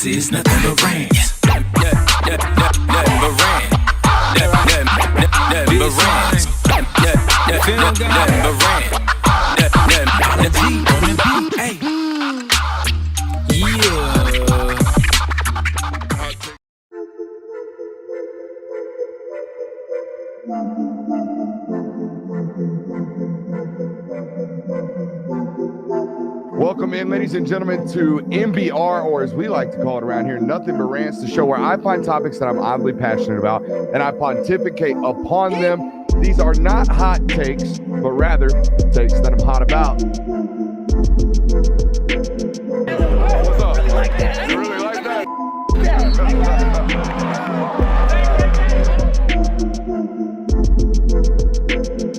This is nothing but rants. Welcome in, ladies and gentlemen, to MBR, or as we like to call it around here, Nothing But Rants, the show where I find topics that I'm oddly passionate about and I pontificate upon them. These are not hot takes, but rather takes that I'm hot about. What's up? You really like that?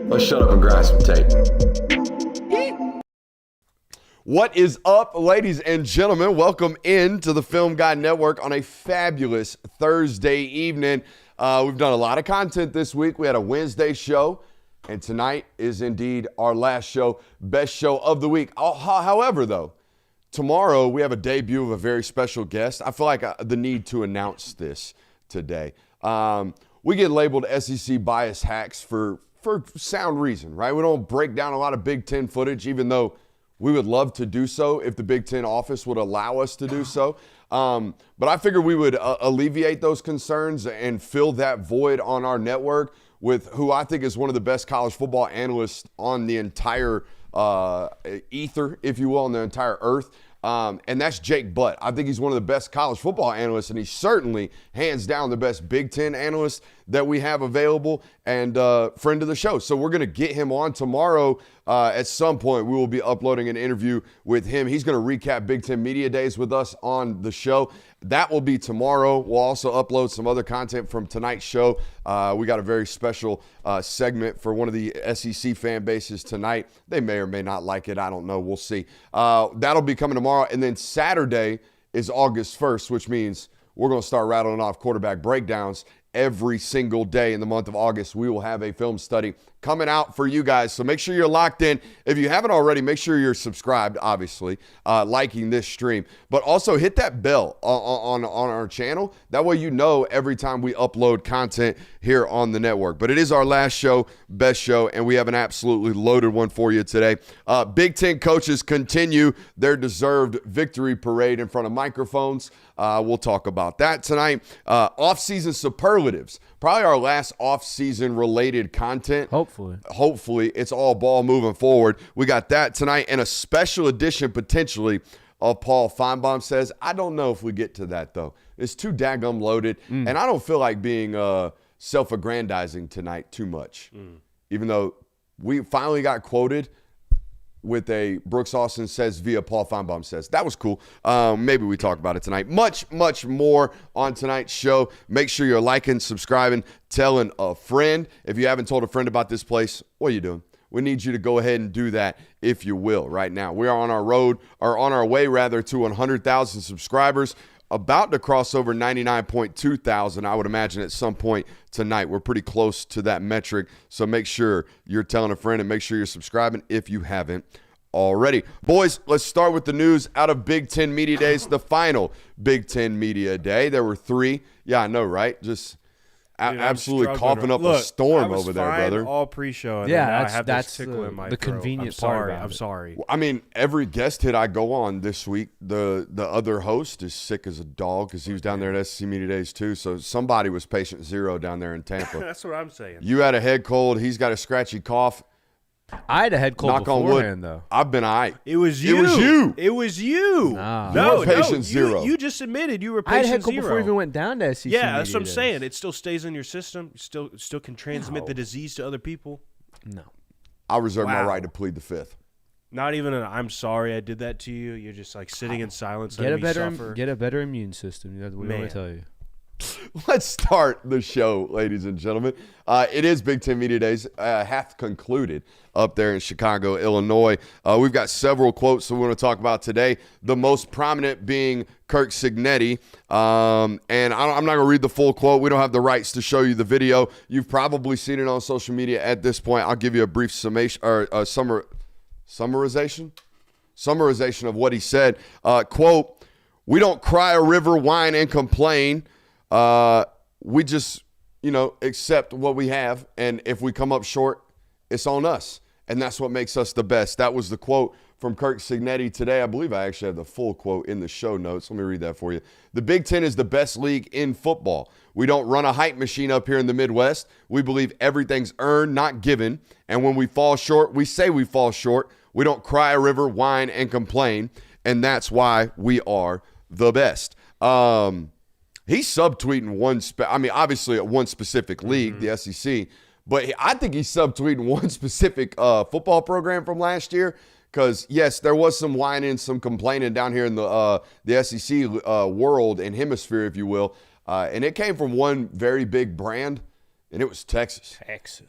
Let's shut up and grind some tape. What is up, ladies and gentlemen? Welcome into the Film Guy Network on a fabulous Thursday evening. We've done a lot of content this week. We had a Wednesday show, and tonight is indeed our last show, best show of the week. However, though, tomorrow we have a debut of a very special guest. I feel like the need to announce this today. We get labeled SEC bias hacks for sound reason, right? We don't break down a lot of Big Ten footage, even though we would love to do so if the Big Ten office would allow us to do so. But I figured we would alleviate those concerns and fill that void on our network with who I think is one of the best college football analysts on the entire ether, if you will, on the entire earth. And that's Jake Butt. I think he's one of the best college football analysts, and he's certainly, hands down, the best Big Ten analyst that we have available and friend of the show. So we're going to get him on tomorrow. At some point, we will be uploading an interview with him. He's going to recap Big Ten Media Days with us on the show. That will be tomorrow. We'll also upload some other content from tonight's show. We got a very special segment for one of the SEC fan bases tonight. They may or may not like it. I don't know. We'll see. That'll be coming tomorrow. And then Saturday is August 1st, which means we're going to start rattling off quarterback breakdowns every single day in the month of August. We will have a film study coming out for you guys. So make sure you're locked in. If you haven't already, make sure you're subscribed, obviously, liking this stream. But also hit that bell on our channel. That way you know every time we upload content here on the network. But it is our last show, best show, and we have an absolutely loaded one for you today. Big Ten coaches continue their deserved victory parade in front of microphones. We'll talk about that tonight. Offseason superlatives. Probably our last off-season related content. Hopefully, it's all ball moving forward. We got that tonight and a special edition potentially of Paul Feinbaum Says. I don't know if we get to that, though. It's too daggum loaded, and I don't feel like being self-aggrandizing tonight too much, even though we finally got quoted with a Brooks Austin Says via Paul Feinbaum Says. That was cool. Maybe we talk about it tonight. Much, much more on tonight's show. Make sure you're liking, subscribing, telling a friend. If you haven't told a friend about this place, what are you doing? We need you to go ahead and do that if you will right now. We are on our way to 100,000 subscribers. About to cross over 99.2 thousand, I would imagine, at some point tonight. We're pretty close to that metric, so make sure you're telling a friend and make sure you're subscribing if you haven't already. Boys, let's start with the news out of Big Ten Media Days, the final Big Ten Media Day. There were 3. Yeah, I know, right? Just absolutely coughing up a storm over there, brother. All pre-show. Yeah, I have that's this tickle in my the throat. convenient part. I'm sorry. I mean, every guest hit I go on this week, the other host is sick as a dog because he was down there at SEC Media Days too. So somebody was patient zero down there in Tampa. That's what I'm saying. You had a head cold. He's got a scratchy cough. I had a head cold Knock on beforehand, wood. though. I've been all right. It was you. It was you. Nah. No, patient zero. You just admitted you were I had patient a head cold zero. before we even went down to SEC. Yeah, that's what I'm Media saying. Days. It still stays in your system. You still can transmit the disease to other people. No. I reserve my Wow. right to plead the fifth. Not even an I'm sorry I did that to you. You're just like sitting in silence. Get letting me suffer. a better immune system. That's what I want to tell you. Let's start the show, ladies and gentlemen. It is Big Ten Media Days, hath concluded up there in Chicago, Illinois. We've got several quotes that we want to talk about today, the most prominent being Kirk Cignetti. And I'm not going to read the full quote. We don't have the rights to show you the video. You've probably seen it on social media at this point. I'll give you a brief summation or summarization of what he said. Quote, We don't cry a river, whine, and complain. We just, accept what we have. And if we come up short, it's on us. And that's what makes us the best. That was the quote from Kirk Cignetti today. I believe I actually have the full quote in the show notes. Let me read that for you. The Big Ten is the best league in football. We don't run a hype machine up here in the Midwest. We believe everything's earned, not given. And when we fall short, we say we fall short. We don't cry a river, whine, and complain. And that's why we are the best. He's subtweeting obviously at one specific league, the SEC, but I think he's subtweeting one specific football program from last year. Because, yes, there was some whining, some complaining down here in the SEC world and hemisphere, if you will. And it came from one very big brand, and it was Texas.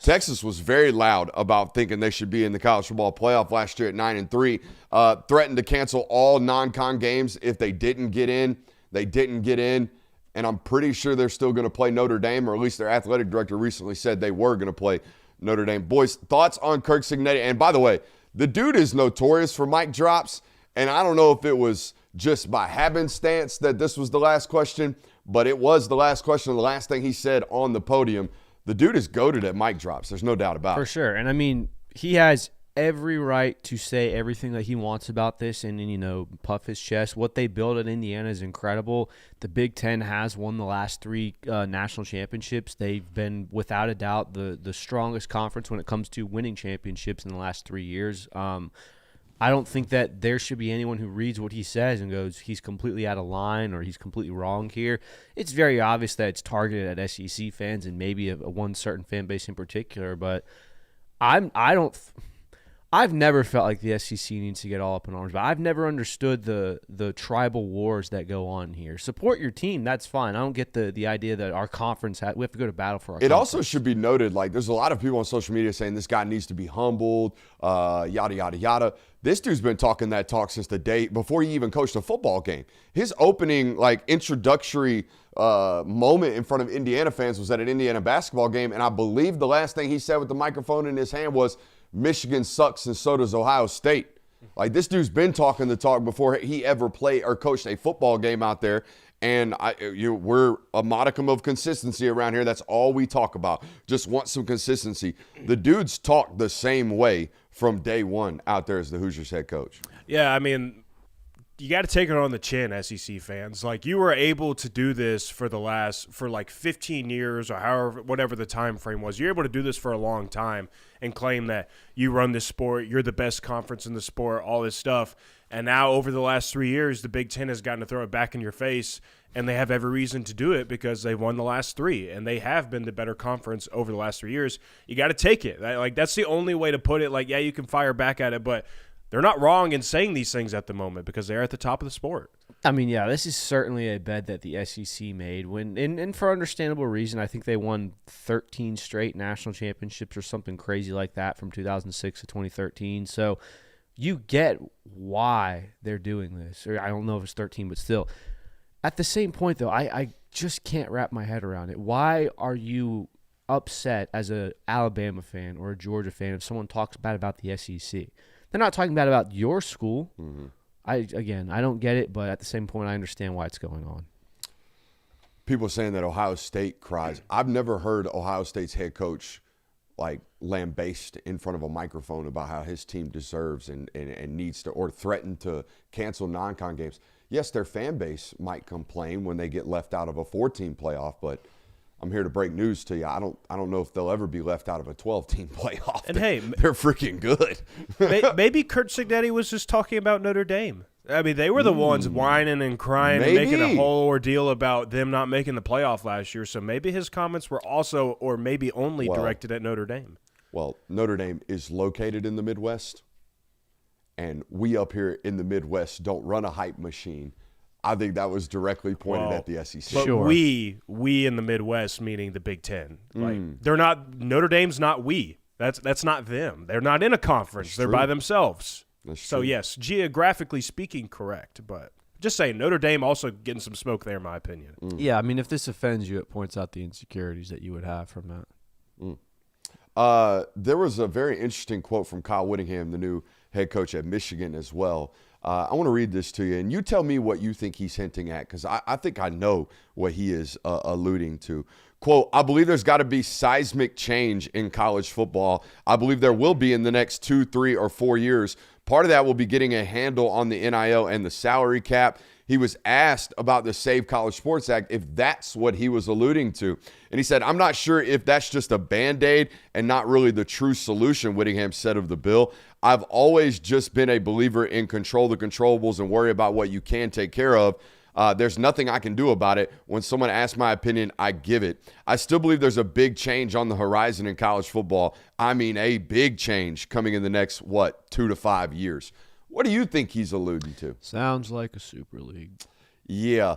Texas was very loud about thinking they should be in the college football playoff last year at 9-3. Threatened to cancel all non-con games if they didn't get in. They didn't get in. And I'm pretty sure they're still going to play Notre Dame, or at least their athletic director recently said they were going to play Notre Dame. Boys, thoughts on Kirk Cignetti? And by the way, the dude is notorious for mic drops, and I don't know if it was just by happenstance that this was the last question, but it was the last question, the last thing he said on the podium. The dude is goated at mic drops. There's no doubt about it. For sure. And, I mean, he has every right to say everything that he wants about this and puff his chest. What they built at Indiana is incredible. The Big Ten has won the last 3 national championships. They've been, without a doubt, the strongest conference when it comes to winning championships in the last 3 years. I don't think that there should be anyone who reads what he says and goes, he's completely out of line or he's completely wrong here. It's very obvious that it's targeted at SEC fans and maybe a one certain fan base in particular, but I've never felt like the SEC needs to get all up in arms, but I've never understood the tribal wars that go on here. Support your team, that's fine. I don't get the idea that our conference we have to go to battle for our conference. It also should be noted, there's a lot of people on social media saying this guy needs to be humbled, yada, yada, yada. This dude's been talking that talk since the day before he even coached a football game. His opening, introductory moment in front of Indiana fans was at an Indiana basketball game, and I believe the last thing he said with the microphone in his hand was, Michigan sucks and so does Ohio State. This dude's been talking the talk before he ever played or coached a football game out there. And we're a modicum of consistency around here. That's all we talk about. Just want some consistency. The dude's talked the same way from day one out there as the Hoosiers head coach. Yeah, I mean, you got to take it on the chin, SEC fans. You were able to do this for 15 years or whatever the time frame was. You're able to do this for a long time and claim that you run this sport, you're the best conference in the sport, all this stuff. And now over the last 3 years, the Big Ten has gotten to throw it back in your face, and they have every reason to do it because they've won the last 3, and they have been the better conference over the last 3 years. You got to take it. That's the only way to put it. Yeah, you can fire back at it, but they're not wrong in saying these things at the moment because they're at the top of the sport. I mean, yeah, this is certainly a bet that the SEC made and for understandable reason. I think they won 13 straight national championships or something crazy like that from 2006 to 2013. So you get why they're doing this. Or I don't know if it's 13, but still. At the same point, though, I just can't wrap my head around it. Why are you upset as an Alabama fan or a Georgia fan if someone talks bad about the SEC? They're not talking bad about your school. Mm-hmm. I don't get it, but at the same point, I understand why it's going on. People saying that Ohio State cries. I've never heard Ohio State's head coach lambaste in front of a microphone about how his team deserves and needs to or threaten to cancel non-con games. Yes, their fan base might complain when they get left out of a 4-team playoff, but I'm here to break news to you. I don't know if they'll ever be left out of a 12-team playoff. And hey, they're freaking good. Maybe Kurt Cignetti was just talking about Notre Dame. I mean, they were the ones whining and crying and making a whole ordeal about them not making the playoff last year. So maybe his comments were also or maybe only directed at Notre Dame. Well, Notre Dame is located in the Midwest, and we up here in the Midwest don't run a hype machine. I think that was directly pointed at the SEC. But sure. we in the Midwest, meaning the Big Ten, they're not. Notre Dame's not we. That's not them. They're not in a conference. They're by themselves. So yes, geographically speaking, correct. But just saying, Notre Dame also getting some smoke there, in my opinion. Yeah, I mean, if this offends you, it points out the insecurities that you would have from that. There was a very interesting quote from Kyle Whittingham, the new head coach at Michigan as well. I want to read this to you, and you tell me what you think he's hinting at, because I think I know what he is alluding to. Quote, I believe there's got to be seismic change in college football. I believe there will be in the next 2, 3, or 4 years. Part of that will be getting a handle on the NIL and the salary cap. He was asked about the Save College Sports Act, if that's what he was alluding to. And he said, I'm not sure if that's just a Band-Aid and not really the true solution, Whittingham said of the bill. I've always just been a believer in control the controllables and worry about what you can take care of. There's nothing I can do about it. When someone asks my opinion, I give it. I still believe there's a big change on the horizon in college football. I mean, a big change coming in the next, 2 to 5 years. What do you think he's alluding to? Sounds like a super league. Yeah.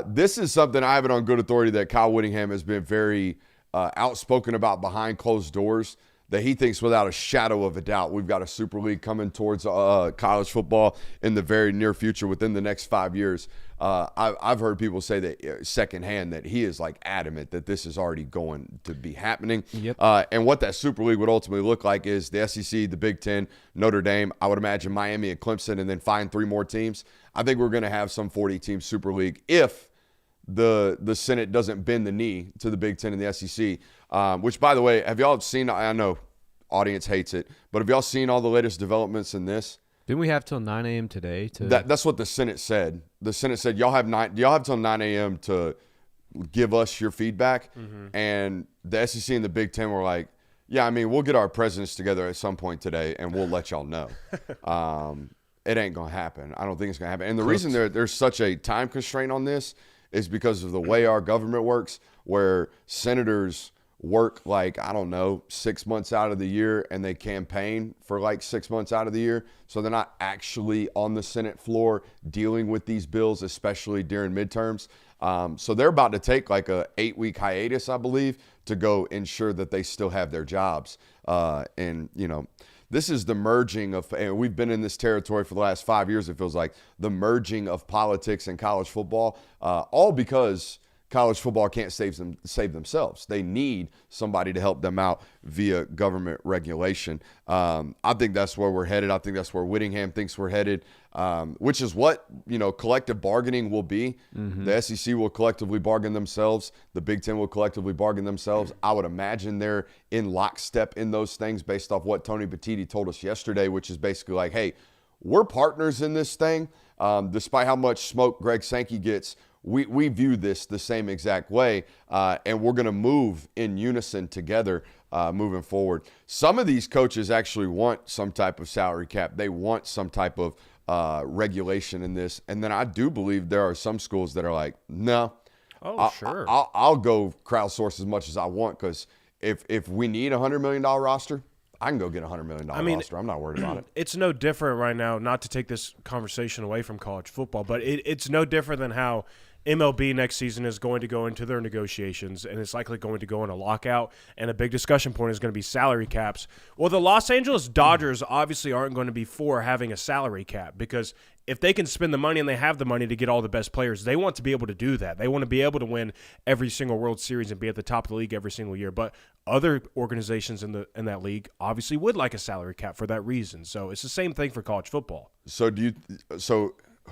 This is something I have it on good authority that Kyle Whittingham has been very outspoken about behind closed doors, that he thinks without a shadow of a doubt we've got a super league coming towards college football in the very near future within the next 5 years. I've heard people say that secondhand that he is like adamant that this is already going to be happening. Yep. And what that super league would ultimately look like is the SEC, the Big Ten, Notre Dame, I would imagine Miami and Clemson, and then find 3 more teams. I think we're going to have some 40-team super league if the Senate doesn't bend the knee to the Big Ten and the SEC, which, by the way, have y'all seen – I know audience hates it, but have y'all seen all the latest developments in this? Didn't we have till 9 a.m. today? That's what the Senate said. The Senate said, y'all have till 9 a.m. to give us your feedback. Mm-hmm. And the SEC and the Big Ten were like, yeah, I mean, we'll get our presidents together at some point today, and we'll let y'all know. It ain't going to happen. I don't think it's going to happen. And the reason there's such a time constraint on this is because of the way our government works, where senators work 6 months out of the year, and they campaign for 6 months out of the year. So they're not actually on the Senate floor dealing with these bills, especially during midterms. So they're about to take a 8-week hiatus, I believe, to go ensure that they still have their jobs. This is the merging of, and we've been in this territory for the last 5 years, it feels like, the merging of politics and college football, all because college football can't save themselves. They need somebody to help them out via government regulation. I think that's where we're headed. I think that's where Whittingham thinks we're headed, which is what collective bargaining will be. Mm-hmm. The SEC will collectively bargain themselves. The Big Ten will collectively bargain themselves. I would imagine they're in lockstep in those things based off what Tony Petitti told us yesterday, which is basically hey, we're partners in this thing. Despite how much smoke Greg Sankey gets, we view this the same exact way, and we're going to move in unison together moving forward. Some of these coaches actually want some type of salary cap. They want some type of regulation in this. And then I do believe there are some schools that are like, no. Sure. I'll go crowdsource as much as I want, because if we need a $100 million roster, I can go get a $100 million roster. I'm not worried about it. It's no different right now, not to take this conversation away from college football, but it's no different than how MLB next season is going to go into their negotiations, and it's likely going to go in a lockout, and a big discussion point is going to be salary caps. Well, the Los Angeles Dodgers obviously aren't going to be for having a salary cap, because if they can spend the money and they have the money to get all the best players, they want to be able to do that. They want to be able to win every single World Series and be at the top of the league every single year. But other organizations in that league obviously would like a salary cap for that reason. So it's the same thing for college football.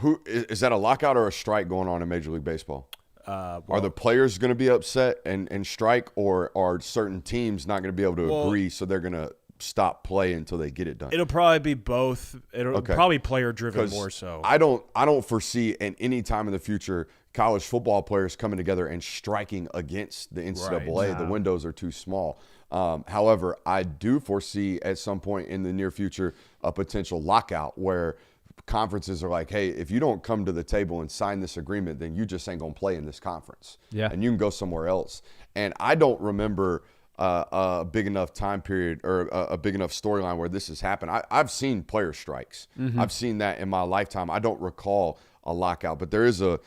Who is that, a lockout or a strike going on in Major League Baseball? Are the players going to be upset and strike, or are certain teams not going to be able to agree, so they're going to stop play until they get it done? It'll probably be both. It'll probably player driven more so. I don't foresee in any time in the future college football players coming together and striking against the NCAA. Right. The windows are too small. However, I do foresee at some point in the near future a potential lockout where conferences are like, hey, if you don't come to the table and sign this agreement, then you just ain't going to play in this conference. Yeah. And you can go somewhere else. And I don't remember a big enough time period or a big enough storyline where this has happened. I've seen player strikes. Mm-hmm. I've seen that in my lifetime. I don't recall a lockout, but there is a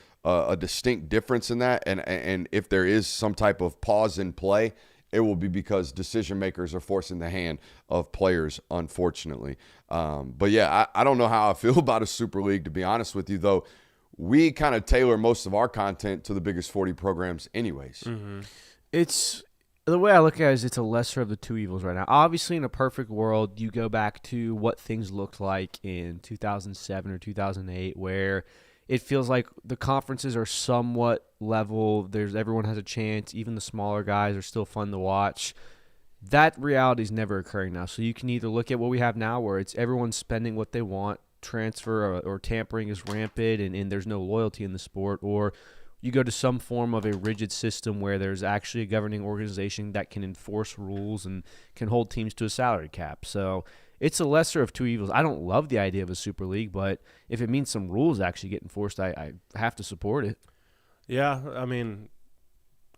distinct difference in that. And if there is some type of pause in play, it will be because decision makers are forcing the hand of players, unfortunately. But yeah, I don't know how I feel about a super league, to be honest with you, though. We kind of tailor most of our content to the biggest 40 programs anyways. Mm-hmm. It's The way I look at it is it's a lesser of the two evils right now. Obviously, in a perfect world, you go back to what things looked like in 2007 or 2008, where it feels like the conferences are somewhat level. Everyone has a chance. Even the smaller guys are still fun to watch. That reality is never occurring now. So you can either look at what we have now, where it's everyone spending what they want, transfer or tampering is rampant, and there's no loyalty in the sport, or you go to some form of a rigid system where there's actually a governing organization that can enforce rules and can hold teams to a salary cap. So it's a lesser of two evils. I don't love the idea of a Super League, but if it means some rules actually get enforced, I have to support it. Yeah, I mean,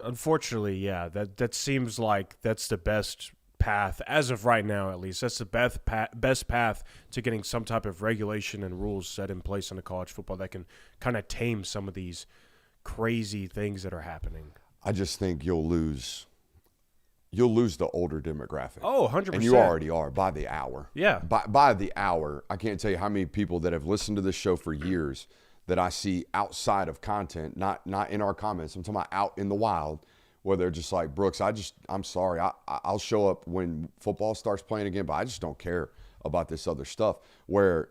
unfortunately, yeah, that seems like that's the best path, as of right now at least. That's the best path to getting some type of regulation and rules set in place in the college football that can kind of tame some of these crazy things that are happening. I just think you'll lose the older demographic. Oh, 100%. And you already are by the hour. Yeah. By the hour, I can't tell you how many people that have listened to this show for years that I see outside of content, not in our comments. I'm talking about out in the wild, where they're just like, Brooks, I'm sorry. I'll show up when football starts playing again, but I just don't care about this other stuff. Where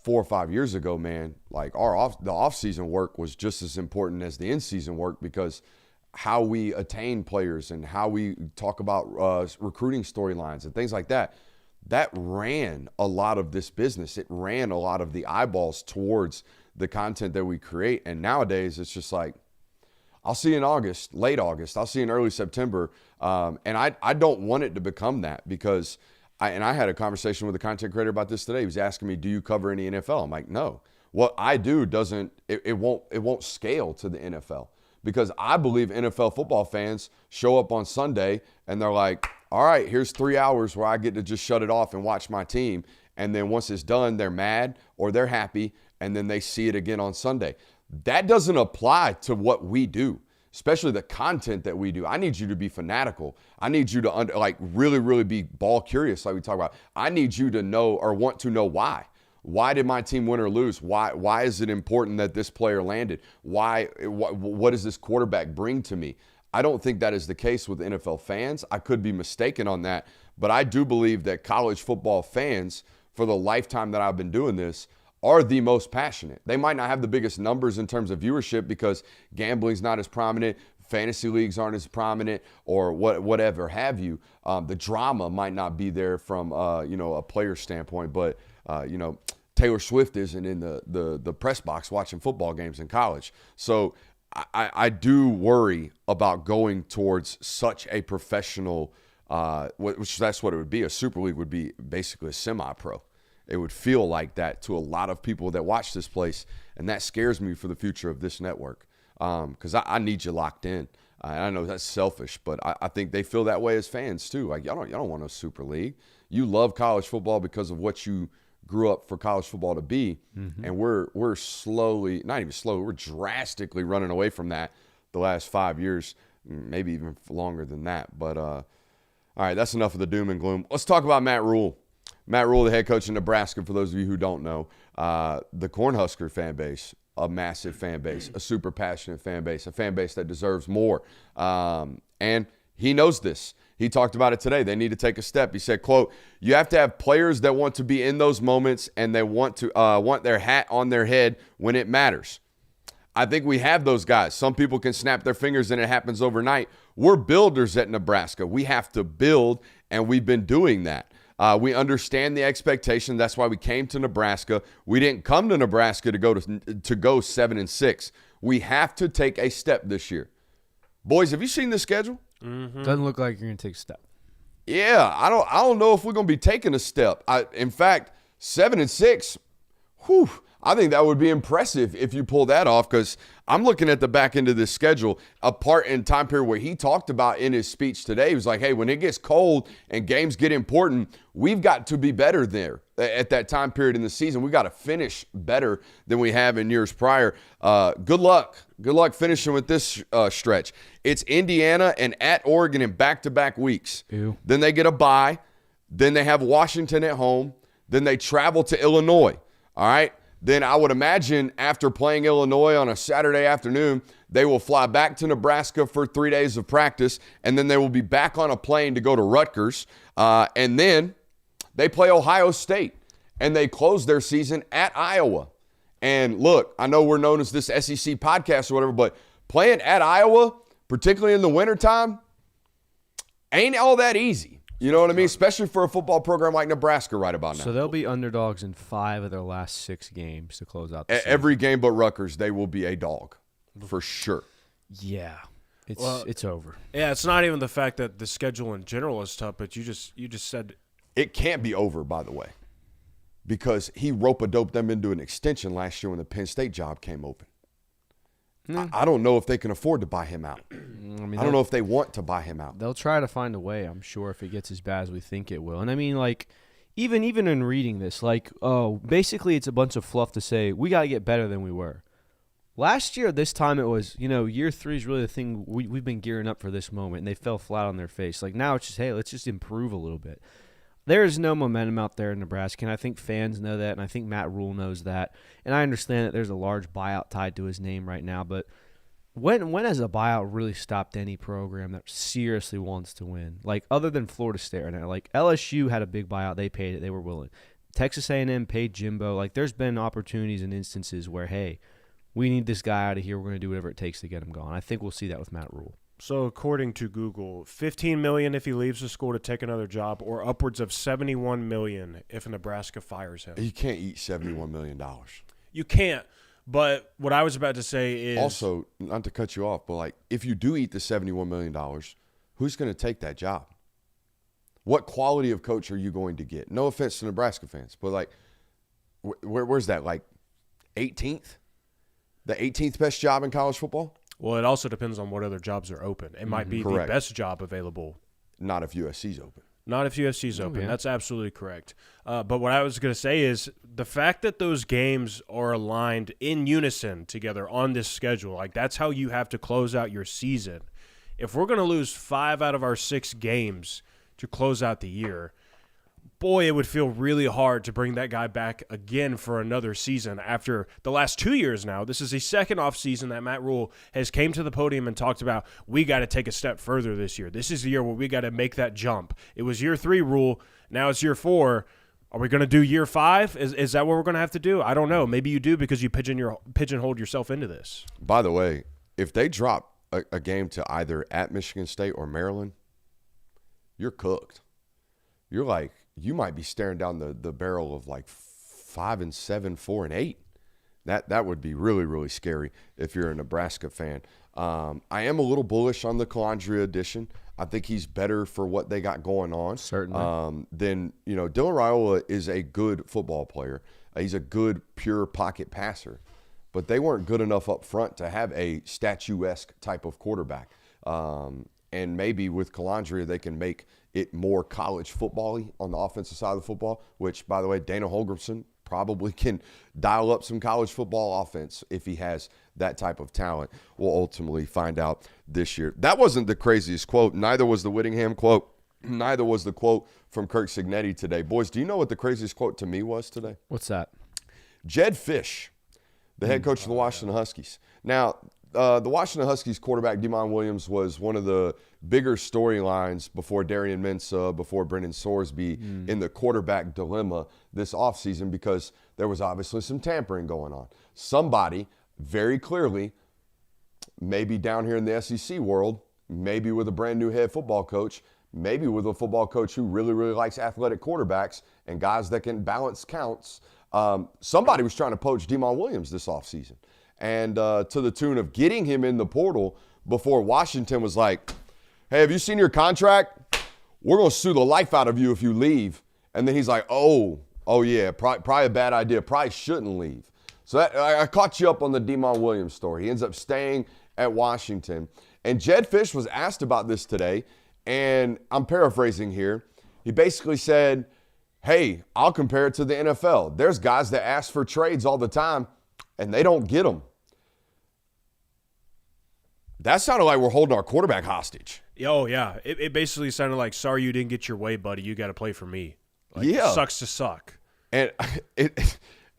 4 or 5 years ago, man, like the offseason work was just as important as the in-season work, because how we attain players and how we talk about recruiting storylines and things like that ran a lot of this business. It ran a lot of the eyeballs towards the content that we create. And nowadays it's just like, I'll see you in August, late August. I'll see you in early September. And I don't want it to become that, because I had a conversation with a content creator about this today. He was asking me, do you cover any NFL? I'm like, no. What I do won't scale to the NFL, because I believe NFL football fans show up on Sunday and they're like, all right, here's 3 hours where I get to just shut it off and watch my team. And then once it's done, they're mad or they're happy, and then they see it again on Sunday. That doesn't apply to what we do, especially the content that we do. I need you to be fanatical. I need you to really, really be ball curious, like we talk about. I need you to know or want to know why. Why did my team win or lose? Why is it important that this player landed? What does this quarterback bring to me? I don't think that is the case with NFL fans. I could be mistaken on that, but I do believe that college football fans, for the lifetime that I've been doing this, are the most passionate. They might not have the biggest numbers in terms of viewership because gambling's not as prominent, fantasy leagues aren't as prominent, or whatever have you. The drama might not be there from a player standpoint, but Taylor Swift isn't in the press box watching football games in college. So I do worry about going towards such a professional, which that's what it would be. A Super League would be basically a semi-pro. It would feel like that to a lot of people that watch this place, and that scares me for the future of this network, because I need you locked in. I know that's selfish, but I think they feel that way as fans too. Like, y'all don't want a Super League. You love college football because of what you grew up for college football to be, and we're slowly, not even slowly, we're drastically running away from that the last 5 years, maybe even longer than that. But all right, that's enough of the doom and gloom. Let's talk about Matt Rule. Matt Rule, the head coach in Nebraska, for those of you who don't know, the Cornhusker fan base, a massive fan base, a super passionate fan base, a fan base that deserves more. And he knows this. He talked about it today. They need to take a step. He said, quote, "You have to have players that want to be in those moments, and they want their hat on their head when it matters." I think we have those guys. Some people can snap their fingers and it happens overnight. We're builders at Nebraska. We have to build, and we've been doing that. We understand the expectation. That's why we came to Nebraska. We didn't come to Nebraska to go 7-6. We have to take a step this year. Boys, have you seen the schedule? Mm-hmm. Doesn't look like you're going to take a step. Yeah, I don't know if we're going to be taking a step. In fact, 7-6, whew, I think that would be impressive if you pull that off, because I'm looking at the back end of this schedule, a part in time period where he talked about in his speech today. He was like, hey, when it gets cold and games get important, we've got to be better there at that time period in the season. We've got to finish better than we have in years prior. Good luck. Good luck finishing with this stretch. It's Indiana and at Oregon in back-to-back weeks. Ew. Then they get a bye. Then they have Washington at home. Then they travel to Illinois. All right? then I would imagine after playing Illinois on a Saturday afternoon, they will fly back to Nebraska for 3 days of practice, and then they will be back on a plane to go to Rutgers. And then they play Ohio State, and they close their season at Iowa. And look, I know we're known as this SEC podcast or whatever, but playing at Iowa, particularly in the wintertime, ain't all that easy. You know what I mean? Especially for a football program like Nebraska right about now. So they'll be underdogs in 5 of their last 6 games to close out the season. Every game but Rutgers, they will be a dog for sure. Yeah. It's over. Yeah, it's not even the fact that the schedule in general is tough, but you just said it can't be over, by the way, because he rope-a-doped them into an extension last year when the Penn State job came open. I don't know if they can afford to buy him out. I don't know if they want to buy him out. They'll try to find a way, I'm sure, if it gets as bad as we think it will. And I mean, like, even in reading this, like, basically it's a bunch of fluff to say we got to get better than we were. Last year, this time it was, year 3 is really the thing we've been gearing up for this moment, and they fell flat on their face. Like, now it's just, hey, let's just improve a little bit. There is no momentum out there in Nebraska, and I think fans know that, and I think Matt Rule knows that. And I understand that there's a large buyout tied to his name right now, but when has a buyout really stopped any program that seriously wants to win? Like, other than Florida State right now. Like, LSU had a big buyout. They paid it. They were willing. Texas A&M paid Jimbo. Like, there's been opportunities and instances where, hey, we need this guy out of here. We're going to do whatever it takes to get him gone. I think we'll see that with Matt Rule. So according to Google, $15 million if he leaves the school to take another job, or upwards of $71 million if Nebraska fires him. You can't eat $71 million. You can't. But what I was about to say is also, not to cut you off, but like if you do eat the $71 million, who's going to take that job? What quality of coach are you going to get? No offense to Nebraska fans, but like where's that? Like 18th? The 18th best job in college football? Well, it also depends on what other jobs are open. It might be Correct. the best job available. Not if USC's open. Not if USC's open. Yeah. That's absolutely correct. But what I was going to say is the fact that those games are aligned in unison together on this schedule, like that's how you have to close out your season. If we're going to lose 5 out of our 6 games to close out the year, boy, it would feel really hard to bring that guy back again for another season after the last 2 years now. This is the second offseason that Matt Rule has came to the podium and talked about, we got to take a step further this year. This is the year where we got to make that jump. It was year 3 Rule. Now it's year 4. Are we going to do year 5? Is that what we're going to have to do? I don't know. Maybe you do because you pigeonholed yourself into this. By the way, if they drop a game to either at Michigan State or Maryland, you're cooked. You're like, you might be staring down the barrel of like 5-7, 4-8. That would be really, really scary if you're a Nebraska fan. I am a little bullish on the Calandria addition. I think he's better for what they got going on. Certainly. Dylan Raiola is a good football player. He's a good, pure pocket passer. But they weren't good enough up front to have a statuesque type of quarterback. And maybe with Calandria, they can make it more college football-y on the offensive side of the football, which, by the way, Dana Holgorsen probably can dial up some college football offense if he has that type of talent. We'll ultimately find out this year. That wasn't the craziest quote. Neither was the Whittingham quote. Neither was the quote from Kirk Cignetti today. Boys, do you know what the craziest quote to me was today? What's that? Jed Fish, the head coach of the Washington Huskies. Now, the Washington Huskies quarterback, Demond Williams, was one of the bigger storylines before Darian Mensah, before Brendan Sorsby in the quarterback dilemma this offseason because there was obviously some tampering going on. Somebody very clearly, maybe down here in the SEC world, maybe with a brand new head football coach, maybe with a football coach who really, really likes athletic quarterbacks and guys that can balance counts, somebody was trying to poach Demond Williams this offseason. And to the tune of getting him in the portal before Washington was like, hey, have you seen your contract? We're going to sue the life out of you if you leave. And then he's like, oh yeah, probably a bad idea. Probably shouldn't leave. So I caught you up on the Demond Williams story. He ends up staying at Washington. And Jed Fish was asked about this today, and I'm paraphrasing here. He basically said, hey, I'll compare it to the NFL. There's guys that ask for trades all the time, and they don't get them. That sounded like we're holding our quarterback hostage. Oh, yeah. It basically sounded like, sorry you didn't get your way, buddy. You got to play for me. Like, yeah. Sucks to suck. And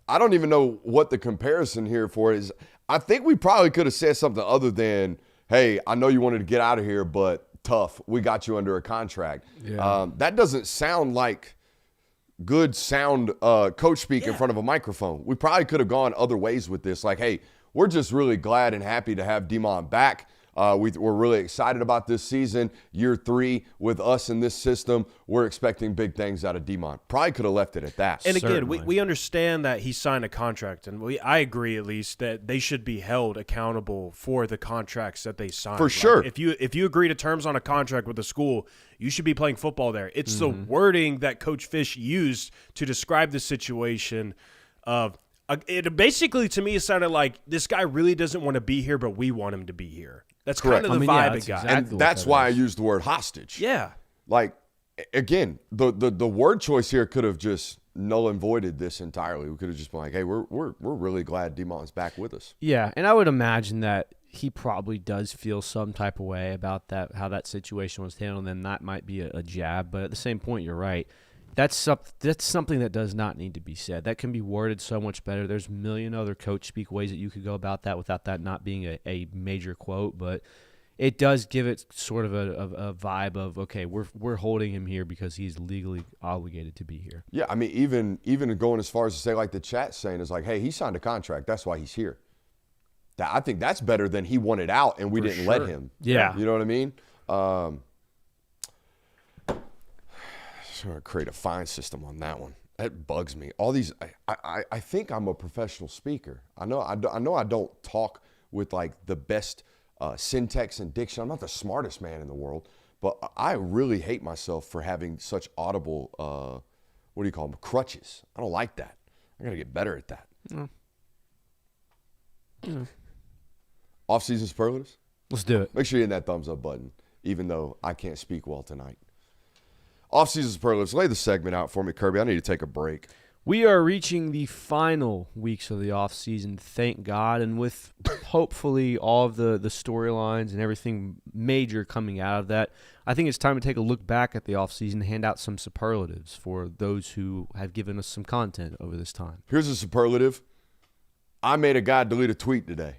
I don't even know what the comparison here for is. I think we probably could have said something other than, hey, I know you wanted to get out of here, but tough. We got you under a contract. Yeah. That doesn't sound like good sound coach speak in front of a microphone. We probably could have gone other ways with this. Like, hey, we're just really glad and happy to have Demond back. We're really excited about this season. Year 3 with us in this system. We're expecting big things out of Demond. Probably could have left it at that. And again, we understand that he signed a contract, and I agree at least that they should be held accountable for the contracts that they signed. For sure. If you agree to terms on a contract with the school, you should be playing football there. It's the wording that Coach Fish used to describe the situation of it basically, to me, it sounded like this guy really doesn't want to be here, but we want him to be here. That's correct. kind of the vibe it got. And that's why I used the word hostage. Yeah. Like, again, the word choice here could have just null and voided this entirely. We could have just been like, hey, we're really glad Demond's back with us. Yeah, and I would imagine that he probably does feel some type of way about that, how that situation was handled, and that might be a jab. But at the same point, you're right. That's something that does not need to be said. That can be worded so much better. There's a million other coach speak ways that you could go about that without that not being a major quote, but it does give it sort of a vibe of, okay, we're holding him here because he's legally obligated to be here. Yeah, I mean, even going as far as to say, like the chat's saying, is like, hey, he signed a contract. That's why he's here. I think that's better than he wanted out and we didn't let him. Yeah. You know what I mean? I'm gonna create a fine system on that one. That bugs me. All these, I think I'm a professional speaker. I know I don't talk with like the best syntax and diction. I'm not the smartest man in the world, but I really hate myself for having such audible, what do you call them, crutches. I don't like that. I gotta get better at that. Off-season superlatives? Let's do it. Make sure you hit that thumbs up button, even though I can't speak well tonight. Off-season superlatives. Lay the segment out for me, Kirby. I need to take a break. We are reaching the final weeks of the offseason, thank God, and with hopefully all of the storylines and everything major coming out of that, I think it's time to take a look back at the offseason, hand out some superlatives for those who have given us some content over this time. Here's a superlative. I made a guy delete a tweet today.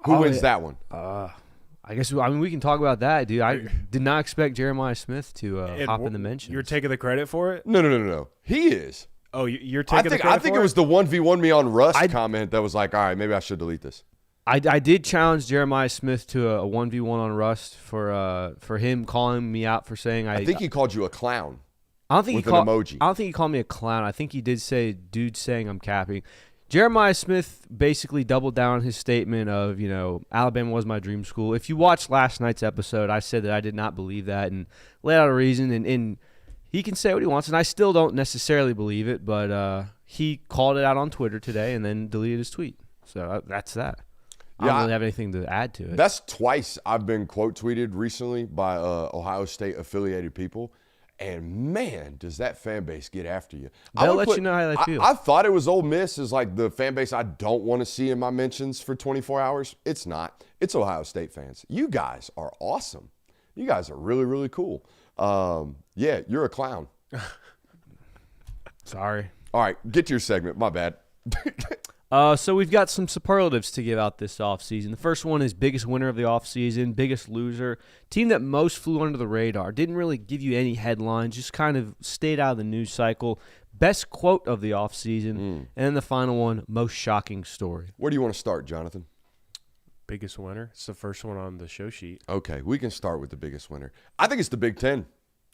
Who wins that one? I guess we can talk about that, dude. I did not expect Jeremiah Smith to hop in the mentions. You're taking the credit for it? No. He is. Oh, you're taking the credit for it? I think it was the 1v1 me on Rust comment that was like, all right, maybe I should delete this. I did challenge Jeremiah Smith to a 1v1 on Rust for him calling me out for saying I think he called you a clown. I don't think with an emoji. I don't think he called me a clown. I think he did say, dude saying I'm capping. Jeremiah Smith basically doubled down on his statement of, Alabama was my dream school. If you watched last night's episode, I said that I did not believe that and laid out a reason. And he can say what he wants, and I still don't necessarily believe it, but he called it out on Twitter today and then deleted his tweet. So that's that. I don't really have anything to add to it. That's twice I've been quote tweeted recently by Ohio State affiliated people. And, man, does that fan base get after you. They'll let you know how they feel. I thought it was Ole Miss is like the fan base I don't want to see in my mentions for 24 hours. It's not. It's Ohio State fans. You guys are awesome. You guys are really, really cool. Yeah, you're a clown. Sorry. All right, get to your segment. My bad. So we've got some superlatives to give out this offseason. The first one is biggest winner of the offseason, biggest loser, team that most flew under the radar, didn't really give you any headlines, just kind of stayed out of the news cycle, best quote of the offseason, and then the final one, most shocking story. Where do you want to start, Jonathan? Biggest winner. It's the first one on the show sheet. Okay, we can start with the biggest winner. I think it's the Big Ten.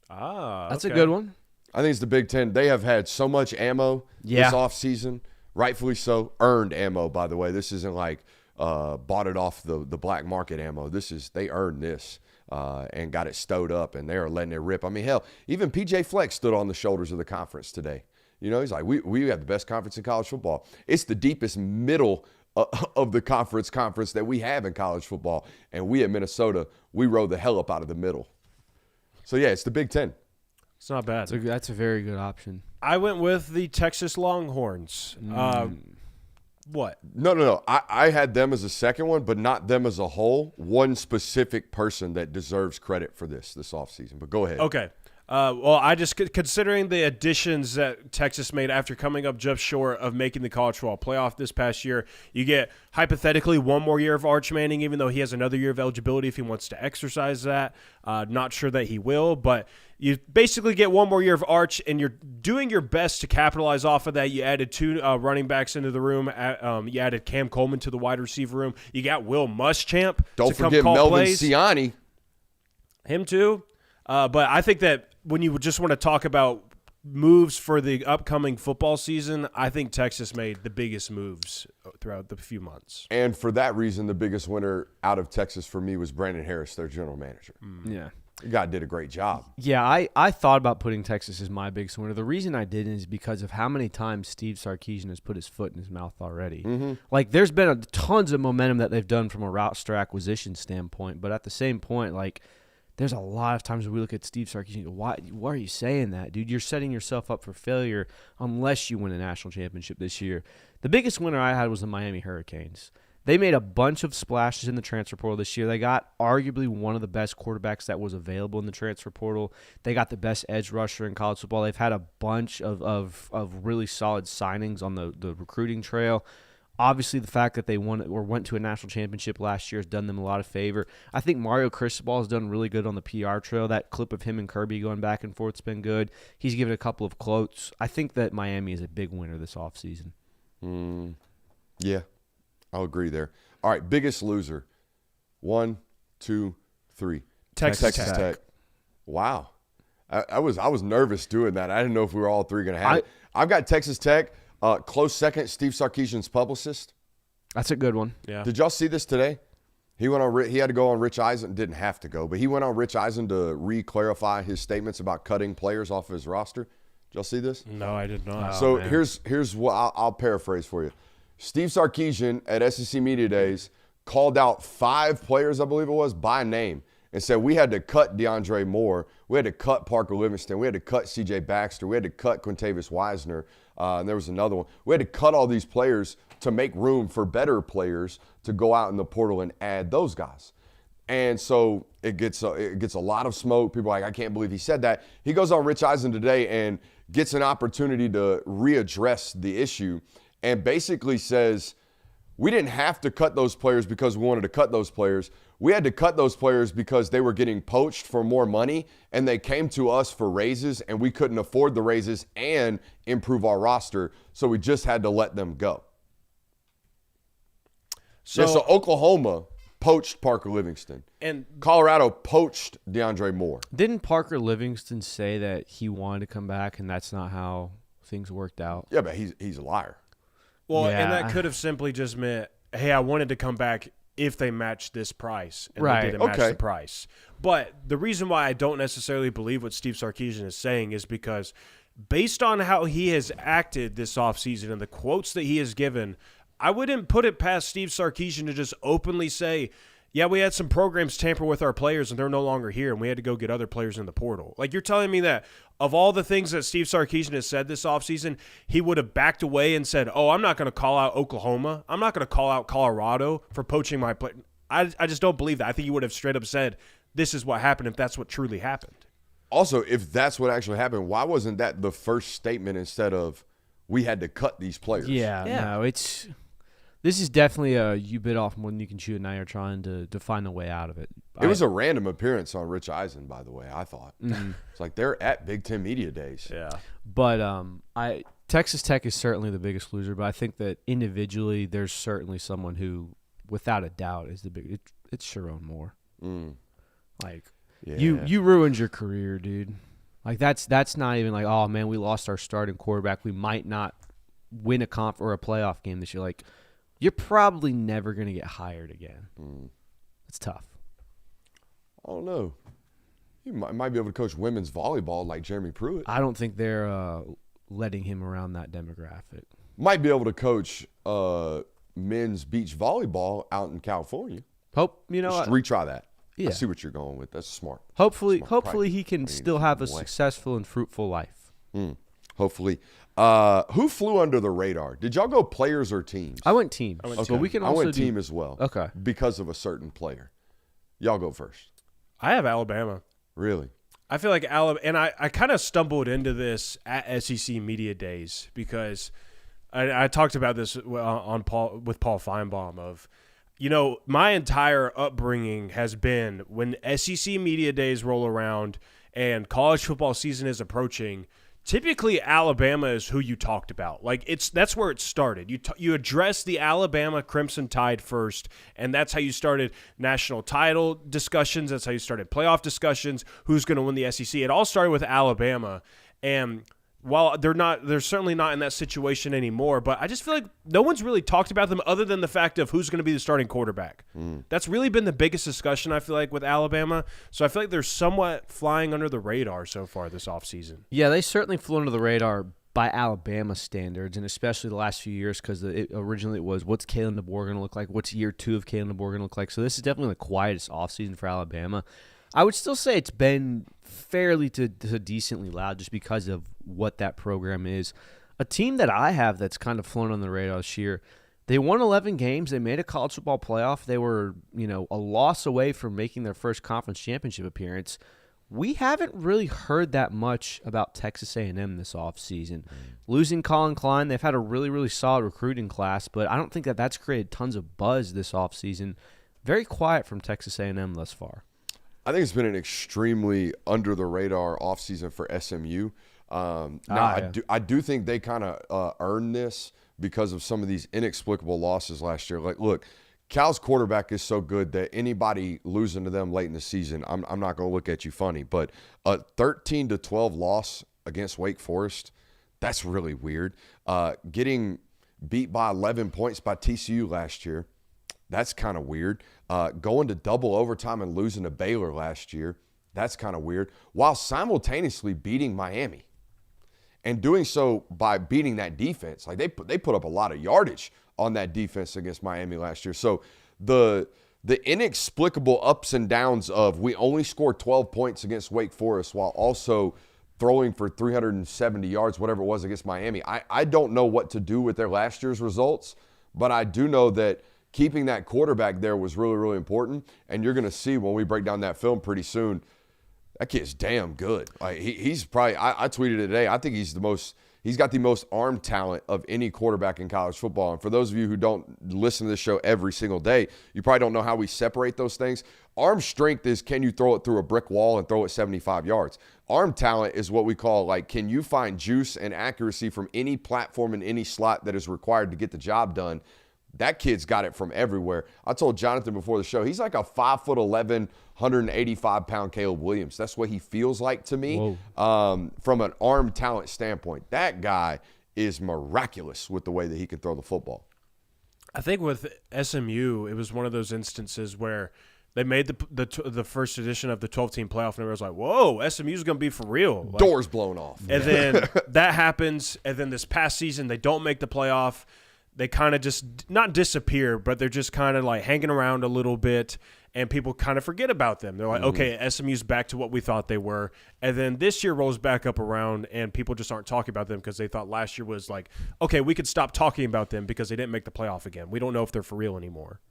That's a good one. I think it's the Big Ten. They have had so much ammo this offseason. Rightfully so. Earned ammo, by the way. This isn't like bought it off the black market ammo. They earned this and got it stowed up, and they are letting it rip. I mean, hell, even PJ Fleck stood on the shoulders of the conference today. He's like, we have the best conference in college football. It's the deepest middle of the conference that we have in college football, and we at Minnesota, we rode the hell up out of the middle. So, yeah, it's the Big Ten. It's not bad. That's a very good option. I went with the Texas Longhorns. What? No. I had them as a second one, but not them as a whole. One specific person that deserves credit for this offseason. But go ahead. Okay. Well, I just considering the additions that Texas made after coming up just short of making the college football playoff this past year, you get hypothetically one more year of Arch Manning, even though he has another year of eligibility if he wants to exercise that. Not sure that he will, but you basically get one more year of Arch, and you're doing your best to capitalize off of that. You added 2 running backs into the room. You added Cam Coleman to the wide receiver room. You got Will Muschamp. Don't forget Melvin Siani. Him too. But I think that when you just want to talk about moves for the upcoming football season, I think Texas made the biggest moves throughout the few months. And for that reason, the biggest winner out of Texas for me was Brandon Harris, their general manager. Yeah. The guy did a great job. Yeah, I thought about putting Texas as my biggest winner. The reason I didn't is because of how many times Steve Sarkisian has put his foot in his mouth already. Mm-hmm. Like, there's been tons of momentum that they've done from a roster acquisition standpoint, but at the same point, like, there's a lot of times when we look at Steve Sarkisian, why are you saying that, dude? You're setting yourself up for failure unless you win a national championship this year. The biggest winner I had was the Miami Hurricanes. They made a bunch of splashes in the transfer portal this year. They got arguably one of the best quarterbacks that was available in the transfer portal. They got the best edge rusher in college football. They've had a bunch of really solid signings on the recruiting trail. Obviously, the fact that they went to a national championship last year has done them a lot of favor. I think Mario Cristobal has done really good on the PR trail. That clip of him and Kirby going back and forth has been good. He's given a couple of quotes. I think that Miami is a big winner this offseason. Yeah, I'll agree there. All right, biggest loser. 1, 2, 3. Texas Tech. Wow. I was nervous doing that. I didn't know if we were all three going to have it. I've got Texas Tech. Close second, Steve Sarkisian's publicist. That's a good one. Yeah. Did y'all see this today? He went on. He had to go on Rich Eisen. Didn't have to go, but he went on Rich Eisen to re-clarify his statements about cutting players off of his roster. Did y'all see this? No, I did not. So here's what I'll paraphrase for you. Steve Sarkisian at SEC Media Days called out 5 players, I believe it was, by name and said we had to cut DeAndre Moore, we had to cut Parker Livingston, we had to cut C.J. Baxter, we had to cut Quintavious Wisner, and there was another one. We had to cut all these players to make room for better players to go out in the portal and add those guys. And so it gets a lot of smoke. People are like, I can't believe he said that. He goes on Rich Eisen today and gets an opportunity to readdress the issue and basically says, we didn't have to cut those players because we wanted to cut those players. We had to cut those players because they were getting poached for more money and they came to us for raises and we couldn't afford the raises and improve our roster. So we just had to let them go. So Oklahoma poached Parker Livingston. And Colorado poached DeAndre Moore. Didn't Parker Livingston say that he wanted to come back and that's not how things worked out? Yeah, but he's a liar. Well, Yeah. and that could have simply just meant, hey, I wanted to come back if they matched this price. And Right. they didn't match the price. But the reason why I don't necessarily believe what Steve Sarkisian is saying is because based on how he has acted this offseason and the quotes that he has given, I wouldn't put it past Steve Sarkisian to just openly say, yeah, we had some programs tamper with our players and they're no longer here and we had to go get other players in the portal. Like, you're telling me that of all the things that Steve Sarkisian has said this offseason, he would have backed away and said, oh, I'm not going to call out Oklahoma. I'm not going to call out Colorado for poaching my player. I just don't believe that. I think he would have straight up said, this is what happened if that's what truly happened. Also, if that's what actually happened, why wasn't that the first statement instead of we had to cut these players? Yeah. No, this is definitely a you bit off more than you can chew, and now you're trying to find a way out of it. It was a random appearance on Rich Eisen, by the way, I thought. Mm-hmm. It's like they're at Big Ten Media Days. Yeah. But Texas Tech is certainly the biggest loser, but I think that individually there's certainly someone who, without a doubt, is the big. It's Sharon Moore. Like, Yeah. you ruined your career, dude. Like, that's not even like, oh man, we lost our starting quarterback. We might not win a conf or a playoff game this year. Like, you're probably never going to get hired again. It's tough. I don't know. You might be able to coach women's volleyball like Jeremy Pruitt. I don't think they're letting him around that demographic. Might be able to coach men's beach volleyball out in California. Just retry that. Yeah. I see what you're going with. That's smart. Hopefully Smart. he can still have a successful and fruitful life. Hopefully. Who flew under the radar? Did y'all go players or teams? I went team. But we can also I went team as well. Okay. Because of a certain player. Y'all go first. I have Alabama. Really? I feel like Alabama, and I kind of stumbled into this at SEC Media Days because I talked about this with Paul Feinbaum of, my entire upbringing has been when SEC Media Days roll around and college football season is approaching, typically Alabama is who you talked about. Like that's where it started. You address the Alabama Crimson Tide first, and that's how you started national title discussions. That's how you started playoff discussions. Who's going to win the SEC? It all started with Alabama, and while they're certainly not in that situation anymore, but I just feel like no one's really talked about them other than the fact of who's going to be the starting quarterback. That's really been the biggest discussion, I feel like, with Alabama. So I feel like they're somewhat flying under the radar so far this offseason. Yeah, they certainly flew under the radar by Alabama standards, and especially the last few years because originally it was, what's Kalen DeBoer going to look like? What's year 2 of Kalen DeBoer going to look like? So this is definitely the quietest offseason for Alabama. I would still say it's been fairly to decently loud just because of what that program is. A team that I have that's kind of flown on the radar this year, they won 11 games. They made a college football playoff. They were, a loss away from making their first conference championship appearance. We haven't really heard that much about Texas A&M this offseason. Losing Colin Klein, they've had a really, really solid recruiting class, but I don't think that's created tons of buzz this offseason. Very quiet from Texas A&M thus far. I think it's been an extremely under-the-radar offseason for SMU. I do think they kind of earned this because of some of these inexplicable losses last year. Like, look, Cal's quarterback is so good that anybody losing to them late in the season, I'm not going to look at you funny. But a 13-12 loss against Wake Forest, that's really weird. Getting beat by 11 points by TCU last year, that's kind of weird. Going to double overtime and losing to Baylor last year, that's kind of weird. While simultaneously beating Miami. And doing so by beating that defense. Like they put up a lot of yardage on that defense against Miami last year. So the inexplicable ups and downs of we only scored 12 points against Wake Forest while also throwing for 370 yards, whatever it was against Miami. I don't know what to do with their last year's results, but I do know that keeping that quarterback there was really, really important. And you're going to see when we break down that film pretty soon, that kid's damn good. Like he's probably, I tweeted it today, I think he's got the most arm talent of any quarterback in college football. And for those of you who don't listen to this show every single day, you probably don't know how we separate those things. Arm strength is, can you throw it through a brick wall and throw it 75 yards? Arm talent is what we call, like, can you find juice and accuracy from any platform in any slot that is required to get the job done? That kid's got it from everywhere. I told Jonathan before the show, he's like a 5'11", 185-pound Caleb Williams. That's what he feels like to me from an arm talent standpoint. That guy is miraculous with the way that he can throw the football. I think with SMU, it was one of those instances where they made the first edition of the 12-team playoff, and everyone's like, whoa, SMU's going to be for real. Like, doors blown off. And then that happens, and then this past season, they don't make the playoff. They kind of just not disappear, but they're just kind of like hanging around a little bit, and people kind of forget about them. They're like, okay, SMU's back to what we thought they were. And then this year rolls back up around, and people just aren't talking about them because they thought last year was like, okay, we could stop talking about them because they didn't make the playoff again. We don't know if they're for real anymore.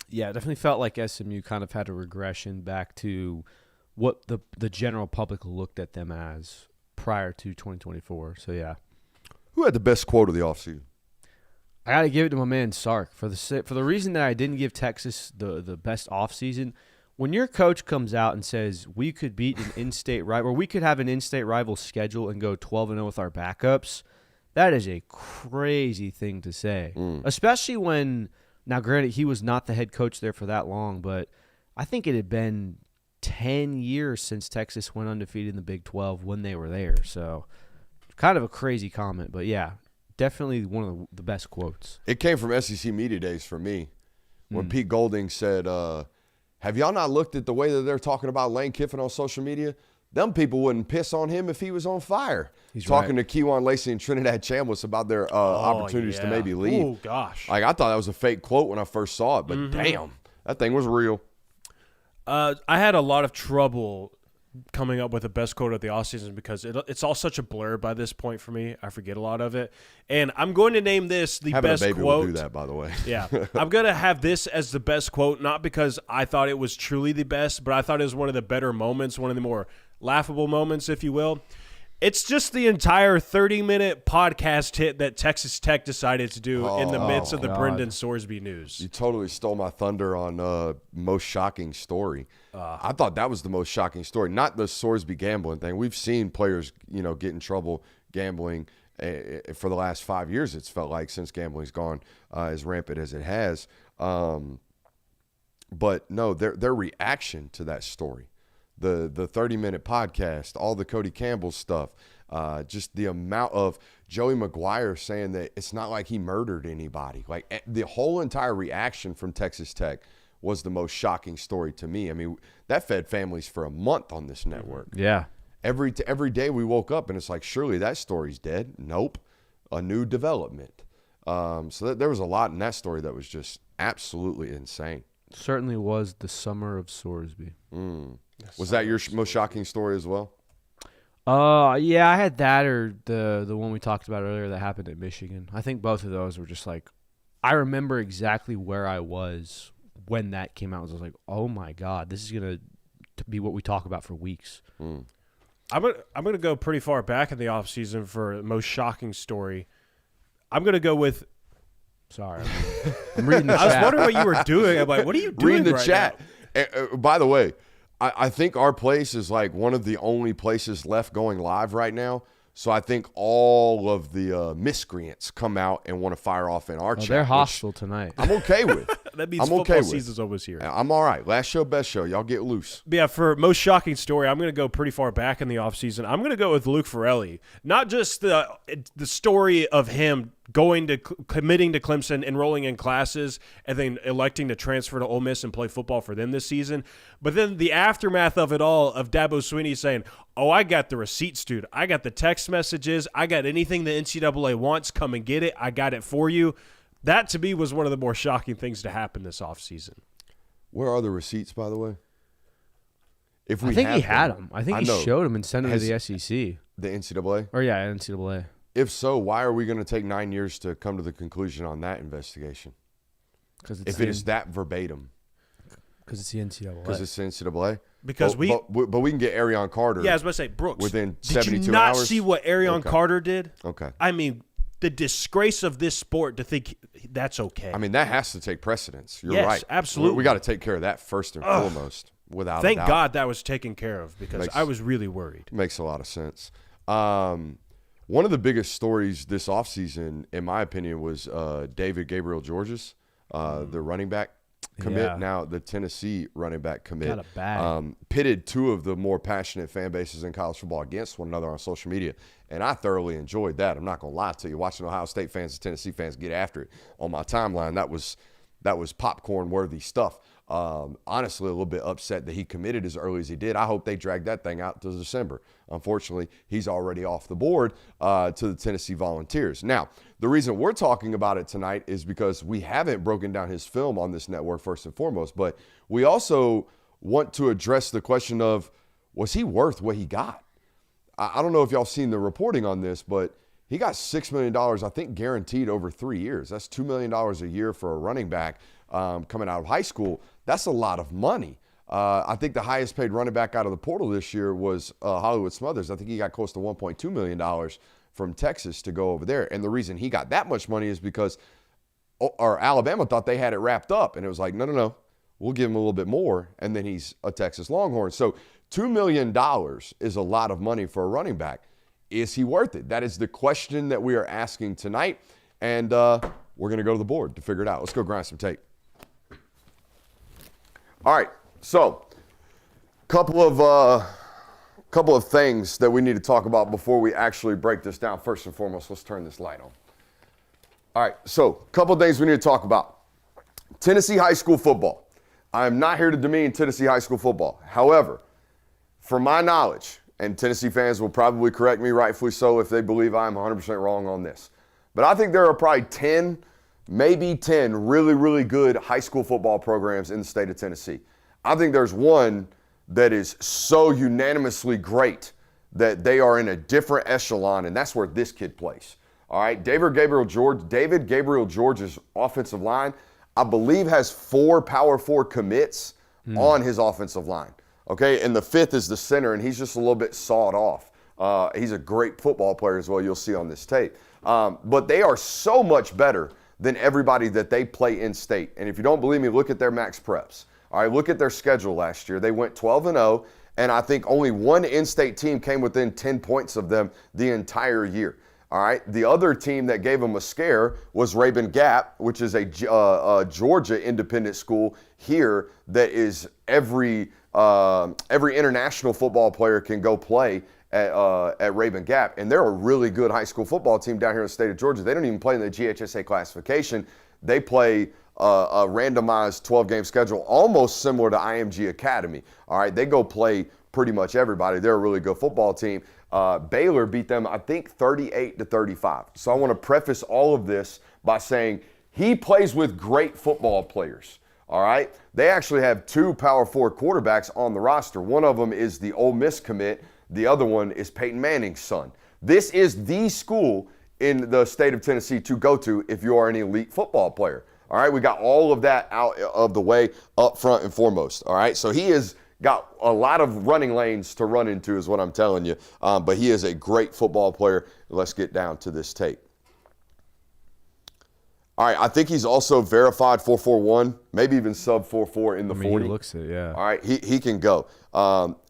Yeah, it definitely felt like SMU kind of had a regression back to what the general public looked at them as prior to 2024. So, yeah. Who had the best quote of the offseason? I got to give it to my man Sark for the reason that I didn't give Texas the best offseason. When your coach comes out and says we could beat an in-state rival, or we could have an in-state rival schedule and go 12-0 with our backups, that is a crazy thing to say. Especially when, now granted, he was not the head coach there for that long, but I think it had been 10 years since Texas went undefeated in the Big 12 when they were there. So kind of a crazy comment, but yeah. Definitely one of the best quotes. It came from SEC Media Days for me when Pete Golding said, have y'all not looked at the way that they're talking about Lane Kiffin on social media? Them people wouldn't piss on him if he was on fire. He's talking to Keywan Lacey and Trinidad Chambliss about their opportunities to maybe leave. Oh, gosh. Like, I thought that was a fake quote when I first saw it, but damn, that thing was real. I had a lot of trouble coming up with the best quote of the offseason because it's all such a blur by this point for me. I forget a lot of it. And I'm going to name this the Having best a baby quote. will do that, by the way. Yeah. I'm going to have this as the best quote, not because I thought it was truly the best, but I thought it was one of the better moments, one of the more laughable moments, if you will. It's just the entire 30-minute podcast hit that Texas Tech decided to do in the midst of the Brendan Sorsby news. You totally stole my thunder on most shocking story. I thought that was the most shocking story, not the Sorsby gambling thing. We've seen players, get in trouble gambling for the last 5 years, it's felt like, since gambling's gone as rampant as it has. But no, their reaction to that story, the 30-minute podcast, all the Cody Campbell stuff, just the amount of Joey McGuire saying that it's not like he murdered anybody. Like, the whole entire reaction from Texas Tech was the most shocking story to me. I mean, that fed families for a month on this network. Yeah. Every day we woke up and it's like, surely that story's dead. Nope. A new development. So there was a lot in that story that was just absolutely insane. Certainly was the summer of Sorsby. Was that your most shocking story as well? Yeah, I had that or the one we talked about earlier that happened at Michigan. I think both of those were just like, I remember exactly where I was when that came out. I was like, oh my God, this is going to be what we talk about for weeks. I'm gonna go pretty far back in the offseason for the most shocking story. I'm gonna go with. Sorry, I'm reading the chat. I was wondering what you were doing. I'm like, what are you doing? Reading the right chat. now? By the way, I think our place is like one of the only places left going live right now. So I think all of the miscreants come out and want to fire off in our chat. They're hostile tonight. I'm okay with. That means I'm football okay with. season's almost here. I'm all right. Last show, best show. Y'all get loose. But yeah, for most shocking story, I'm going to go pretty far back in the offseason. I'm going to go with Luke Farrelly. Not just the story of him committing to Clemson, enrolling in classes, and then electing to transfer to Ole Miss and play football for them this season. But then the aftermath of it all, of Dabo Swinney saying, oh, I got the receipts, dude. I got the text messages. I got anything the NCAA wants. Come and get it. I got it for you. That, to me, was one of the more shocking things to happen this offseason. Where are the receipts, by the way? If we I think he have had them, them. I think he showed them and sent them to the SEC. The NCAA? Or, yeah, NCAA. If so, why are we going to take 9 years to come to the conclusion on that investigation? If it is that verbatim. Because it's the NCAA. Because it's the NCAA? Because but we can get Arion Carter. Yeah, I was about to say, Brooks. Within 72 hours? Did you not see what Arion Carter did? Okay. I mean, the disgrace of this sport to think that's okay. I mean, that has to take precedence. You're yes, right. Absolutely. We got to take care of that first and foremost, without a doubt. Thank God that was taken care of, because I was really worried. Makes a lot of sense. One of the biggest stories this offseason, in my opinion, was David Gabriel Georges, the running back commit. Now the Tennessee running back commit. Got a bag. Pitted two of the more passionate fan bases in college football against one another on social media, and I thoroughly enjoyed that. I'm not going to lie to you. Watching Ohio State fans and Tennessee fans get after it on my timeline, that was popcorn-worthy stuff. Honestly, a little bit upset that he committed as early as he did. I hope they drag that thing out to December. Unfortunately, he's already off the board to the Tennessee Volunteers. Now, the reason we're talking about it tonight is because we haven't broken down his film on this network first and foremost, but we also want to address the question of, was he worth what he got? I don't know if y'all seen the reporting on this, but he got $6 million, I think, guaranteed over 3 years. That's $2 million a year for a running back coming out of high school. That's a lot of money. I think the highest paid running back out of the portal this year was Hollywood Smothers. I think he got close to $1.2 million from Texas to go over there. And the reason he got that much money is because Alabama thought they had it wrapped up. And it was like, no, we'll give him a little bit more. And then he's a Texas Longhorn. So $2 million is a lot of money for a running back. Is he worth it? That is the question that we are asking tonight. And we're going to go to the board to figure it out. Let's go grind some tape. All right, so couple of things that we need to talk about before we actually break this down. First and foremost, let's turn this light on. All right, so couple of things we need to talk about. Tennessee high school football. I am not here to demean Tennessee high school football. However, from my knowledge, and Tennessee fans will probably correct me, rightfully so, if they believe I'm 100% wrong on this, but I think there are probably 10 really, really good high school football programs in the state of Tennessee. I think there's one that is so unanimously great that they are in a different echelon, and that's where this kid plays. All right, David Gabriel George's offensive line, I believe, has 4 Power 4 commits on his offensive line. Okay, and the fifth is the center, and he's just a little bit sawed off. He's a great football player as well, you'll see on this tape. But they are so much better than everybody that they play in state. And if you don't believe me, look at their max preps. All right, look at their schedule last year. They went 12-0, and I think only one in-state team came within 10 points of them the entire year. All right, the other team that gave them a scare was Rabun Gap, which is a Georgia independent school here that is every international football player can go play at Rabun Gap, and they're a really good high school football team down here in the state of Georgia. They don't even play in the GHSA classification. They play a randomized 12-game schedule, almost similar to IMG Academy. All right, they go play pretty much everybody. They're a really good football team. Baylor beat them, I think, 38-35. So I want to preface all of this by saying he plays with great football players. All right, they actually have two Power 4 quarterbacks on the roster. One of them is the Ole Miss commit. The other one is Peyton Manning's son. This is the school in the state of Tennessee to go to if you are an elite football player. All right, we got all of that out of the way up front and foremost. All right, so he has got a lot of running lanes to run into is what I'm telling you. But he is a great football player. Let's get down to this tape. All right, I think he's also verified 4.41, maybe even sub 4.4 in the 40. He looks it, yeah. All right, he can go.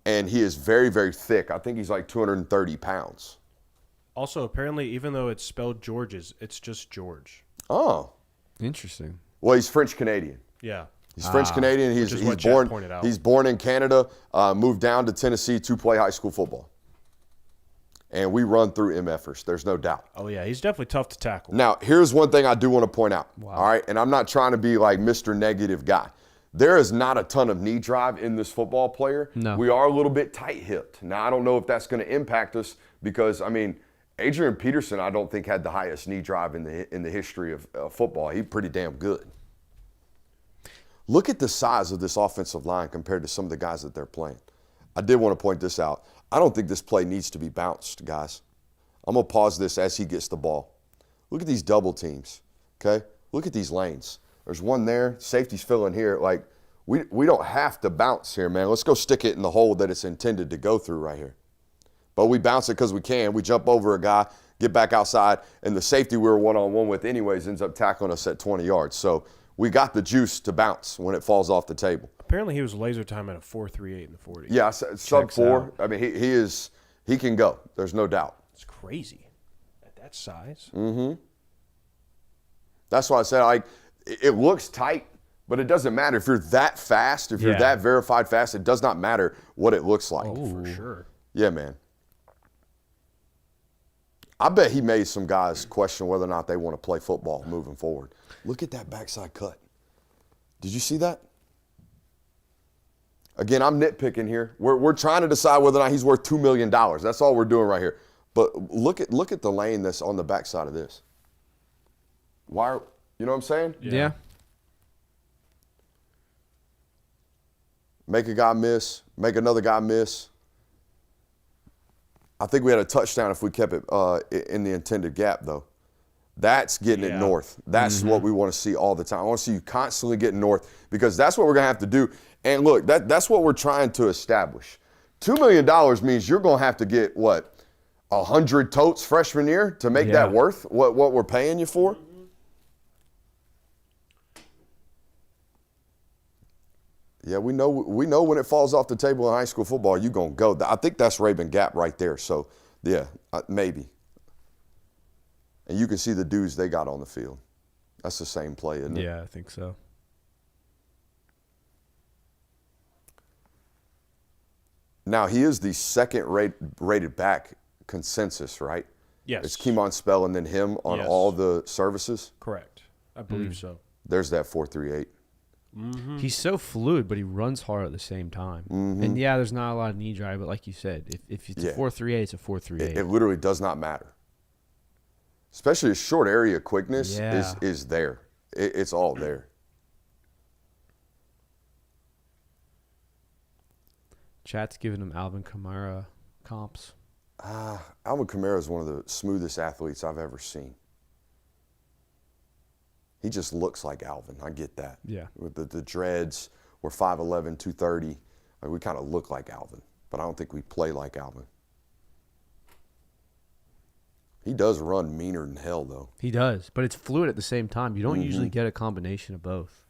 And he is very, very thick. I think he's like 230 pounds. Also, apparently, even though it's spelled George's, it's just George. Oh. Interesting. Well, he's French-Canadian. Yeah. He's French-Canadian. He's born in Canada, moved down to Tennessee to play high school football. And we run through MFers. There's no doubt. Oh, yeah. He's definitely tough to tackle. Now, here's one thing I do want to point out. Wow. All right, and I'm not trying to be like Mr. Negative guy. There is not a ton of knee drive in this football player. No. We are a little bit tight-hipped. Now, I don't know if that's going to impact us because, I mean, Adrian Peterson, I don't think had the highest knee drive in the history of football. He's pretty damn good. Look at the size of this offensive line compared to some of the guys that they're playing. I did want to point this out. I don't think this play needs to be bounced, guys. I'm going to pause this as he gets the ball. Look at these double teams, okay? Look at these lanes. There's one there. Safety's filling here. Like, we don't have to bounce here, man. Let's go stick it in the hole that it's intended to go through right here. But we bounce it because we can. We jump over a guy, get back outside, and the safety we were one-on-one with anyways ends up tackling us at 20 yards. So we got the juice to bounce when it falls off the table. Apparently, he was laser time at a 4.38 in the 40. Yeah, sub 4. I mean, he can go. There's no doubt. It's crazy at that size. Mm-hmm. That's why I said, like, it looks tight, but it doesn't matter. If you're that fast, if you're that verified fast, it does not matter what it looks like. Oh, for sure. Yeah, man. I bet he made some guys question whether or not they want to play football moving forward. Look at that backside cut. Did you see that? Again, I'm nitpicking here. We're trying to decide whether or not he's worth $2 million. That's all we're doing right here. But look at the lane that's on the backside of this. Why? You know what I'm saying? Yeah. Make a guy miss. Make another guy miss. I think we had a touchdown if we kept it in the intended gap, though. That's getting it north. That's what we want to see all the time. I want to see you constantly getting north because that's what we're going to have to do. And look, that's what we're trying to establish. $2 million means you're going to have to get, 100 totes freshman year to make that worth what we're paying you for? Yeah, we know when it falls off the table in high school football, you're going to go. I think that's Rabun Gap right there. So, yeah, maybe. And you can see the dudes they got on the field. That's the same play, isn't it? Yeah, I think so. Now, he is the second rated back consensus, right? Yes. It's Keemon Spell and then him on all the services? Correct. I believe so. There's that 4.38. Mm-hmm. He's so fluid, but he runs hard at the same time. Mm-hmm. And, yeah, there's not a lot of knee drive, but like you said, if it's a 4.38, it's a 4.38. It literally does not matter. Especially his short area quickness is there. It's all there. Chat's giving him Alvin Kamara comps. Alvin Kamara is one of the smoothest athletes I've ever seen. He just looks like Alvin. I get that. Yeah. With the dreads, we're 5'11", 230. Like, we kind of look like Alvin, but I don't think we play like Alvin. He does run meaner than hell, though. He does, but it's fluid at the same time. You don't usually get a combination of both.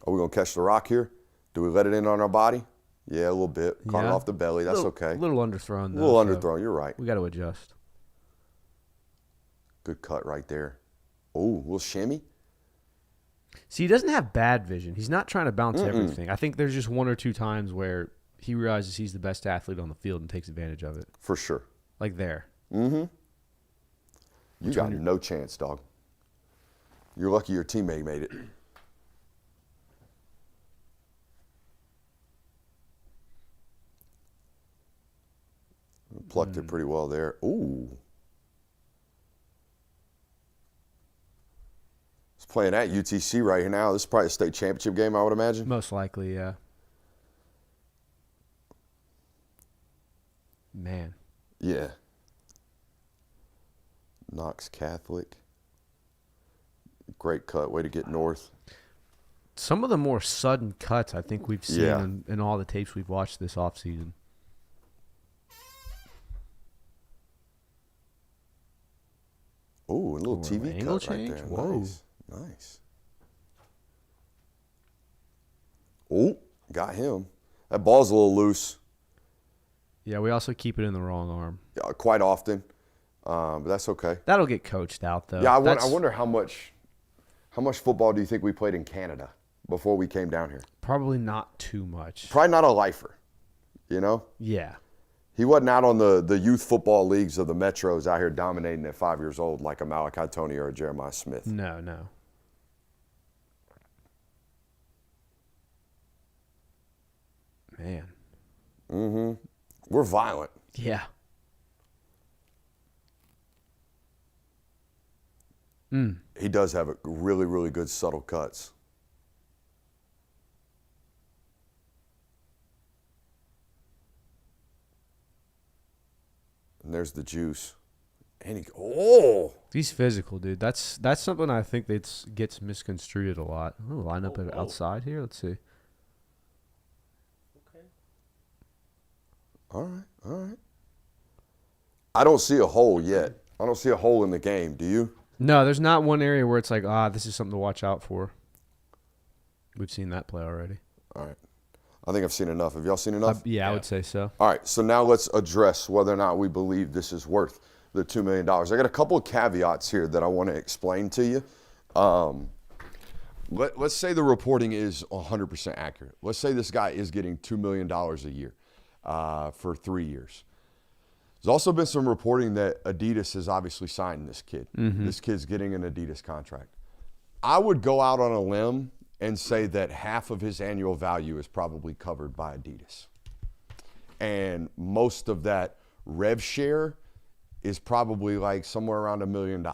Are we going to catch the rock here? Do we let it in on our body? Yeah, a little bit. Caught it off the belly. That's okay. A little underthrown, though. A little underthrown. You're right. We got to adjust. Good cut right there. Oh, a little shimmy. See, he doesn't have bad vision. He's not trying to bounce everything. I think there's just one or two times where he realizes he's the best athlete on the field and takes advantage of it. For sure. Like there. You got no chance, dog. You're lucky your teammate made it. Plucked it pretty well there. Ooh. He's playing at UTC right here now. This is probably a state championship game, I would imagine. Most likely, yeah. Man. Yeah. Knox Catholic. Great cut. Way to get north. Some of the more sudden cuts I think we've seen in all the tapes we've watched this offseason. Ooh, a little TV angle cut right change? there. Whoa. Nice. Oh, got him. That ball's a little loose. Yeah, we also keep it in the wrong arm. Quite often, but that's okay. That'll get coached out, though. Yeah, I wonder how much football do you think we played in Canada before we came down here? Probably not too much. Probably not a lifer, you know? Yeah. He wasn't out on the youth football leagues of the Metros out here dominating at 5 years old like a Malachi Tony or a Jeremiah Smith. No. Man. We're violent. Yeah. He does have a really, really good subtle cuts. And there's the juice. And He's physical, dude. That's something I think that gets misconstrued a lot. Oh, line up outside here. Let's see. All right. I don't see a hole yet. I don't see a hole in the game. Do you? No, there's not one area where it's like, this is something to watch out for. We've seen that play already. All right. I think I've seen enough. Have y'all seen enough? Yeah, I would say so. All right, so now let's address whether or not we believe this is worth the $2 million. I got a couple of caveats here that I want to explain to you. Let's say the reporting is 100% accurate. Let's say this guy is getting $2 million a year for 3 years. There's also been some reporting that Adidas has obviously signed this kid. This kid's getting an Adidas contract. I would go out on a limb and say that half of his annual value is probably covered by Adidas. And most of that rev share is probably like somewhere around $1 million. Do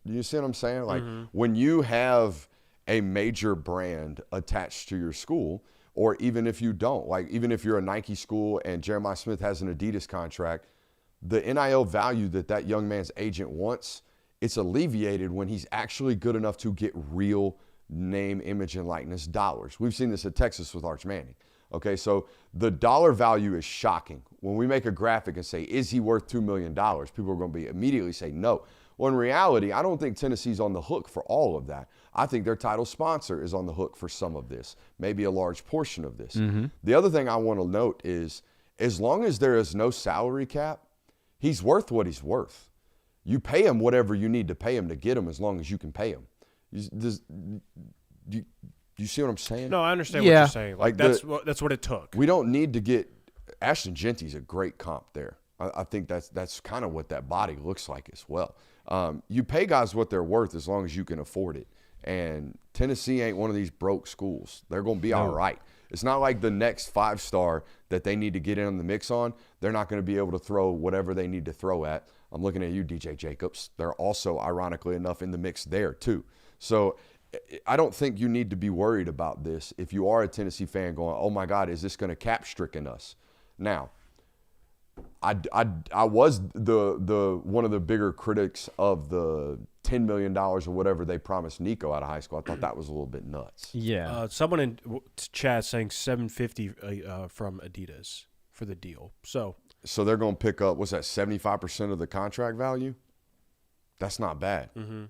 you see what I'm saying? Like when you have a major brand attached to your school, or even if you don't, like even if you're a Nike school and Jeremiah Smith has an Adidas contract, the NIL value that young man's agent wants, it's alleviated when he's actually good enough to get real name, image, and likeness dollars. We've seen this at Texas with Arch Manning. Okay, so the dollar value is shocking. When we make a graphic and say, is he worth $2 million? People are going to immediately say no. Well, in reality, I don't think Tennessee's on the hook for all of that. I think their title sponsor is on the hook for some of this, maybe a large portion of this. The other thing I want to note is, as long as there is no salary cap, he's worth what he's worth. You pay him whatever you need to pay him to get him as long as you can pay him. Do you see what I'm saying? No, I understand what you're saying. Like that's what it took. We don't need to get – Ashton Genty's a great comp there. I think that's kind of what that body looks like as well. You pay guys what they're worth as long as you can afford it. And Tennessee ain't one of these broke schools. They're going to be all right. It's not like the next 5-star that they need to get in the mix on. They're not going to be able to throw whatever they need to throw at. I'm looking at you, DJ Jacobs. They're also, ironically enough, in the mix there too. So I don't think you need to be worried about this if you are a Tennessee fan going, oh my God, is this going to cap-stricken us? Now, I was the one of the bigger critics of the $10 million or whatever they promised Nico out of high school. I thought that was a little bit nuts. Yeah. Someone in chat saying $750 from Adidas for the deal. So they're going to pick up, what's that, 75% of the contract value? That's not bad. Mm-hmm.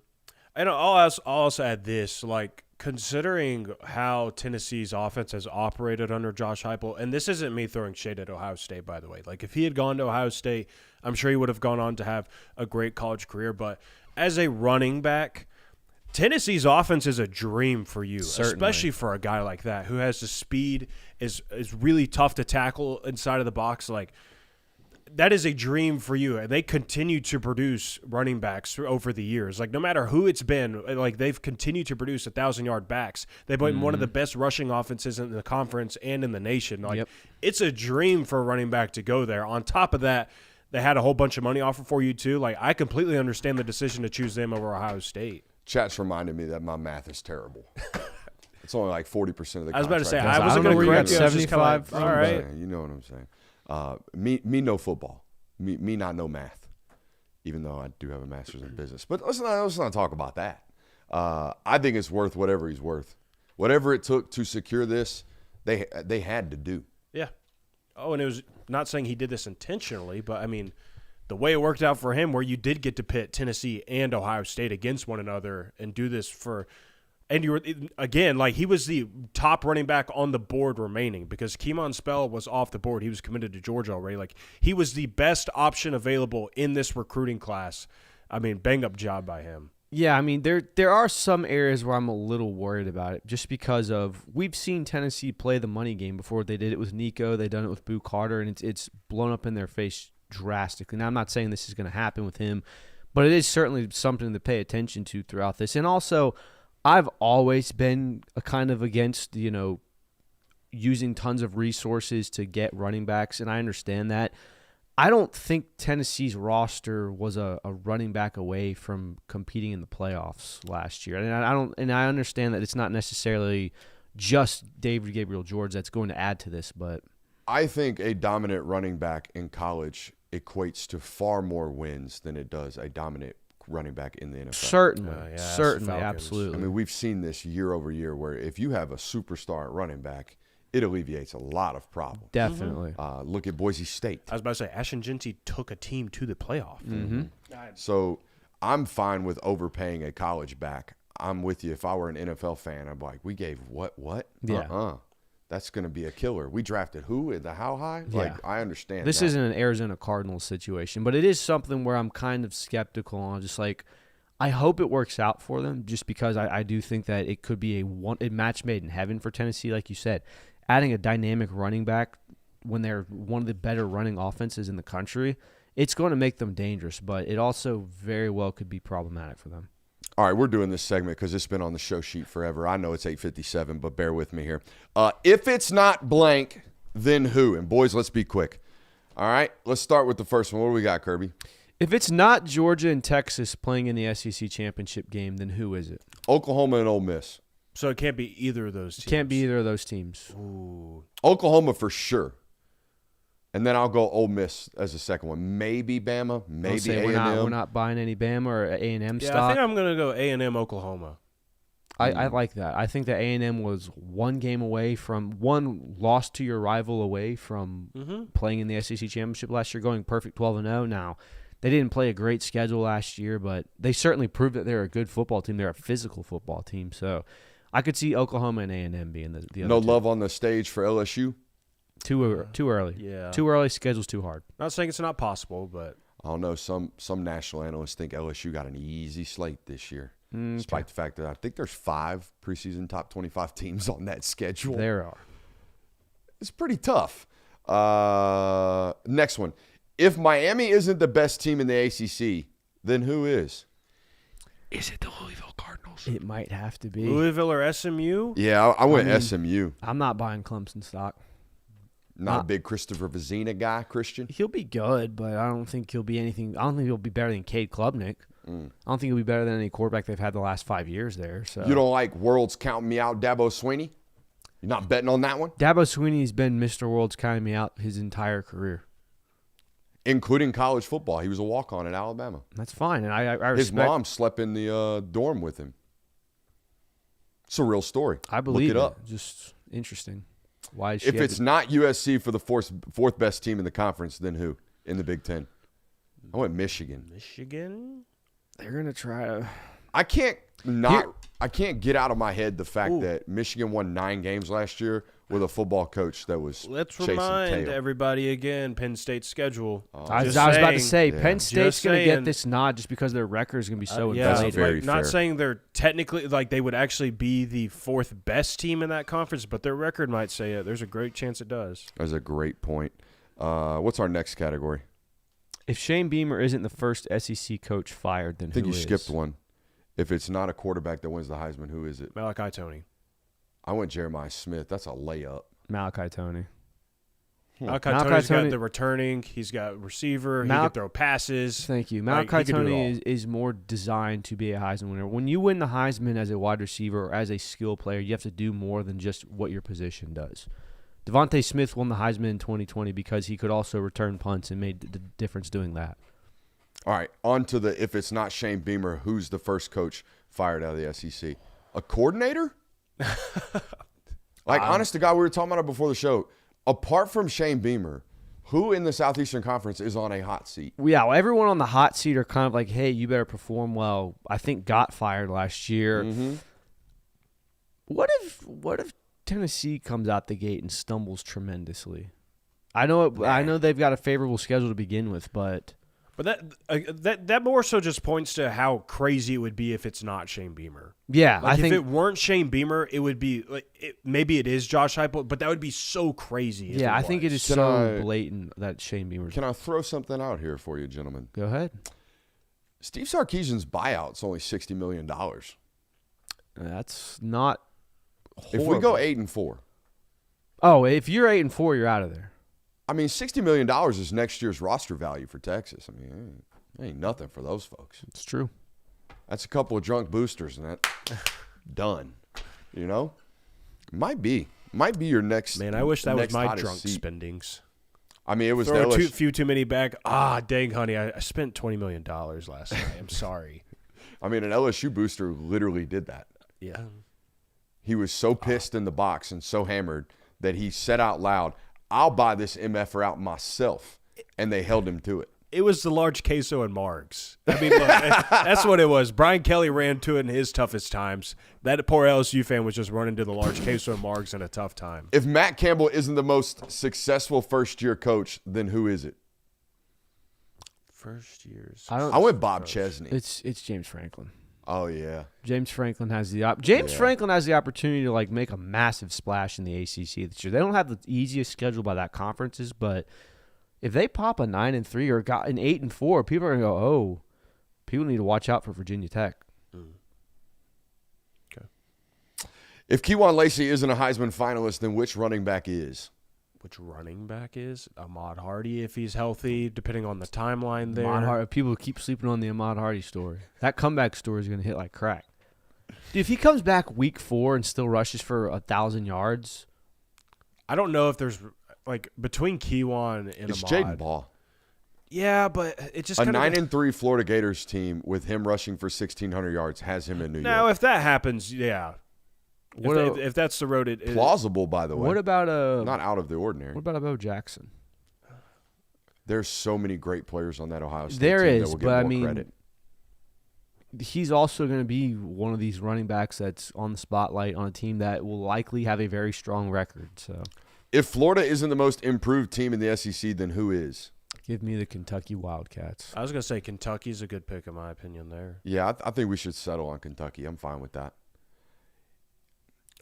And I'll also add this, like, considering how Tennessee's offense has operated under Josh Heupel, and this isn't me throwing shade at Ohio State, by the way. Like, if he had gone to Ohio State, I'm sure he would have gone on to have a great college career. But as a running back, Tennessee's offense is a dream for you, especially for a guy like that who has the speed, is really tough to tackle inside of the box. Like, that is a dream for you, and they continue to produce running backs over the years. Like, no matter who it's been, like, they've continued to produce 1,000-yard backs. They've been one of the best rushing offenses in the conference and in the nation. Like, it's a dream for a running back to go there. On top of that, they had a whole bunch of money offered for you too. Like, I completely understand the decision to choose them over Ohio State. Chat's reminded me that my math is terrible. It's only like 40% of the contract. I was about to say, I I wasn't going to correct you. 75 all right. You know what I'm saying. Me know football. Me not know math, even though I do have a master's in business. But let's not talk about that. I think it's worth whatever he's worth. Whatever it took to secure this, they had to do. Yeah. Oh, and it was not saying he did this intentionally, but, I mean, the way it worked out for him where you did get to pit Tennessee and Ohio State against one another and do this for – and you were, again, like, he was the top running back on the board remaining because Keemon Spell was off the board. He was committed to Georgia already. Like, he was the best option available in this recruiting class. I mean, bang-up job by him. Yeah, I mean, there are some areas where I'm a little worried about it just because of we've seen Tennessee play the money game before. They did it with Nico. They've done it with Boo Carter, and it's blown up in their face drastically. Now, I'm not saying this is going to happen with him, but it is certainly something to pay attention to throughout this. And also, I've always been a kind of against, using tons of resources to get running backs, and I understand that. I don't think Tennessee's roster was a running back away from competing in the playoffs last year. And I understand that it's not necessarily just David Gabriel George that's going to add to this, but I think a dominant running back in college equates to far more wins than it does a dominant running back in the NFL. Certainly, absolutely. I mean, we've seen this year over year where if you have a superstar at running back, it alleviates a lot of problems. Definitely. Look at Boise State. I was about to say, Ashton Jeanty took a team to the playoff. Mm-hmm. So I'm fine with overpaying a college back. I'm with you. If I were an NFL fan, I'm like, we gave what? Yeah. That's going to be a killer. We drafted who at the how high? Yeah. Like, I understand This that. isn't an Arizona Cardinals situation, but it is something where I'm kind of skeptical on. Just like, I hope it works out for them just because I do think that it could be a match made in heaven for Tennessee, like you said. Adding a dynamic running back when they're one of the better running offenses in the country, it's going to make them dangerous, but it also very well could be problematic for them. All right, we're doing this segment because it's been on the show sheet forever. I know it's 8:57, but bear with me here. If it's not blank, then who? And boys, let's be quick. All right, let's start with the first one. What do we got, Kirby? If it's not Georgia and Texas playing in the SEC championship game, then who is it? Oklahoma and Ole Miss. So it can't be either of those teams. Can't be either of those teams. Ooh. Oklahoma for sure. And then I'll go Ole Miss as the second one. Maybe Bama, maybe A&M. We're not buying any Bama or A&M Yeah, stock. I think I'm going to go A&M Oklahoma. I like that. I think that A&M was one loss to your rival away from playing in the SEC championship last year, going perfect 12-0. Now, they didn't play a great schedule last year, but they certainly proved that they're a good football team. They're a physical football team. So I could see Oklahoma and A&M being the other No two. love on the stage for LSU? Too early. Yeah. Too early. Schedule's too hard. Not saying it's not possible, but I don't know. Some national analysts think LSU got an easy slate this year, despite the fact that I think there's 5 preseason top 25 teams on that schedule. There are. It's pretty tough. Next one. If Miami isn't the best team in the ACC, then who is? Is it the Louisville Cardinals? It might have to be. Louisville or SMU? Yeah, I went SMU. I'm not buying Clemson stock. Not a big Christopher Vizina guy, Christian. He'll be good, but I don't think he'll be anything. I don't think he'll be better than Cade Klubnik. I don't think he'll be better than any quarterback they've had the last 5 years there. So You don't like World's counting me out, Dabo Swinney? You're not betting on that one? Dabo Swinney's been Mr. World's counting me out his entire career. including college football. He was a walk-on at Alabama. That's fine, and I respect. His mom slept in the dorm with him. It's a real story. I believe Look it up. Just interesting. Why? If it's not USC for the fourth best team in the conference, then who in the Big Ten? I went Michigan. Michigan? They're gonna try to. I can't get out of my head the fact that Michigan won 9 games last year with a football coach that was Let's chasing remind tail. everybody again, Penn State's schedule. I was about to say, Yeah. Penn State's Just going to get saying. this nod just because their record is going to be so Yeah, That's inflated. very like, not fair. saying they're technically like they would actually be the 4th best team in that conference, but their record might say it. There's a great chance it does. That's a great point. What's our next category? If Shane Beamer isn't the first SEC coach fired, then I think who you is? skipped one. If it's not a quarterback that wins the Heisman, who is it? Malachi Tony. I went Jeremiah Smith. That's a layup. Malachi Tony. Malachi Malachi Tony's Tony- got the returning. He's got receiver. He Mal- can throw passes. Thank you. Like, Malachi he could do it Tony all. is more designed to be a Heisman winner. When you win the Heisman as a wide receiver or as a skill player, you have to do more than just what your position does. Devontae Smith won the Heisman in 2020 because he could also return punts and made the difference doing that. All right, on to the if it's not Shane Beamer, who's the first coach fired out of the SEC? A coordinator? Honest to God, we were talking about it before the show. Apart from Shane Beamer, who in the Southeastern Conference is on a hot seat? Yeah, well, everyone on the hot seat are kind of like, hey, you better perform well. I think got fired last year. Mm-hmm. What if Tennessee comes out the gate and stumbles tremendously? I know they've got a favorable schedule to begin with, but But that more so just points to how crazy it would be if it's not Shane Beamer. yeah, Like I think if it weren't Shane Beamer, it would be like maybe it is Josh Heupel, but that would be so crazy. If I it think it was. is Can so I- blatant that Shane Beamer's. Can I throw something out here for you, gentlemen? Go ahead. Steve Sarkisian's buyout's only $60 million. That's not. If we horrible. go 8-4, Oh, if you're 8-4, you're out of there. I mean, $60 million is next year's roster value for Texas. I mean, it ain't nothing for those folks. It's true. That's a couple of drunk boosters, and that done. You know, might be your next. Man, I wish that was next my hottest drunk seat. spendings. I mean, it was Throw the a LSU. few too many back. Dang, honey, I spent $20 million last night. I'm sorry. I mean, an LSU booster literally did that. Yeah. He was so pissed in the box and so hammered that he said out loud, "I'll buy this MFer out myself," and they held him to it. It was the large queso and margs. I mean, look, that's what it was. Brian Kelly ran to it in his toughest times. That poor LSU fan was just running to the large queso and margs in a tough time. If Matt Campbell isn't the most successful first-year coach, then who is it? First years. I went Bob Chesney. It's James Franklin. Oh yeah. James Franklin has the Franklin has the opportunity to like make a massive splash in the ACC this year. They don't have the easiest schedule by that conferences, but if they pop a 9-3 or got an 8-4, people are gonna go, oh, people need to watch out for Virginia Tech. Okay. If Kejuan Lacey isn't a Heisman finalist, then which running back is? Which running back is? Ahmad Hardy, if he's healthy, depending on the timeline there. Ahmad Hardy, people keep sleeping on the Ahmad Hardy story. That comeback story is gonna hit like crack. Dude, if he comes back week 4 and still rushes for 1,000 yards, I don't know if there's like between Kejuan and It's Ahmad. Jaden Ball. Yeah, but it just A kind of 9-3 Florida Gators team with him rushing for 1,600 yards has him in New Now, York. if that happens, yeah. If that's the road, it Plausible, by the way. what about Not out of the ordinary. what about Bo Jackson? There's so many great players on that Ohio State There team is, that will get but I more mean, credit. he's also going to be one of these running backs that's on the spotlight on a team that will likely have a very strong record. So If Florida isn't the most improved team in the SEC, then who is? give me the Kentucky Wildcats. I was gonna say Kentucky's a good pick in my opinion there, Yeah, I think we should settle on Kentucky. I'm fine with that.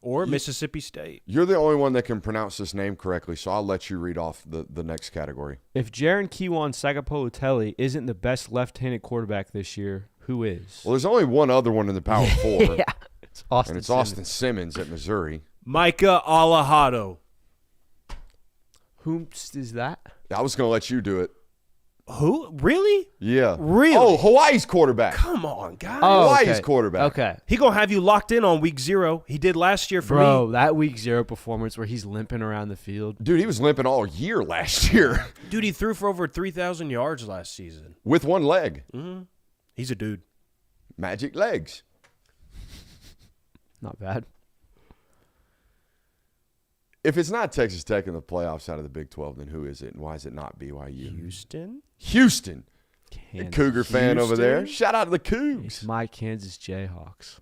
or Mississippi State. You're the only one that can pronounce this name correctly, so I'll let you read off the next category. If Jaron Kejuan Sagapolutelli isn't the best left-handed quarterback this year, who is? Well, there's only one other one in the Power Four, yeah, it's Austin. and it's Simmons. Austin Simmons at Missouri. Micah Alahado. Whomst is that? I was going to let you do it. Who? Really? Yeah. Really? Oh, Hawaii's quarterback. Come on, guys. Oh, Hawaii's quarterback. Okay. He going to have you locked in on week 0. He did last year for Bro, me. that week 0 performance where he's limping around the field. Dude, he was limping all year last year Dude, he threw for over 3,000 yards last season. with one leg. He's a dude. Magic legs. Not bad. If it's not Texas Tech in the playoffs out of the Big 12, then who is it? And why is it not BYU? Houston. Kansas. Cougar fan over there. Houston? Shout out to the It's Cougs. my Kansas Jayhawks.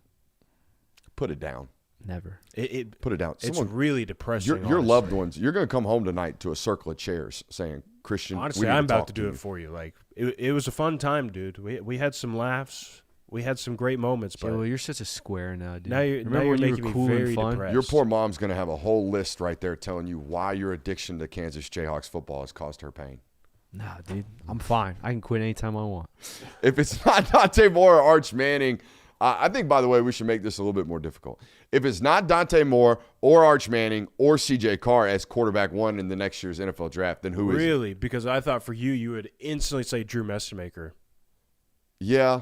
Put it down. Never. Put it down. It's really depressing. Your honestly. loved ones, you're going to come home tonight to a circle of chairs saying, Christian, Honestly, we need I'm to about talk to do you. it for you. Like it was a fun time, dude. We had some laughs. We had some great moments, but Well, you're such a square now, dude. now you're Remember when you making were me cool very and fun? depressed. Your poor mom's going to have a whole list right there telling you why your addiction to Kansas Jayhawks football has caused her pain. Nah, dude. I'm fine. I can quit anytime I want. If it's not Dante Moore or Arch Manning, I think, by the way, we should make this a little bit more difficult. If it's not Dante Moore or Arch Manning or CJ Carr as quarterback 1 in the next year's NFL draft, then who is it? Really? Because I thought for you would instantly say Drew Messamaker. Yeah.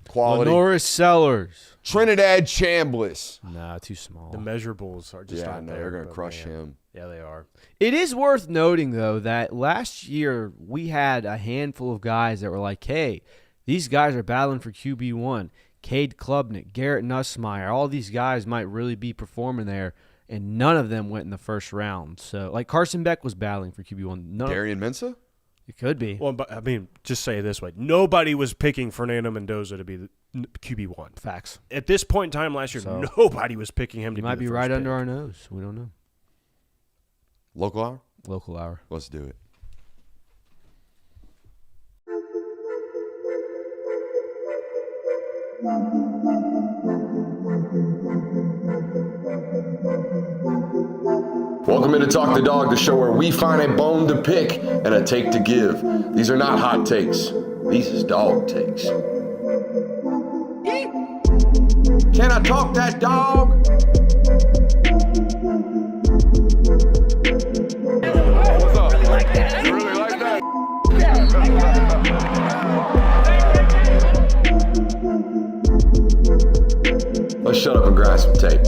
Quality. Norris Sellers. Trinidad Chambliss. Nah, too small. The measurables are just Yeah, aren't no, there, they're going to but crush man. him. Yeah, they are. It is worth noting, though, that last year we had a handful of guys that were like, hey, these guys are battling for QB1. Cade Klubnik, Garrett Nussmeier, all these guys might really be performing there, and none of them went in the first round. So, like Carson Beck was battling for QB1. Darian Mensah? It could be. Well, but I mean, just say it this way: nobody was picking Fernando Mendoza to be the QB1. Facts. At this point in time last year, So- nobody was picking him He to might be be the right first under pick. our nose. We don't know. Local hour? Local hour. Let's do it. Welcome into Talk the Dog, the show where we find a bone to pick and a take to give. These are not hot takes. These is dog takes. Can I talk that dog? What's up? You really like that? Let's shut up and grind some tape.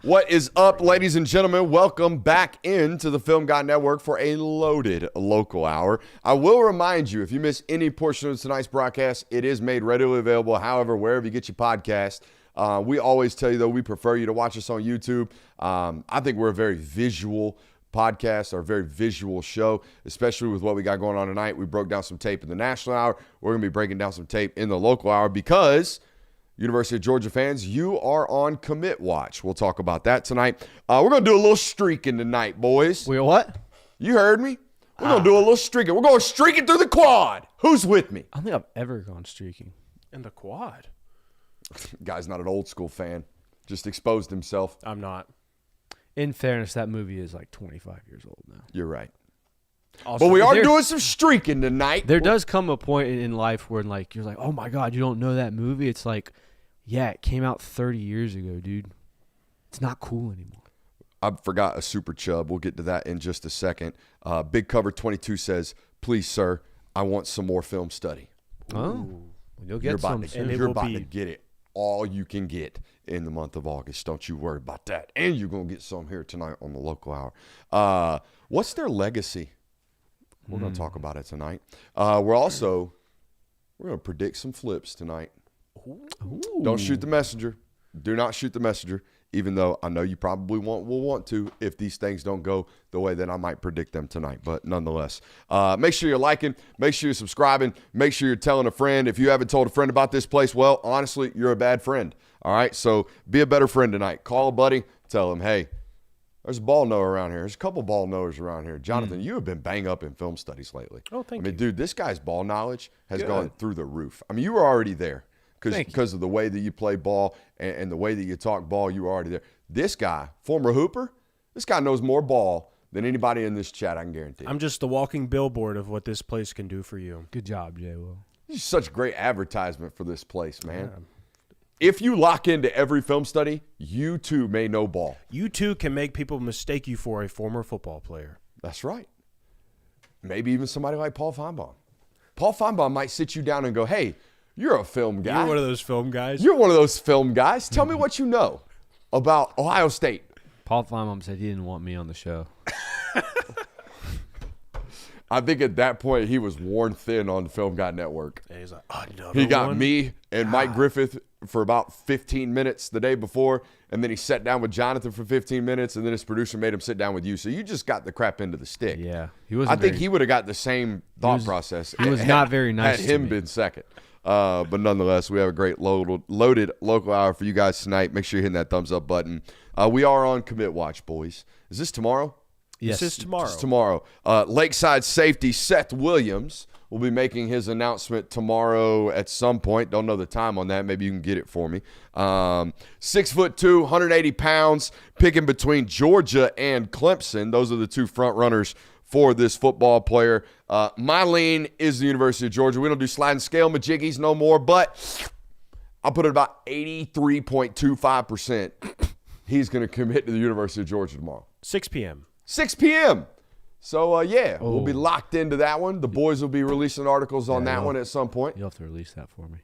What is up, ladies and gentlemen? Welcome back into the Film Guy Network for a loaded local hour. I will remind you, if you miss any portion of tonight's broadcast, it is made readily available, however, wherever you get your podcast. We always tell you, though, we prefer you to watch us on YouTube. I think we're a very visual podcast, or a very visual show, especially with what we got going on tonight. We broke down some tape in the national hour. We're going to be breaking down some tape in the local hour because University of Georgia fans, you are on commit watch. We'll talk about that tonight. We're going to do a little streaking tonight, boys. Wait, what? You heard me. We're going to do a little streaking. We're going streaking through the quad. Who's with me? I don't think I've ever gone streaking. And the quad. Guy's not an old school fan. Just exposed himself. I'm not. In fairness, that movie is like 25 years old now. You're right. Also, But we are there- doing some streaking tonight. There does come a point in life where like you're like, oh my God, you don't know that movie? It's like, yeah, it came out 30 years ago, dude. It's not cool anymore. I forgot a super chub. We'll get to that in just a second. Big Cover 22 says, please, sir, I want some more film study. Oh, you'll You're get some. about, to, soon. And it you're will about be- to get it all you can get in the month of August. Don't you worry about that. And you're going to get some here tonight on the local hour. What's their legacy? We're going to talk about it tonight. We're going to predict some flips tonight. Don't shoot the messenger. Do not shoot the messenger, even though I know you probably will want to if these things don't go the way that I might predict them tonight. But nonetheless, make sure you're liking, make sure you're subscribing, make sure you're telling a friend. If you haven't told a friend about this place, well, honestly, you're a bad friend. All right, so be a better friend tonight. Call a buddy, tell him, hey, there's a ball knower around here. There's a couple ball knowers around here. Jonathan, you have been bang up in film studies lately. Oh, thank I mean, you. dude, this guy's ball knowledge has Good. gone through the roof. I mean, you were already there Thank you. because of the way that you play ball and the way that you talk ball. You were already there. This guy, former hooper, this guy knows more ball than anybody in this chat. I can guarantee. I'm just the walking billboard of what this place can do for you. Good job, Jay Will. This is such great advertisement for this place, man. If you lock into every film study, you too may know ball. You too can make people mistake you for a former football player. That's right. maybe even somebody like Paul Feinbaum. Paul Feinbaum might sit you down and go, hey, you're a film guy. You're one of those film guys. You're one of those film guys. Tell me what you know about Ohio State. Paul Feinbaum said he didn't want me on the show. I think at that point he was worn thin on the Film Guy Network. And he's like, He got me and Mike Griffith for about 15 minutes the day before, and then he sat down with Jonathan for 15 minutes, and then his producer made him sit down with you. So you just got the crap into the stick. Yeah, he was. I think he would have got the same thought process. He was not very nice. Had him been second. But nonetheless, we have a great loaded local hour for you guys tonight. Make sure you're hitting that thumbs up button. We are on Commit Watch, boys. Is this tomorrow? Yes, This is tomorrow. It's tomorrow. Lakeside safety Seth Williams will be making his announcement tomorrow at some point. Don't know the time on that. Maybe you can get it for me. 6'2", 180 pounds, picking between Georgia and Clemson. Those are the two front runners for this football player. My lean is the University of Georgia. We don't do sliding scale majiggies no more, but I'll put it about 83.25%. He's going to commit to the University of Georgia tomorrow. 6 p.m. 6 p.m. So, we'll be locked into that one. The boys will be releasing articles on that one at some point. You'll have to release that for me.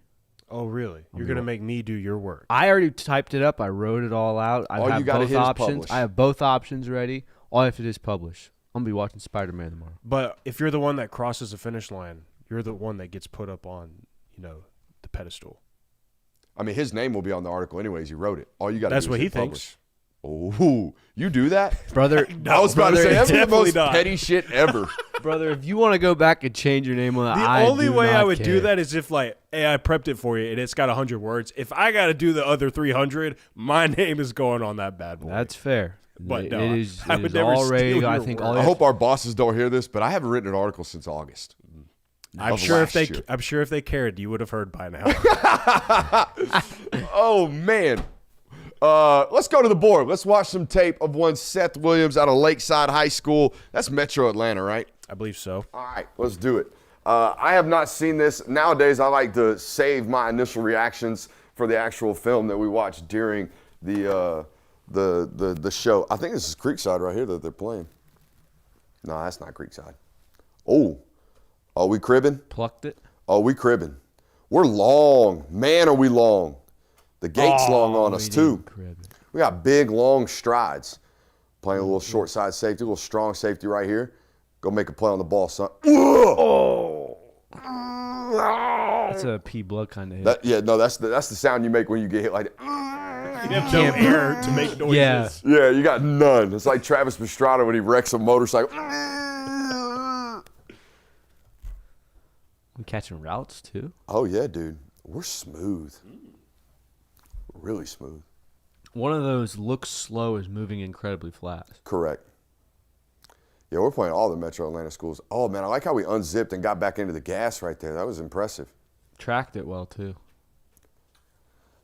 Oh, really? You're going to make me do your work. I already typed it up. I wrote it all out. I All you have gotta both hit is options. publish. I have both options ready. All I have to do is publish. I'm going to be watching Spider-Man tomorrow. But if you're the one that crosses the finish line, you're the one that gets put up on, the pedestal. I mean, his name will be on the article anyways. He wrote it. All you got to do That's is what he hit publish. thinks. Oh, you do that? Brother, I was about to say, that's the definitely most not. petty shit ever. brother, if you want to go back and change your name on that, The only do way not I would care. do that is if, hey, I prepped it for you and it's got 100 words. If I got to do the other 300, my name is going on that bad boy. That's fair. But it no, is, I it would is never already, steal I your think, work. all I hope our bosses don't hear this, but I haven't written an article since August. I'm of sure last year. I'm sure if they cared, you would have heard by now. Oh, man. Let's go to the board. Let's watch some tape of one Seth Williams out of Lakeside High School. That's Metro Atlanta, right? I believe so. All right, let's do it. I have not seen this. Nowadays, I like to save my initial reactions for the actual film that we watch during the show. I think this is Creekside right here that they're playing. No, that's not Creekside. Oh, are we cribbing? Plucked it. Oh, we cribbing. We're long. Man, are we long. The gate's long on us, too. We got big, long strides. Playing a little short side safety, a little strong safety right here. Go make a play on the ball, son. Oh! That's a pea blood kind of hit. That's the sound you make when you get hit like that. You have no air to make noises. Yeah. Yeah, you got none. It's like Travis Pastrana when he wrecks a motorcycle. I'm catching routes, too. Oh, yeah, dude. We're smooth. Really smooth. One of those looks slow is moving incredibly fast. Correct. Yeah, we're playing all the Metro Atlanta schools. Oh, man, I like how we unzipped and got back into the gas right there. That was impressive. Tracked it well, too.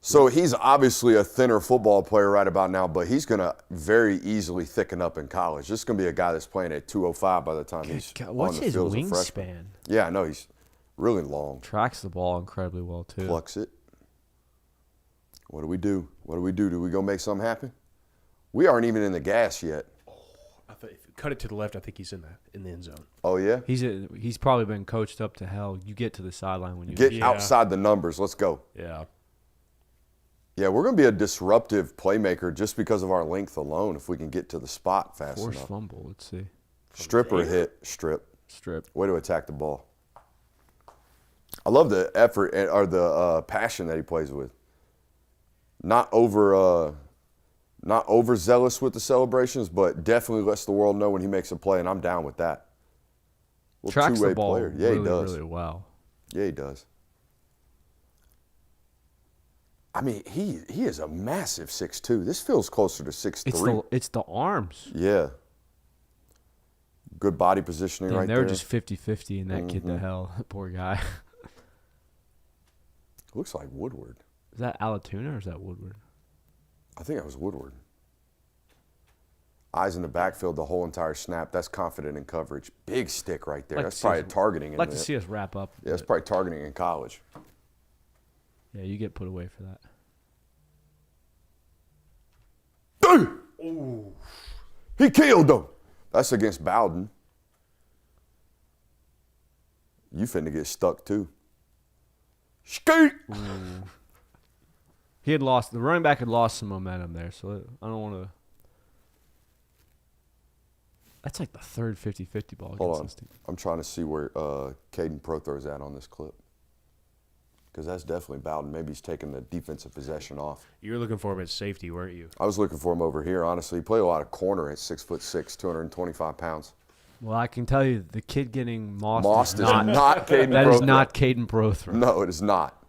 So he's obviously a thinner football player right about now, but he's going to very easily thicken up in college. This is going to be a guy that's playing at 205 by the time he's What's on the his field as a freshman. wingspan? Yeah, I know. He's really long. Tracks the ball incredibly well, too. Plucks it. What do we do? What do we do? Do we go make something happen? We aren't even in the gas yet. I thought if you cut it to the left, I think he's in the end zone. Oh, yeah? He's probably been coached up to hell. You get to the sideline when you Get outside the numbers. Let's go. Yeah. Yeah, we're going to be a disruptive playmaker just because of our length alone if we can get to the spot fast force enough. fumble. Let's see. Strip or hit? Strip. Strip. Way to attack the ball. I love the effort or the passion that he plays with. Not overzealous with the celebrations, but definitely lets the world know when he makes a play, and I'm down with that. Tracks the ball player. Yeah, really, he does. really well. Yeah, he does. I mean, he is a massive 6'2". This feels closer to 6'3". It's the arms. Yeah. Good body positioning right there. They're just 50-50 in that kid to hell. Poor guy. Looks like Woodward. Is that Alatuna or is that Woodward? I think that was Woodward. Eyes in the backfield the whole entire snap. That's confident in coverage. Big stick right there. That's probably targeting. I'd like to see us wrap up. Yeah, it's probably targeting in college. Yeah, you get put away for that. Ooh. He killed him. That's against Bowden. You finna get stuck too. Skeet! The running back had lost some momentum there, so I don't want to. That's like the third 50-50 ball Hold against on. this team. I'm trying to see where Caden Prothrow's at on this clip. Because that's definitely Bowden. Maybe he's taking the defensive possession off. You were looking for him at safety, weren't you? I was looking for him over here, honestly. He played a lot of corner at 6'6", 225 pounds. Well, I can tell you the kid getting Moss is not Caden Prothrow. That is not Caden Prothrow. No, it is not.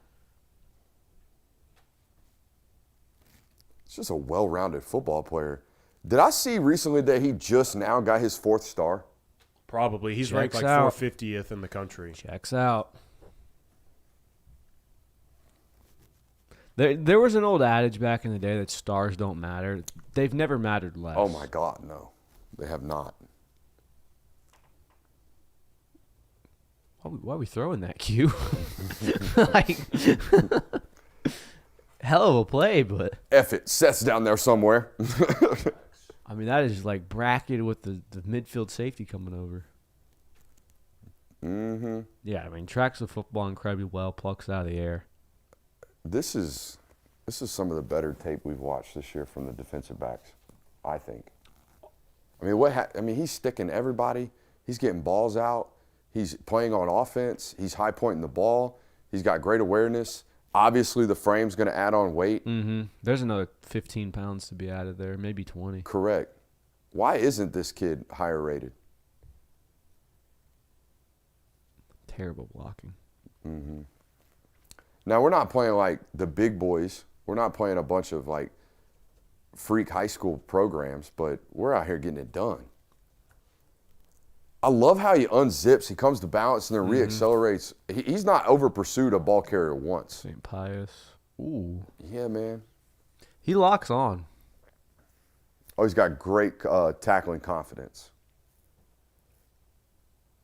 It's just a well-rounded football player. Did I see recently that he just now got his 4th star? Probably. He's ranked like out. 450th in the country. Checks out. There was an old adage back in the day that stars don't matter. They've never mattered less. Oh, my God, no. They have not. Why are we throwing that cue? Like, hell of a play, but F it. Seth's down there somewhere. I mean that is like bracketed with the midfield safety coming over. Mm-hmm. Yeah, I mean tracks the football incredibly well, plucks out of the air. This is some of the better tape we've watched this year from the defensive backs, I think. I mean, he's sticking everybody. He's getting balls out. He's playing on offense. He's high pointing the ball. He's got great awareness. Obviously, the frame's going to add on weight. Mm-hmm. There's another 15 pounds to be added there, maybe 20. Correct. Why isn't this kid higher rated? Terrible blocking. Mm-hmm. Now, we're not playing like the big boys. We're not playing a bunch of like freak high school programs, but we're out here getting it done. I love how he unzips. He comes to balance and then reaccelerates. He's not over pursued a ball carrier once. St. Pius. Ooh. Yeah, man. He locks on. Oh, he's got great tackling confidence.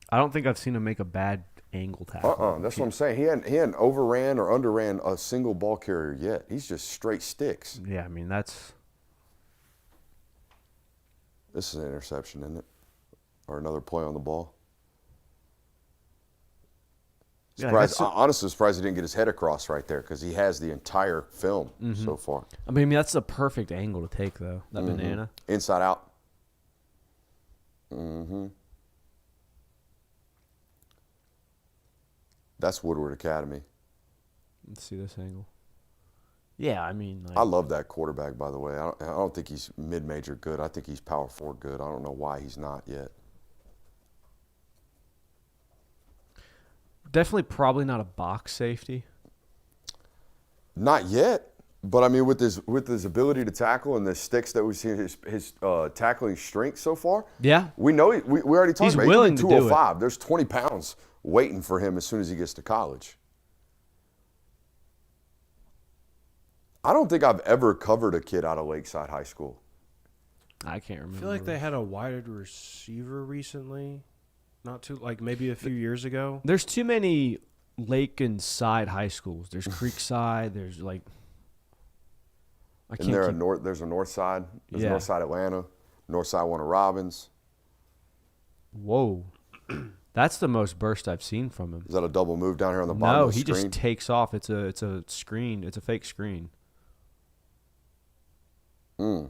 I don't think I've seen him make a bad angle tackle. That's what I'm saying. He hadn't overran or underran a single ball carrier yet. He's just straight sticks. Yeah, I mean, that's... This is an interception, isn't it? Or another play on the ball. Surprised, honestly surprised he didn't get his head across right there because he has the entire film so far. I mean, that's a perfect angle to take, though, that banana. Inside out. Mm-hmm. That's Woodward Academy. Let's see this angle. Yeah, I mean... I love that quarterback, by the way. I don't think he's mid-major good. I think he's power 4 good. I don't know why he's not yet. Definitely probably not a box safety. Not yet, but I mean with his ability to tackle and the sticks that we've seen his tackling strength so far. Yeah, we know we already talked he's about. Willing He's to do 205. There's 20 pounds waiting for him as soon as he gets to college. I don't think I've ever covered a kid out of Lakeside High School. I can't remember. I feel like they had a wide receiver recently. Not too, like maybe a few years ago. There's too many lake and side high schools. There's Creekside. There's like. There's a north side. There's North Side Atlanta, North Side Warner Robins. Whoa, that's the most burst I've seen from him. Is that a double move down here on the bottom of the screen? No, he just takes off. It's a screen. It's a fake screen. And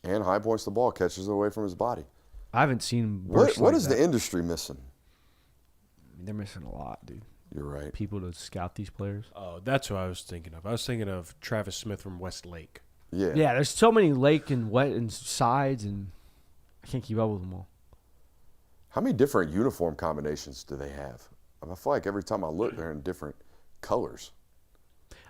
high points the ball, catches it away from his body. I haven't seen bursts What like is that. the industry missing? I mean, they're missing a lot, dude. You're right. People to scout these players. Oh, that's what I was thinking of. I was thinking of Travis Smith from Westlake. Yeah. Yeah, there's so many lake and wet and sides, and I can't keep up with them all. How many different uniform combinations do they have? I feel like every time I look, they're in different colors.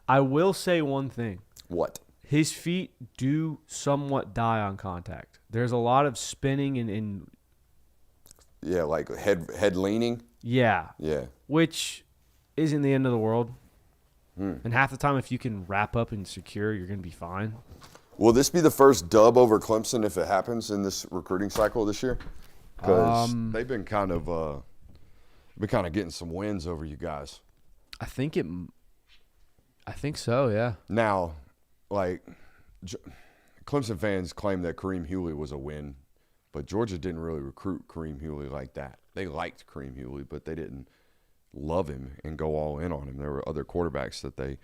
I will say one thing. What? His feet do somewhat die on contact. There's a lot of spinning and Yeah, like head leaning. yeah, which isn't the end of the world. And half the time, if you can wrap up and secure, you're gonna be fine. Will this be the first dub over Clemson if it happens in this recruiting cycle this year? Because they've been kind of getting some wins over you guys. I think so. Yeah. Now, like Clemson fans claim that Kareem Hewley was a win But Georgia didn't really recruit Kareem Hewley like that. They liked Kareem Hewley, but they didn't love him and go all in on him. There were other quarterbacks that they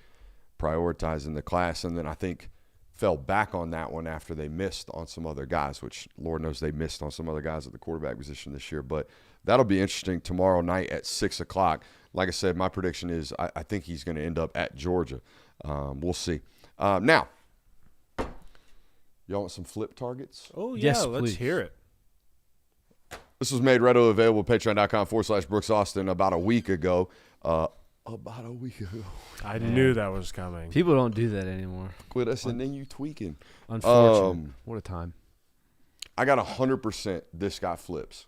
prioritized in the class, and then I think fell back on that one after they missed on some other guys, which Lord knows they missed on some other guys at the quarterback position this year. But that'll be interesting tomorrow night at 6 o'clock. Like I said, my prediction is I think he's going to end up at Georgia. We'll see. Now, y'all want some flip targets? Oh, yeah, Yes, let's please. hear it. This was made readily available at patreon.com/Brooks Austin about a week ago. I knew that was coming. People don't do that anymore. Quit us and then you tweaking. Unfortunate. What a time. I got 100% this guy flips.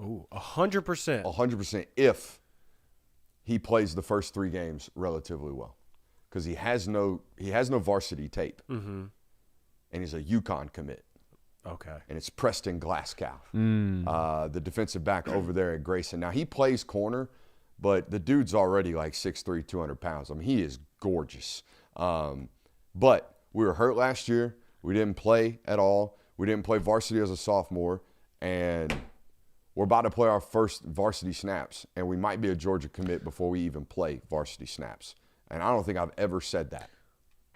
Ooh, 100%. 100% if he plays the first 3 games relatively well. Because he has no varsity tape. Mm-hmm. And he's a UConn commit. Okay. And it's Preston Glasgow, the defensive back over there at Grayson. Now, he plays corner, but the dude's already like 6'3", 200 pounds. I mean, he is gorgeous. But we were hurt last year. We didn't play at all. We didn't play varsity as a sophomore. And we're about to play our first varsity snaps. And we might be a Georgia commit before we even play varsity snaps. And I don't think I've ever said that.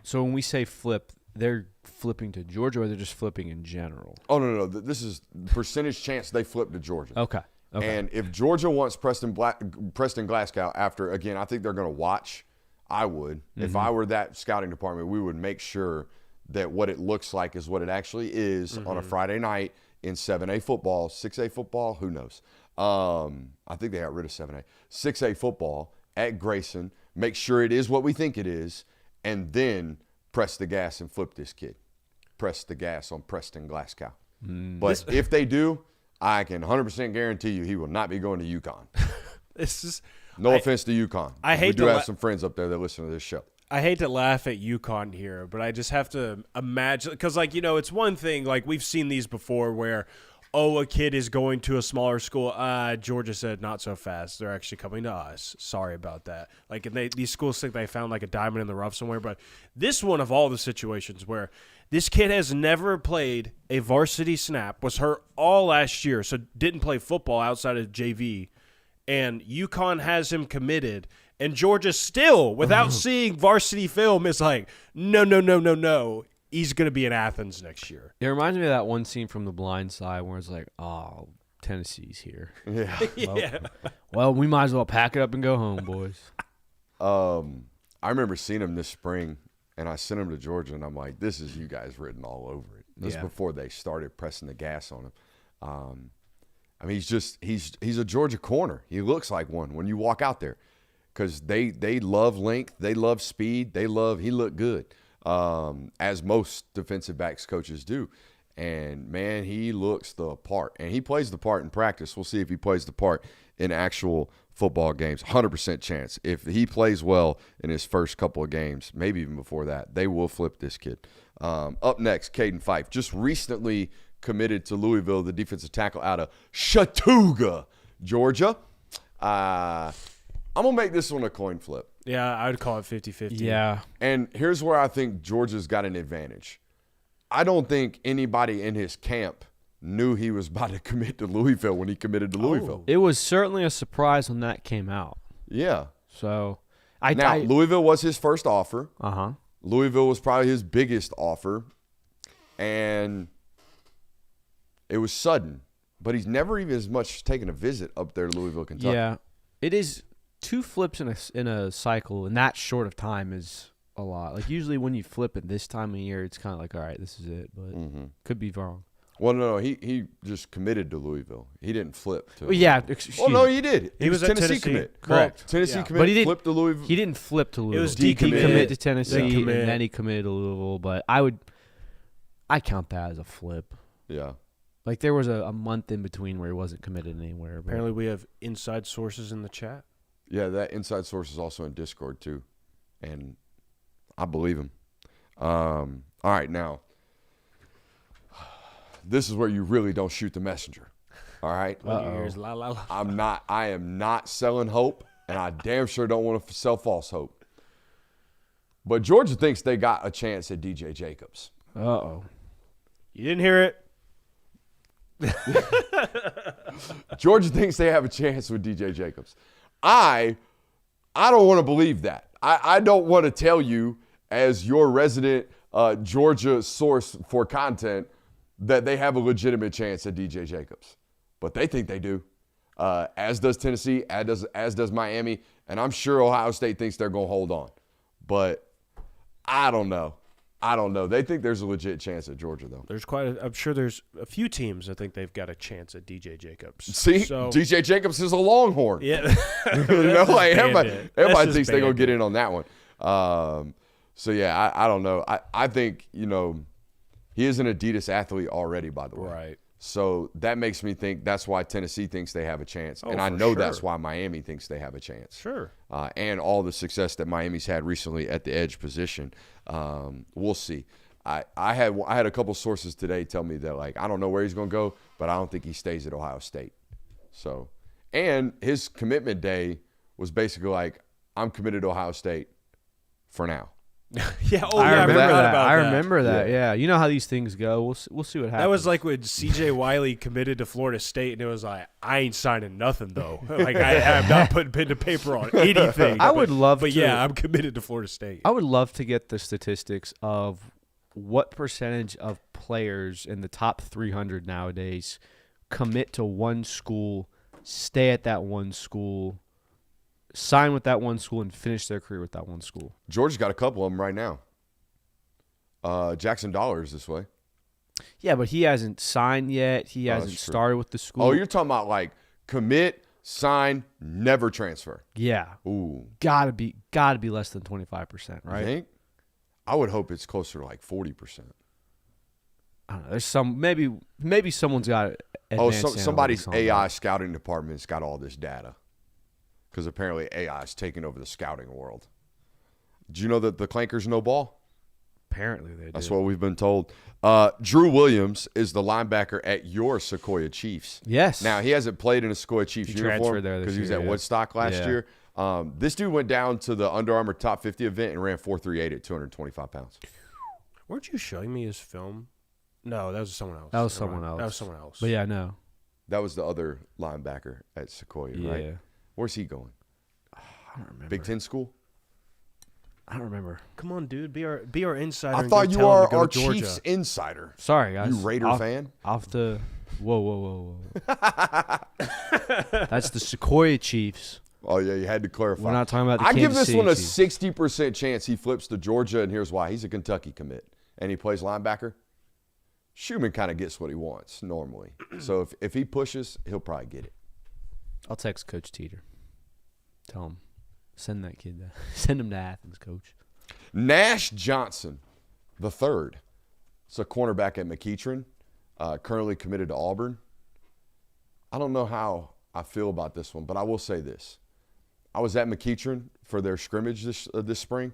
So when we say flip, they're flipping to Georgia, or they're just flipping in general? Oh, no. This is percentage chance they flip to Georgia. Okay. And if Georgia wants Preston Glasgow after, again, I think they're going to watch. I would. If I were that scouting department, we would make sure that what it looks like is what it actually is on a Friday night in 7A football. 6A football, who knows? I think they got rid of 7A. 6A football at Grayson. Make sure it is what we think it is, and then press the gas and flip this kid. Press the gas on Preston Glasgow. But if they do, I can 100% guarantee you he will not be going to UConn. No offense to UConn. We do have some friends up there that listen to this show. I hate to laugh at UConn here, but I just have to imagine, because, like, it's one thing, like, we've seen these before where, a kid is going to a smaller school. Georgia said not so fast. They're actually coming to us. Sorry about that. Like, and these schools think they found like a diamond in the rough somewhere, but this one of all the situations where this kid has never played a varsity snap, was hurt all last year, so didn't play football outside of JV, and UConn has him committed, and Georgia still, without seeing varsity film, is like, no. He's going to be in Athens next year. It reminds me of that one scene from The Blind Side where it's like, oh, Tennessee's here. Yeah. Yeah. Well, we might as well pack it up and go home, boys. I remember seeing him this spring, and I sent him to Georgia, and I'm like, this is you guys written all over it. This is before they started pressing the gas on him. I mean, he's a Georgia corner. He looks like one when you walk out there because they love length. They love speed. He looked good. As most defensive backs coaches do. And, man, he looks the part. And he plays the part in practice. We'll see if he plays the part in actual football games. 100% chance. If he plays well in his first couple of games, maybe even before that, they will flip this kid. Up next, Caden Fife. Just recently committed to Louisville, the defensive tackle out of Chattooga, Georgia. I'm going to make this one a coin flip. Yeah, I would call it 50-50. Yeah. And here's where I think Georgia's got an advantage. I don't think anybody in his camp knew he was about to commit to Louisville when he committed to Louisville. It was certainly a surprise when that came out. Yeah. So, Louisville was his first offer. Uh-huh. Louisville was probably his biggest offer. And it was sudden. But he's never even as much taken a visit up there to Louisville, Kentucky. Yeah. It is 2 flips in a cycle in that short of time is a lot. Like, usually when you flip it this time of year, it's kind of like, all right, this is it. But could be wrong. Well, no, he just committed to Louisville. He didn't flip to Well, yeah. Oh, no, he did. He was a at Tennessee Tennessee. commit. Correct. Tennessee Yeah. commit, But he didn't flipped to Louisville. He didn't flip to Louisville. It was He decommit. committed to Tennessee, Decommit. and then he committed to Louisville. But I count that as a flip. Yeah. Like, there was a month in between where he wasn't committed anywhere. But Apparently we have inside sources in the chat. Yeah, that inside source is also in Discord too, and I believe him. All right, now this is where you really don't shoot the messenger. All right, Ears, la, la, la. I am not selling hope, and I damn sure don't want to sell false hope. But Georgia thinks they got a chance at DJ Jacobs. Uh-oh. You didn't hear it. Georgia thinks they have a chance with DJ Jacobs. I don't want to believe that. I don't want to tell you, as your resident Georgia source for content, that they have a legitimate chance at DJ Jacobs. But they think they do, as does Tennessee, as does Miami, and I'm sure Ohio State thinks they're going to hold on. But I don't know. They think there's a legit chance at Georgia, though. I'm sure there's a few teams that think they've got a chance at DJ Jacobs. See, so, DJ Jacobs is a Longhorn. Yeah. Like everybody thinks they're going to get in on that one. So, yeah, I don't know. I think, he is an Adidas athlete already, by the way. Right. So that makes me think that's why Tennessee thinks they have a chance. And I know that's why Miami thinks they have a chance. Sure. And all the success that Miami's had recently at the edge position. We'll see. I had a couple sources today tell me that, like, I don't know where he's going to go, but I don't think he stays at Ohio State. So, and his commitment day was basically like, I'm committed to Ohio State for now. Yeah. Oh, I yeah. remember that. I remember that. Yeah. You know how these things go. We'll see what happens. That was like when C.J. Wiley committed to Florida State, and it was like, I ain't signing nothing though. Like I'm not putting pen to paper on anything. I would love but to. yeah, I'm committed to Florida State. I would love to get the statistics of what percentage of players in the top 300 nowadays commit to one school, stay at that one school, sign with that one school, and finish their career with that one school. Georgia's got a couple of them right now. Jackson Dollar is this way. Yeah, but he hasn't signed yet. He hasn't started with the school. Oh, you're talking about like commit, sign, never transfer. Yeah. Ooh. Gotta be less than 25%, right? You think? I would hope it's closer to like 40%. I don't know. There's some maybe someone's got somebody's analytics on AI that. scouting department's got all this data. Because apparently AI is taking over the scouting world. Do you know that the Clankers know ball? Apparently they do. That's what we've been told. Drew Williams is the linebacker at your Sequoia Chiefs. Yes. Now, he hasn't played in a Sequoia Chiefs uniform transferred there because he was year, at yeah. Woodstock last Yeah. year. This dude went down to the Under Armour Top 50 event and ran 4.38 at 225 pounds. Weren't you showing me his film? No, that was someone else. That was someone else. That was someone else. But yeah, no. That was the other linebacker at Sequoia, right? Yeah. Where's he going? I don't remember. Big Ten school? I don't remember. Come on, dude. Be our insider. I and thought go you tell him are to go our to Georgia. Chiefs insider. Sorry, guys. You Raider fan? Off the whoa. That's the Sequoia Chiefs. Oh, yeah, you had to clarify. We're not talking about the I give Kansas this one a City 60% chance he flips to Georgia, and here's why. He's a Kentucky commit, and he plays linebacker. Schumann kind of gets what he wants normally. So if he pushes, he'll probably get it. I'll text Coach Teeter. Tell him. Send that kid. Send him to Athens, Coach. Nash Johnson, the third. It's a cornerback at McEachern, currently committed to Auburn. I don't know how I feel about this one, but I will say this. I was at McEachern for their scrimmage this spring,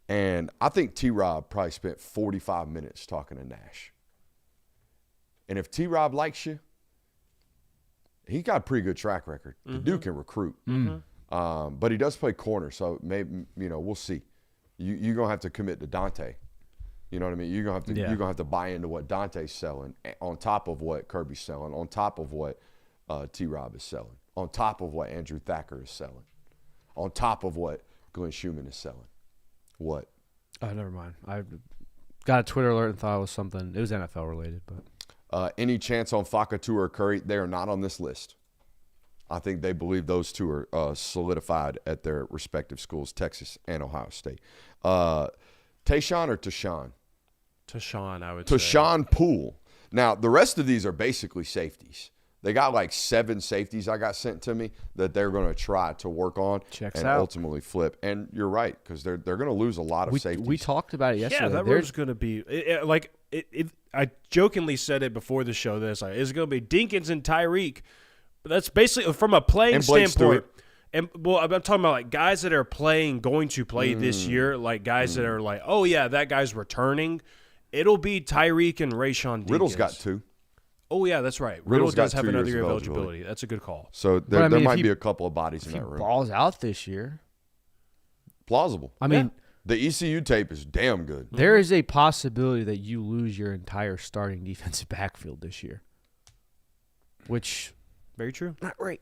and I think T-Rob probably spent 45 minutes talking to Nash. And if T-Rob likes you, he got a pretty good track record. The dude can recruit. But he does play corner, so maybe, we'll see. You're going to have to commit to Dante. You know what I mean? You're going to have to buy into what Dante's selling on top of what Kirby's selling, on top of what T-Rob is selling, on top of what Andrew Thacker is selling, on top of what Glenn Schumann is selling. What? Oh, never mind. I got a Twitter alert and thought it was something. It was NFL related, but. Any chance on Fakatu or Curry? They are not on this list. I think they believe those two are solidified at their respective schools, Texas and Ohio State. Tayshawn or Tashawn? Tashawn, I would say. Tashawn Poole. Now, the rest of these are basically safeties. They got like 7 safeties I got sent to me that they're going to try to work on and ultimately flip. And you're right, because they're going to lose a lot of safeties. We talked about it yesterday. Yeah, that was going to be I jokingly said it before the show. It's going to be Dinkins and Tyreek. But that's basically from a playing standpoint. Stewart. And I'm talking about like guys that are going to play this year, like guys that are like, oh yeah, that guy's returning. It'll be Tyreek and Rayshon Dinkins. Riddle's got 2. Oh yeah, that's right. Riddle's Riddle does got have 2 another years year of of eligibility. That's a good call. So there might be a couple of bodies in that room. Balls out this year. Plausible. I mean, the ECU tape is damn good. there is a possibility that you lose your entire starting defensive backfield this year. which Very true. not right.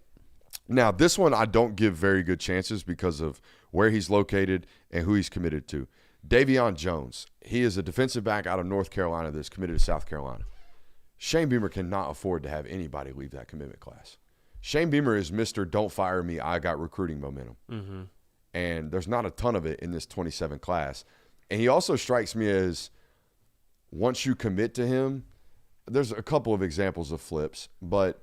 Now, this one I don't give very good chances because of where he's located and who he's committed to. Davion Jones. He is a defensive back out of North Carolina that's committed to South Carolina. Shane Beamer cannot afford to have anybody leave that commitment class. Shane Beamer is Mr. Don't fire me, I got recruiting momentum. Mm-hmm. And there's not a ton of it in this 27 class. And he also strikes me as, once you commit to him, there's a couple of examples of flips, but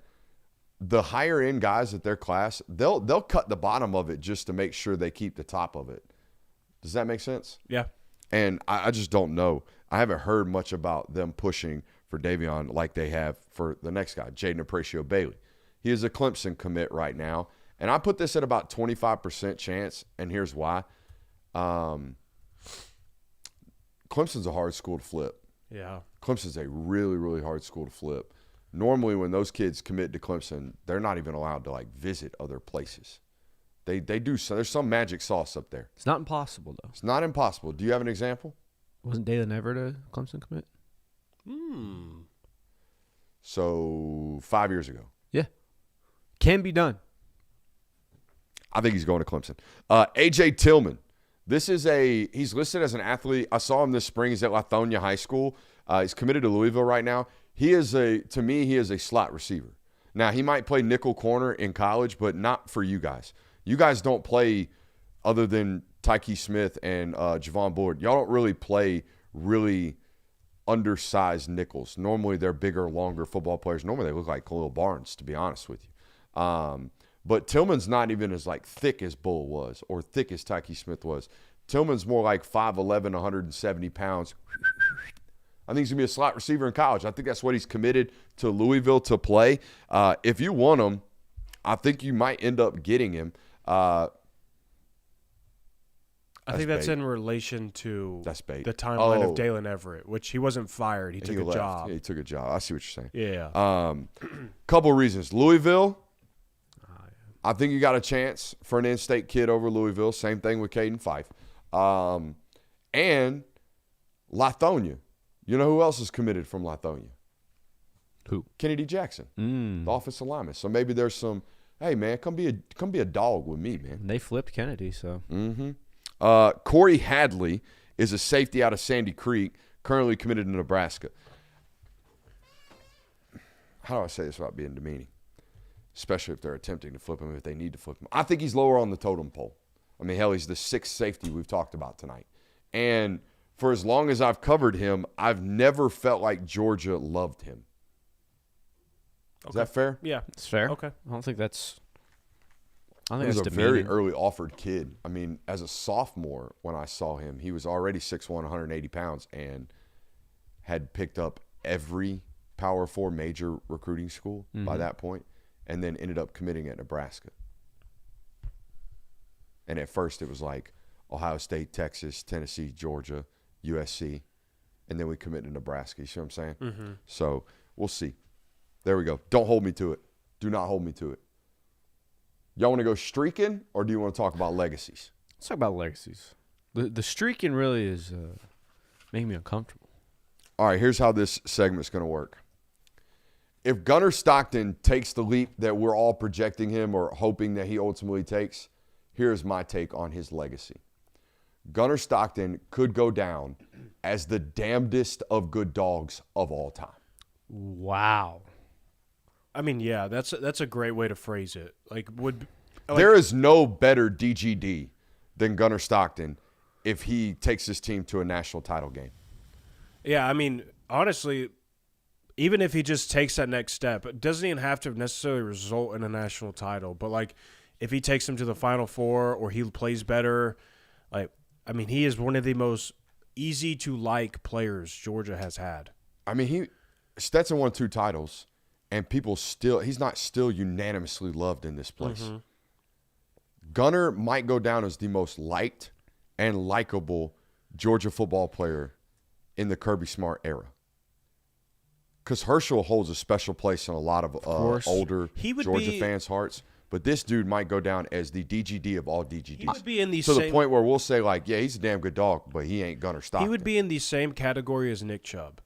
the higher end guys at their class, they'll cut the bottom of it just to make sure they keep the top of it. Does that make sense? Yeah. And I just don't know. I haven't heard much about them pushing for Davion like they have for the next guy, Jaden Aprecio-Bailey. He is a Clemson commit right now. And I put this at about 25% chance, and here's why. Clemson's a hard school to flip. Yeah. Clemson's a really, really hard school to flip. Normally when those kids commit to Clemson, they're not even allowed to, visit other places. They do. So there's some magic sauce up there. It's not impossible, though. It's not impossible. Do you have an example? Wasn't Dalen Everett a Clemson commit? So 5 years ago. Yeah. Can be done. I think he's going to Clemson. A.J. Tillman. He's listed as an athlete. I saw him this spring. He's at Lithonia High School. He's committed to Louisville right now. He is a slot receiver. Now, he might play nickel corner in college, but not for you guys. You guys don't play, other than Tyke Smith and Javon Bullard, y'all don't really play really undersized nickels. Normally, they're bigger, longer football players. Normally, they look like Khalil Barnes, to be honest with you. But Tillman's not even as thick as Bull was or thick as Tyke Smith was. Tillman's more like 5'11", 170 pounds. I think he's going to be a slot receiver in college. I think that's what he's committed to Louisville to play. If you want him, I think you might end up getting him. I think that's bait. in relation to That's bait. the timeline Oh. of Dalen Everett, which he wasn't fired. He took a left. job. Yeah, he took a job. I see what you're saying. Yeah. Couple reasons. Louisville, I think you got a chance for an in-state kid over Louisville. Same thing with Caden Fife. And Lithonia. You know who else is committed from Lithonia? Who? Kennedy Jackson, the offensive lineman. So maybe there's some, hey, man, come be a dog with me, man. They flipped Kennedy, so. Corey Hadley is a safety out of Sandy Creek, currently committed to Nebraska. How do I say this without being demeaning? Especially if they're attempting to flip him, if they need to flip him. I think he's lower on the totem pole. I mean, hell, he's the sixth safety we've talked about tonight. And for as long as I've covered him, I've never felt like Georgia loved him. Is that fair? Yeah. It's fair. Okay. I don't think that's He was a demeaning. very early offered kid. I mean, as a sophomore, when I saw him, he was already 6'1", 180 pounds, and had picked up every Power 4 major recruiting school by that point, and then ended up committing at Nebraska. And at first it was like Ohio State, Texas, Tennessee, Georgia, USC, and then we commit to Nebraska. You see what I'm saying? Mm-hmm. So we'll see. There we go. Don't hold me to it. Do not hold me to it. Y'all want to go streaking, or do you want to talk about legacies? Let's talk about legacies. The streaking really is making me uncomfortable. All right, here's how this segment's going to work. If Gunnar Stockton takes the leap that we're all projecting him or hoping that he ultimately takes, here's my take on his legacy. Gunnar Stockton could go down as the damnedest of good dogs of all time. Wow. I mean, yeah, that's a great way to phrase it. There is no better DGD than Gunnar Stockton if he takes his team to a national title game. Yeah, I mean, honestly, even if he just takes that next step, it doesn't even have to necessarily result in a national title. But, if he takes them to the Final Four or he plays better, he is one of the most easy-to-like players Georgia has had. I mean, Stetson won 2 titles, and he's not still unanimously loved in this place. Mm-hmm. Gunnar might go down as the most liked and likable Georgia football player in the Kirby Smart era. Because Herschel holds a special place in a lot of older Georgia fans' hearts. But this dude might go down as the DGD of all DGDs. He would be in the the point where we'll say, yeah, he's a damn good dog, but he ain't Gunnar Stockton. He would be in the same category as Nick Chubb.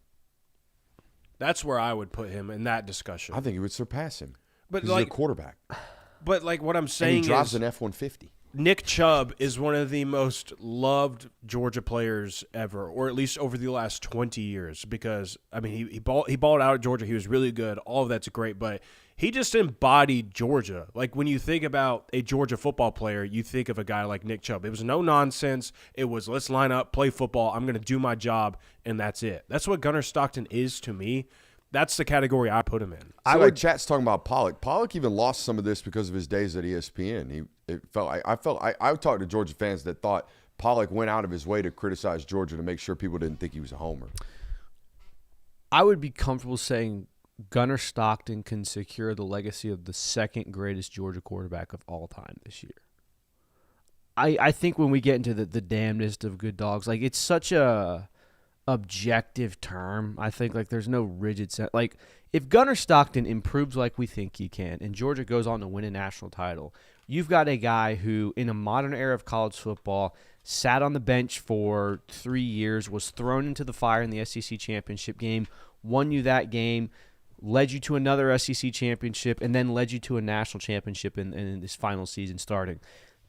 That's where I would put him in that discussion. I think he would surpass him. But He's a quarterback. But like what I'm And saying he drives is an F-150. Nick Chubb is one of the most loved Georgia players ever, or at least over the last 20 years. Because I mean, he balled out at Georgia. He was really good. All of that's great, but he just embodied Georgia. Like when you think about a Georgia football player, you think of a guy like Nick Chubb. It was no nonsense. It was let's line up, play football. I'm going to do my job, and that's it. That's what Gunnar Stockton is to me. That's the category I put him in. Like chat's talking about Pollock. Pollock even lost some of this because of his days at ESPN. I talked to Georgia fans that thought Pollock went out of his way to criticize Georgia to make sure people didn't think he was a homer. I would be comfortable saying Gunnar Stockton can secure the legacy of the second greatest Georgia quarterback of all time this year. I think when we get into the damnedest of good dogs, like it's such a objective term. I think like there's no rigid set. Like if Gunnar Stockton improves like we think he can and Georgia goes on to win a national title, you've got a guy who in a modern era of college football sat on the bench for 3 years, was thrown into the fire in the SEC championship game, won you that game, led you to another SEC championship, and then led you to a national championship in this final season starting.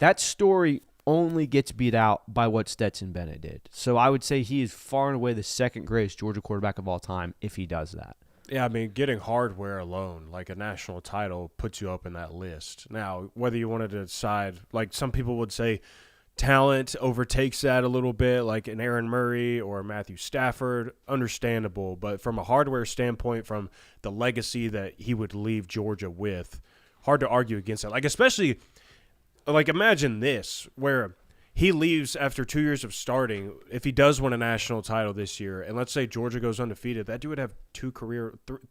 That story only gets beat out by what Stetson Bennett did. So I would say he is far and away the second greatest Georgia quarterback of all time if he does that. Yeah, I mean, getting hardware alone, like a national title, puts you up in that list. Now, whether you wanted to decide, like some people would say talent overtakes that a little bit, like an Aaron Murray or Matthew Stafford, understandable. But from a hardware standpoint, from the legacy that he would leave Georgia with, hard to argue against that. Like, especially – like, imagine this, where he leaves after 2 years of starting. If he does win a national title this year, and let's say Georgia goes undefeated, that dude would have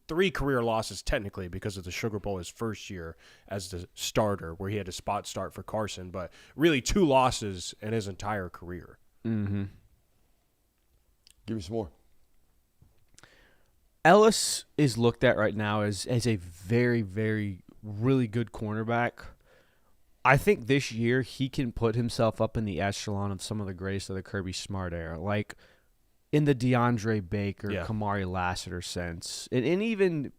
three career losses technically because of the Sugar Bowl his first year as the starter, where he had a spot start for Carson, but really 2 losses in his entire career. Mm-hmm. Give me some more. Ellis is looked at right now as a very, very, really good cornerback. I think this year he can put himself up in the echelon of some of the greatest of the Kirby Smart era, like in the DeAndre Baker, Kamari Lassiter sense. And even,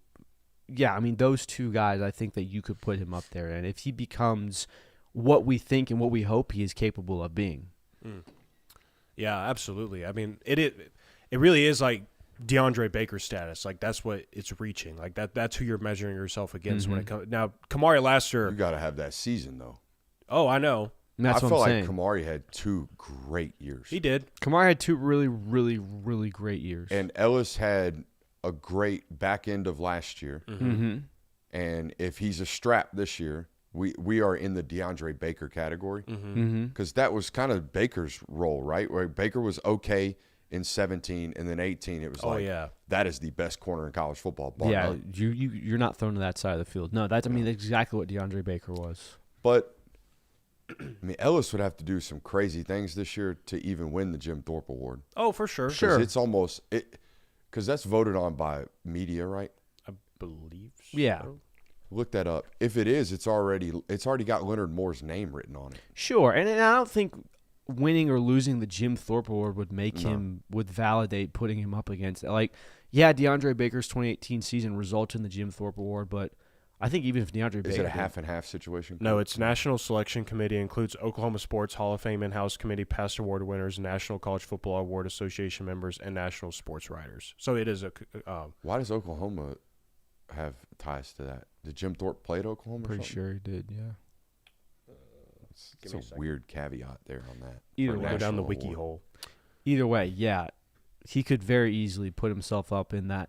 I mean, those two guys, I think that you could put him up there. And if he becomes what we think and what we hope he is capable of being. Yeah, absolutely. I mean, it really is like DeAndre Baker status. Like that's what it's reaching. Like that's who you're measuring yourself against when it comes. Now, Kamari Lassiter. You got to have that season though. Oh, I know. That's I what feel I'm like saying. Kamari had 2 great years. He did. Kamari had 2 really, really, really great years. And Ellis had a great back end of last year. Mm-hmm. And if he's a strap this year, we are in the DeAndre Baker category. Because that was kind of Baker's role, right? Where Baker was okay in 17, and then 18, it was that is the best corner in college football. Yeah, you're not thrown to that side of the field. No, that's exactly what DeAndre Baker was. But I mean, Ellis would have to do some crazy things this year to even win the Jim Thorpe Award. Oh, for sure. It's almost because that's voted on by media, right? I believe so. Yeah. Look that up. If it is, it's already got Leonard Moore's name written on it. Sure, and I don't think winning or losing the Jim Thorpe Award would would validate putting him up against it. Like, DeAndre Baker's 2018 season resulted in the Jim Thorpe Award, but I think even if DeAndre Baker... Is it a half and half situation? No, it's National Selection Committee, includes Oklahoma Sports Hall of Fame in-house committee, past award winners, National College Football Award Association members, and national sports writers. So it is a... Why does Oklahoma have ties to that? Did Jim Thorpe play at Oklahoma? Pretty sure he did, yeah. It's a weird caveat there on that. Either way, go down the wiki hole. Either way, he could very easily put himself up in that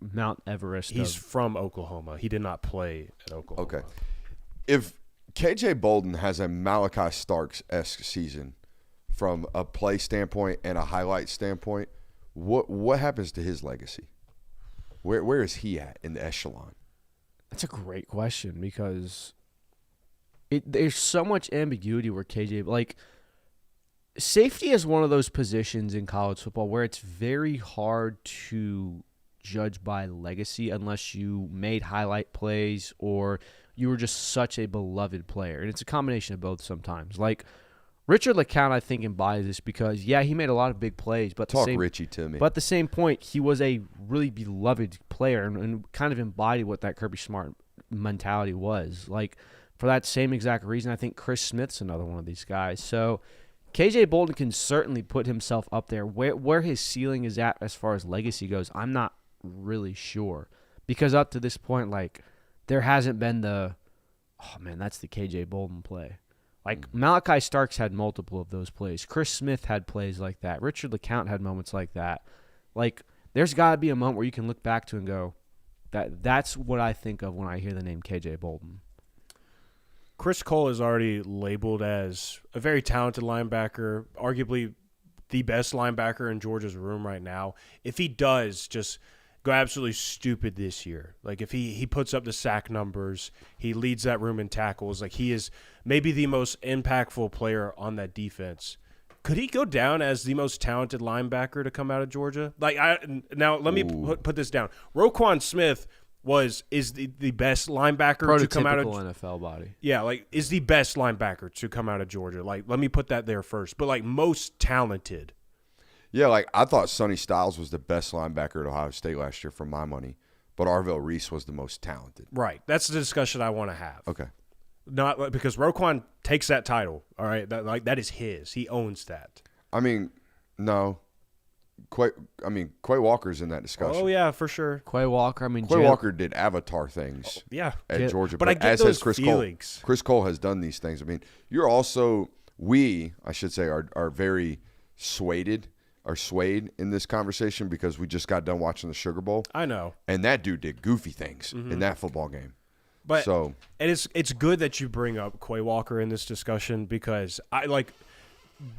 Mount Everest. He's from Oklahoma. He did not play at Oklahoma. Okay. If KJ Bolden has a Malachi Starks-esque season from a play standpoint and a highlight standpoint, what happens to his legacy? Where is he at in the echelon? That's a great question because there's so much ambiguity where KJ, like, safety is one of those positions in college football where it's very hard to judge by legacy unless you made highlight plays or you were just such a beloved player. And it's a combination of both sometimes. Like, Richard LeCount, I think, embodies this because, he made a lot of big plays. But Talk Richie to me. But at the same point, he was a really beloved player and kind of embodied what that Kirby Smart mentality was. Like, for that same exact reason, I think Chris Smith's another one of these guys. So KJ Bolden can certainly put himself up there. Where his ceiling is at as far as legacy goes, I'm not really sure. Because up to this point, like, there hasn't been that's the KJ Bolden play. Like, Malachi Starks had multiple of those plays. Chris Smith had plays like that. Richard LeCount had moments like that. Like, there's got to be a moment where you can look back to and go, that's what I think of when I hear the name KJ Bolden. Chris Cole is already labeled as a very talented linebacker, arguably the best linebacker in Georgia's room right now. If he does just go absolutely stupid this year, like if he puts up the sack numbers, he leads that room in tackles, like he is maybe the most impactful player on that defense. Could he go down as the most talented linebacker to come out of Georgia? Now let me put this down. Roquan Smith is the best linebacker to come out of NFL body. Yeah, like is the best linebacker to come out of Georgia. Like let me put that there first. But like most talented. Yeah, like I thought Sonny Styles was the best linebacker at Ohio State last year for my money, but Arvell Reese was the most talented. Right. That's the discussion I want to have. Okay. Not because Roquan takes that title. All right, that is his. He owns that. I mean, no. Quay Walker's in that discussion. Oh yeah, for sure. Quay Walker. Quay Walker did avatar things. At Georgia, but I get as those has Chris feelings. Cole. Chris Cole has done these things. I mean, you're also I should say, are very swayed in this conversation because we just got done watching the Sugar Bowl. I know, and that dude did goofy things in that football game. But it's good that you bring up Quay Walker in this discussion because I like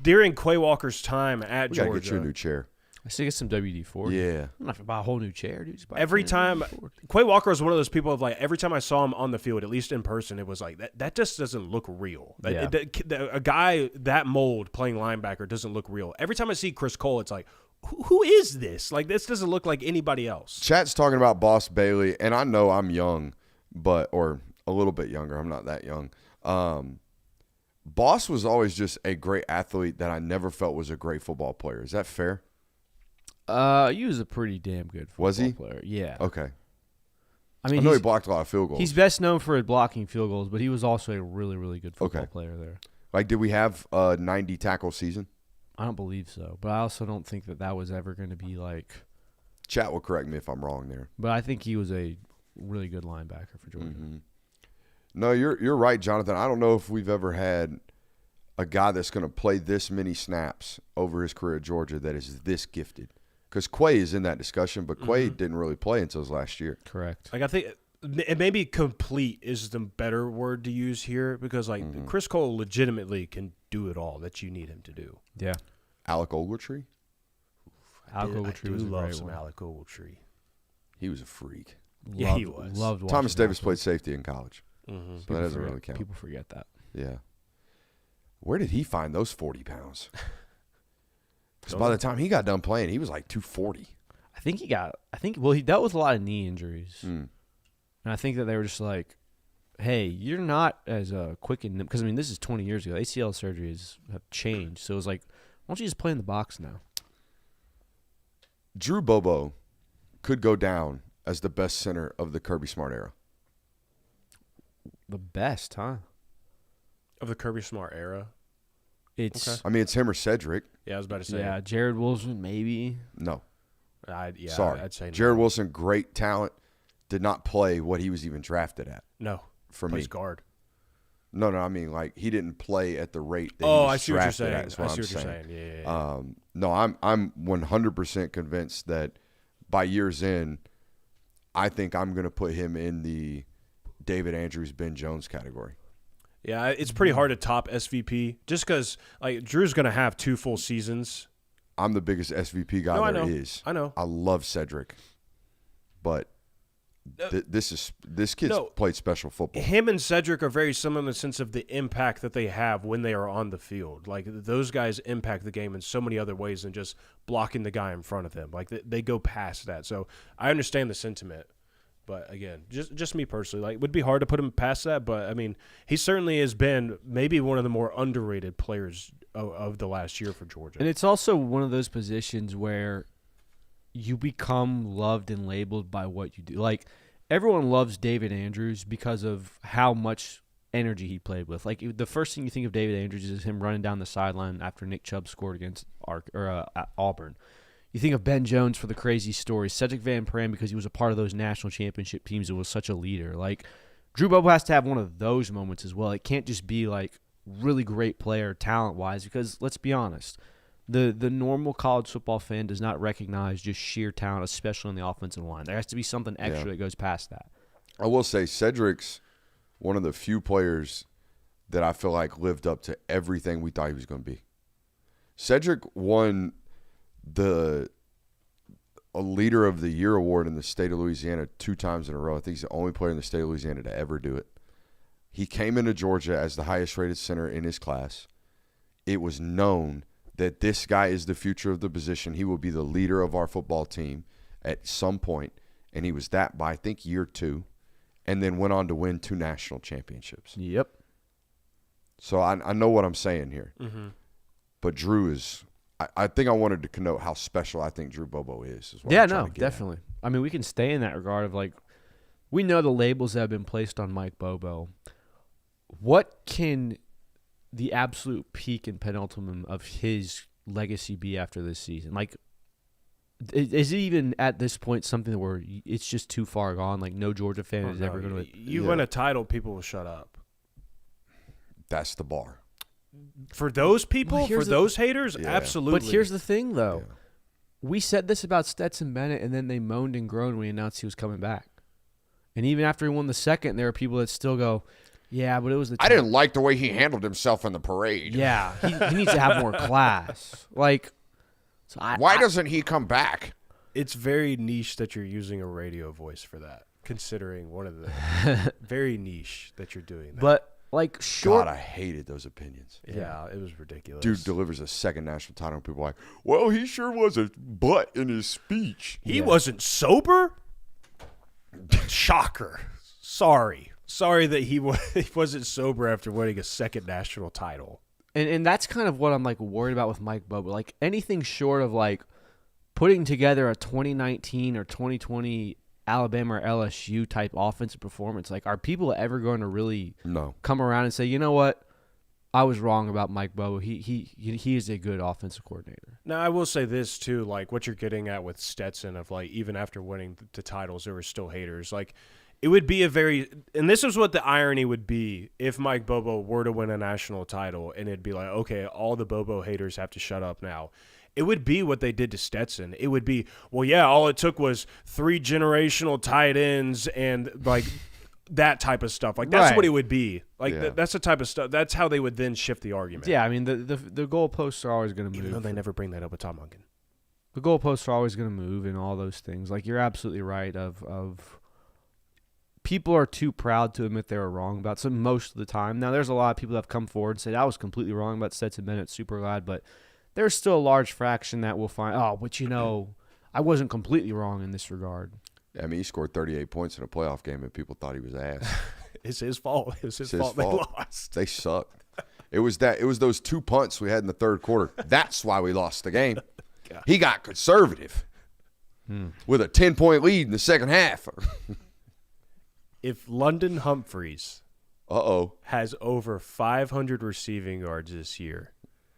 during Quay Walker's time at Georgia. Gotta get you a new chair. I still get some WD-40. Yeah. I'm not going to buy a whole new chair, dude. Every time – Quay Walker is one of those people of like every time I saw him on the field, at least in person, it was like that just doesn't look real. Yeah. A guy that mold playing linebacker doesn't look real. Every time I see Chris Cole, it's like, who is this? Like this doesn't look like anybody else. Chat's talking about Boss Bailey, and I know I'm young, or a little bit younger. I'm not that young. Boss was always just a great athlete that I never felt was a great football player. Is that fair? He was a pretty damn good football player. Yeah. Okay. I mean, I know he blocked a lot of field goals. He's best known for blocking field goals, but he was also a really, really good football player there. Like, did we have a 90 tackle season? I don't believe so, but I also don't think that was ever going to be like. Chat will correct me if I'm wrong there. But I think he was a really good linebacker for Georgia. Mm-hmm. No, you're right, Jonathan. I don't know if we've ever had a guy that's going to play this many snaps over his career at Georgia that is this gifted. Because Quay is in that discussion, but Quay didn't really play until his last year. Correct. Like I think maybe complete is the better word to use here because like Chris Cole legitimately can do it all that you need him to do. Yeah. Alec Ogletree? Alec Ogletree was a great one. Alec Ogletree. He was a freak. Yeah, he was. Loved watching Thomas Davis played safety in college. Mm-hmm. So that doesn't really count. People forget that. Yeah. Where did he find those 40 pounds? Because by the time he got done playing, he was like 240. He dealt with a lot of knee injuries. And I think that they were just like, hey, you're not as quick and because I mean this is 20 years ago. ACL surgeries have changed, so it was like, why don't you just play in the box now? Drew Bobo could go down as the best center of the Kirby Smart era. The best, huh? Of the Kirby Smart era. It's. Okay. I mean, it's him or Cedric. Yeah, I was about to say. Yeah, Jared Wilson maybe. No. Sorry. I'd say no. Jared Wilson, great talent, did not play what he was even drafted at. No. For Plays me. Guard. No, I mean, like, he didn't play at the rate that he was I see what you're drafted saying. at. Is what I see I'm what you're saying. saying. Yeah. No, I'm 100% convinced that by year's end, I think I'm going to put him in the David Andrews, Ben Jones category. Yeah, it's pretty hard to top SVP just because like Drew's going to have 2 full seasons. I'm the biggest SVP guy there is. I know. I love Cedric, but this kid's played special football. Him and Cedric are very similar in the sense of the impact that they have when they are on the field. Like those guys impact the game in so many other ways than just blocking the guy in front of them. Like they go past that. So I understand the sentiment. But again, just me personally, like, it would be hard to put him past that. But I mean, he certainly has been maybe one of the more underrated players of the last year for Georgia. And it's also one of those positions where you become loved and labeled by what you do. Like, everyone loves David Andrews because of how much energy he played with. Like, the first thing you think of David Andrews is him running down the sideline after Nick Chubb scored against Auburn. You think of Ben Jones for the crazy stories. Cedric Van Pran because he was a part of those national championship teams and was such a leader. Like, Drew Bobo has to have one of those moments as well. It can't just be, like, really great player talent-wise because, let's be honest, the normal college football fan does not recognize just sheer talent, especially on the offensive line. There has to be something extra that goes past that. I will say Cedric's one of the few players that I feel like lived up to everything we thought he was going to be. Cedric won a Leader of the Year award in the state of Louisiana 2 times in a row. I think he's the only player in the state of Louisiana to ever do it. He came into Georgia as the highest rated center in his class. It was known that this guy is the future of the position. He will be the leader of our football team at some point, and he was that by, I think, year 2, and then went on to win 2 national championships. Yep. So I know what I'm saying here. Mm-hmm. But Drew is – I think I wanted to connote how special I think Drew Bobo is. Yeah, no, definitely. I mean, we can stay in that regard of, like, we know the labels that have been placed on Mike Bobo. What can the absolute peak and penultimate of his legacy be after this season? Like, is it even at this point something where it's just too far gone? Like, no Georgia fan is ever going to – You win a title, people will shut up. That's the bar. For those people, for those haters, Yeah. absolutely. But here's the thing, though. Yeah. We said this about Stetson Bennett, and then they moaned and groaned when he announced he was coming back. And even after he won the second, there are people that still go, yeah, but it was the I didn't like the way he handled himself in the parade. Yeah, he needs to have more class. Like, so Why doesn't he come back? It's very niche that you're using a radio voice for that, considering one of the very niche that you're doing that. But, like, short. God, I hated those opinions. Yeah, it was ridiculous. Dude delivers a second national title, and people are like, well, he sure was a butt in his speech. He wasn't sober? Shocker. Sorry that he wasn't sober after winning a second national title. And that's kind of what I'm, like, worried about with Mike Bobo. Like, anything short of, like, putting together a 2019 or 2020 Alabama or LSU type offensive performance, like, are people ever going to really come around and say, you know what, I was wrong about Mike Bobo. He is a good offensive coordinator. Now, I will say this too, like what you're getting at with Stetson of, like, even after winning the titles, there were still haters. Like, it would be and this is what the irony would be if Mike Bobo were to win a national title, and it'd be like, okay, all the Bobo haters have to shut up now. It would be what they did to Stetson. It would be, well, yeah, all it took was 3 generational tight ends and, like, that type of stuff. Like, that's what it would be. Like, that's the type of stuff. That's how they would then shift the argument. Yeah, I mean, the goalposts are always going to move. Even though they never bring that up with Tom Munkin. The goalposts are always going to move and all those things. Like, you're absolutely right of people are too proud to admit they were wrong about something most of the time. Now, there's a lot of people that have come forward and said, I was completely wrong about Stetson Bennett, super glad, but there's still a large fraction that will find, but I wasn't completely wrong in this regard. I mean, he scored 38 points in a playoff game, and people thought he was ass. It's his fault. It was his fault they lost. They sucked. It was those 2 punts we had in the third quarter. That's why we lost the game. He got conservative with a 10-point lead in the second half. If London Humphreys Uh-oh. has over 500 receiving yards this year,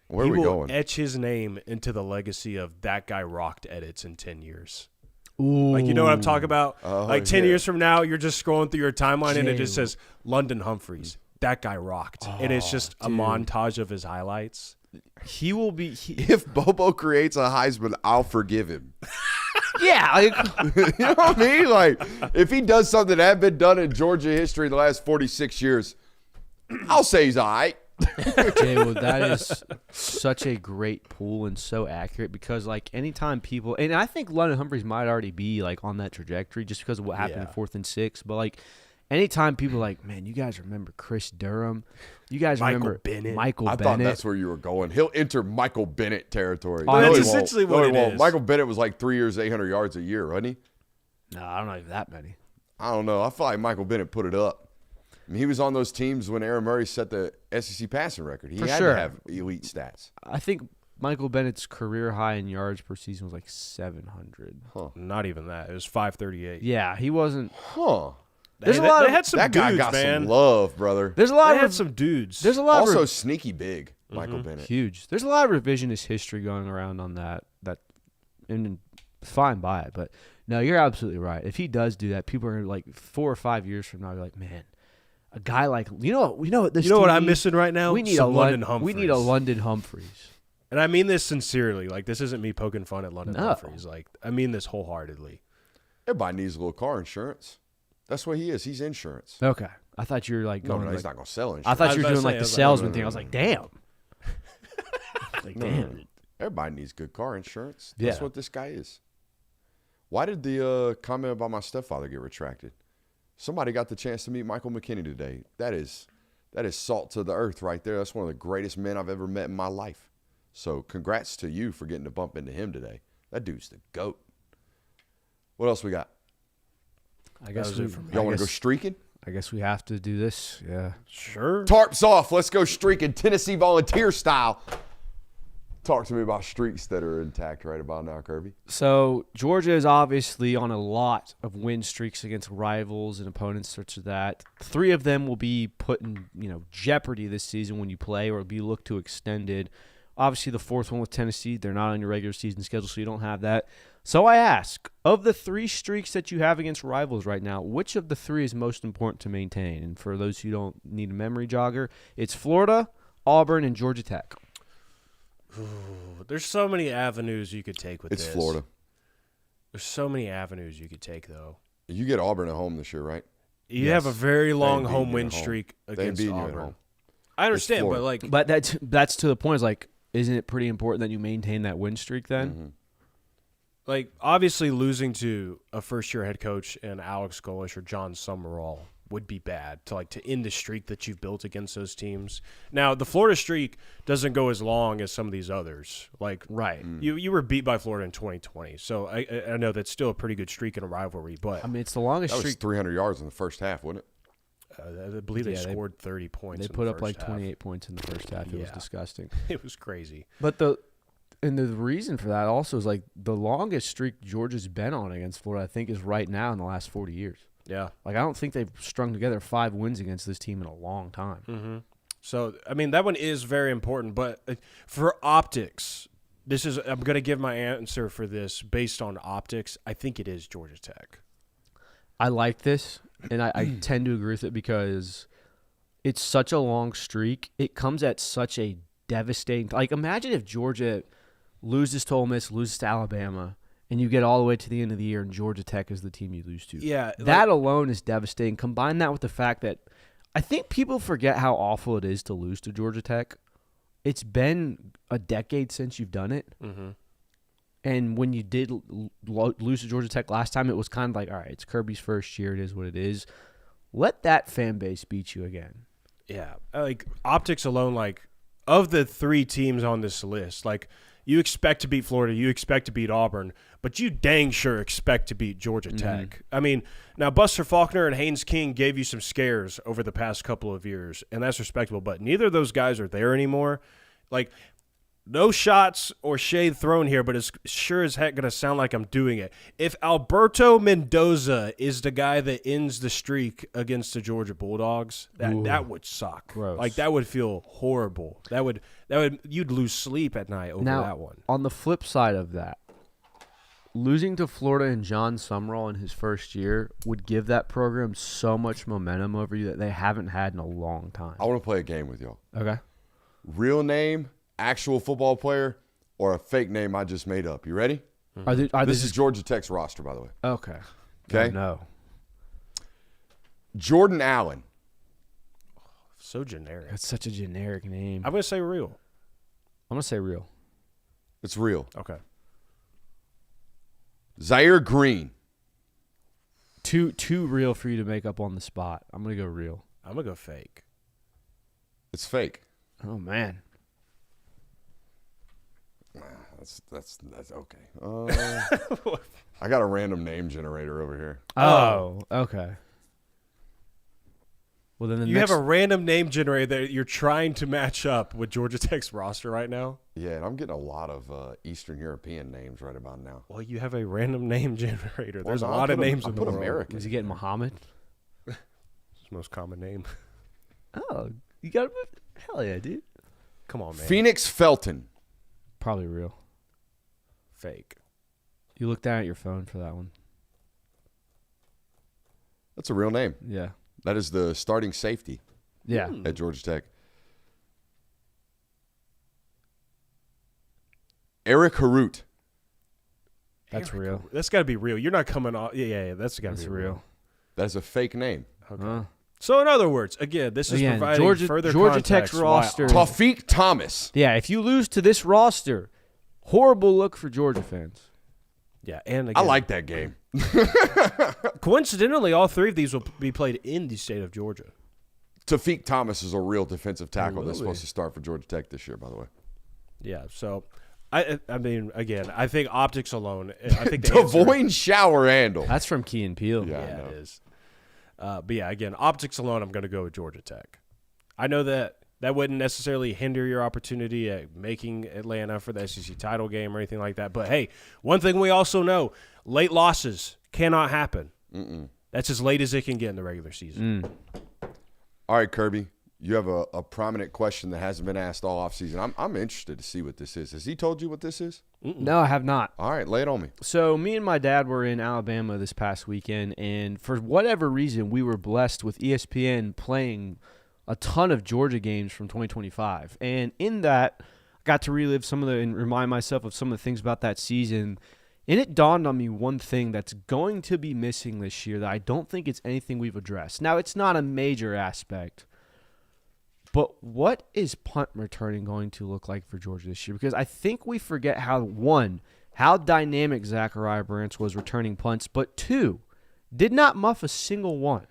Where are we he will going? etch his name into the legacy of that guy rocked edits in 10 years. Ooh. Like, you know what I'm talking about? Oh, like 10 yeah. years from now, you're just scrolling through your timeline and it just says London Humphreys. That guy rocked. And it's just a montage of his highlights. He will be. If Bobo creates a Heisman, I'll forgive him. Yeah. Like, You know what I mean? Like, if he does something that hadn't been done in Georgia history in the last 46 years, I'll say he's all right. Jay, that is such a great pool and so accurate because, like, anytime people – and I think London Humphreys might already be, like, on that trajectory just because of what happened in 4th and 6. But, like, anytime people are like, man, you guys remember Chris Durham? You guys remember Michael I Bennett? thought that's where you were going. He'll enter Michael Bennett territory. Oh, that's he essentially won't. what No, he it won't. is. Michael Bennett was like 3 years, 800 yards a year, wasn't he? No, I don't know that many. I don't know. I feel like Michael Bennett put it up. I mean, he was on those teams when Aaron Murray set the SEC passing record. He had to have elite stats. I think Michael Bennett's career high in yards per season was like 700. Huh. Not even that. It was 538. Yeah, he wasn't. Huh. They had some That dudes, guy got man. some love, brother. There's a lot They of had some dudes. There's a lot Also of sneaky big, Michael Bennett. huge. There's a lot of revisionist history going around on that, and fine by it. But no, you're absolutely right. If he does do that, people are like 4 or 5 years from now, be like, man, a guy like what I'm missing right now? We need Some a London Humphreys. We need a London Humphreys. And I mean this sincerely. Like, this isn't me poking fun at London No. Humphreys. Like, I mean this wholeheartedly. Everybody needs a little car insurance. That's what he is. He's insurance. Okay, I thought you were like No, going. he's like, not going to sell insurance. I thought you were I was doing about like to the say, I was like, salesman thing. I was like, damn. Like, damn. Everybody needs good car insurance. Yeah. That's what this guy is. Why did the comment about my stepfather get retracted? Somebody got the chance to meet Michael McKinney today. That is salt to the earth right there. That's one of the greatest men I've ever met in my life. So congrats to you for getting to bump into him today. That dude's the GOAT. What else we got? I guess was it for me. Y'all want to go streaking? I guess we have to do this. Yeah. Sure. Tarps off. Let's go streaking Tennessee Volunteer style. Talk to me about streaks that are intact right about now, Kirby. So Georgia is obviously on a lot of win streaks against rivals and opponents such as that. 3 of them will be put in jeopardy this season when you play, or be looked to extended. Obviously, the 4th one with Tennessee, they're not on your regular season schedule, so you don't have that. So I ask, of the 3 streaks that you have against rivals right now, which of the 3 is most important to maintain? And for those who don't need a memory jogger, it's Florida, Auburn, and Georgia Tech. Ooh, there's so many avenues you could take with this. It's Florida. There's so many avenues you could take, though. You get Auburn at home this year, right? You have a very long beating home you win at home. streak They ain't against beating you at Auburn. home. I understand, but Florida. like, But that's to the point. Is like, isn't it pretty important that you maintain that win streak then? Mm-hmm. like obviously losing to a first-year head coach and Alex Golish or John Summerall would be bad to end the streak that you've built against those teams. Now, the Florida streak doesn't go as long as some of these others. Right. You were beat by Florida in 2020, so I know that's still a pretty good streak in a rivalry, but I mean, it's the longest That was streak. 300 yards in the first half, wasn't it? I believe they scored 30 points. They in put the up like first half. 28 points in the first half. It was Yeah. disgusting. It was crazy. But the reason for that also is like the longest streak Georgia's been on against Florida, I think, is right now in the last 40 years. Yeah. Like, I don't think they've strung together 5 wins against this team in a long time. Mm-hmm. So, I mean, that one is very important. But for optics, I'm going to give my answer for this based on optics. I think it is Georgia Tech. I like this, and I tend to agree with it because it's such a long streak. It comes at such a devastating – like, imagine if Georgia loses to Ole Miss, loses to Alabama, and you get all the way to the end of the year and Georgia Tech is the team you lose to. Yeah. That alone is devastating. Combine that with the fact that I think people forget how awful it is to lose to Georgia Tech. It's been a decade since you've done it. Mm-hmm. And when you did lose to Georgia Tech last time, it was kind of like, all right, it's Kirby's first year. It is what it is. Let that fan base beat you again. Yeah. Like, optics alone, like, of the 3 teams on this list, like, you expect to beat Florida, you expect to beat Auburn, but you dang sure expect to beat Georgia Tech. I mean, now Buster Faulkner and Haynes King gave you some scares over the past couple of years, and that's respectable, but neither of those guys are there anymore. Like, no shots or shade thrown here, but it's sure as heck going to sound like I'm doing it. If Alberto Mendoza is the guy that ends the streak against the Georgia Bulldogs, that would suck. Gross. Like, that would feel horrible. That would you'd lose sleep at night over Now, that one. on the flip side of that, losing to Florida and John Summerall in his first year would give that program so much momentum over you that they haven't had in a long time. I want to play a game with y'all. Okay. Real name, actual football player, or a fake name I just made up. You ready? Are they This is just, Georgia Tech's roster, by the way. okay. Okay. No. Jordan Allen. So generic. That's such a generic name. I'm going to say real. I'm going to say real. It's real. Okay. Zaire Green. Too real for you to make up on the spot. I'm going to go real. I'm going to go fake. It's fake. Oh, man. That's okay. I got a random name generator over here. Oh, okay. Well, then You have a random name generator that you're trying to match up with Georgia Tech's roster right now? Yeah, and I'm getting a lot of Eastern European names right about now. Well, you have a random name generator. There's Well, a no, lot of I names in the put world. American. Was he getting Muhammad? It's the most common name. Oh, you got hell yeah, dude. Come on, man. Phoenix Felton. Probably real. Fake. You look down at your phone for that one. That's a real name. Yeah. That is the starting safety Yeah. at Georgia Tech. Eric Harut. That's real. That's got to be real. You're not coming off. Yeah. That's got to That's be real. That is a fake name. Okay. So, in other words, again, this is providing further Georgia context Tech's why- roster. Tawfiq Thomas. Yeah, if you lose to this roster, horrible look for Georgia fans. Yeah, and I again, like that game. coincidentally, all three of these will be played in the state of Georgia. Tawfiq Thomas is a real defensive tackle that's Really? supposed to start for Georgia Tech this year, by the way. Yeah, so I mean, again, I think optics alone. I think the answer, Devoyne Shower Handle. That's from Key and Peele. Yeah. yeah, I know. it is. But yeah, again, optics alone, I'm going to go with Georgia Tech. I know that wouldn't necessarily hinder your opportunity at making Atlanta for the SEC title game or anything like that. But hey, one thing we also know: late losses cannot happen. That's as late as it can get in the regular season. All right, Kirby, you have a prominent question that hasn't been asked all offseason. I'm interested to see what this is. Has he told you what this is? No, I have not. All right, lay it on me. So me and my dad were in Alabama this past weekend, and for whatever reason, we were blessed with ESPN playing a ton of Georgia games from 2025. And in that, I got to relive and remind myself of some of the things about that season. And it dawned on me one thing that's going to be missing this year that I don't think it's anything we've addressed. Now, it's not a major aspect, but what is punt returning going to look like for Georgia this year? Because I think we forget how dynamic Zachariah Branch was returning punts, but two, did not muff a single one.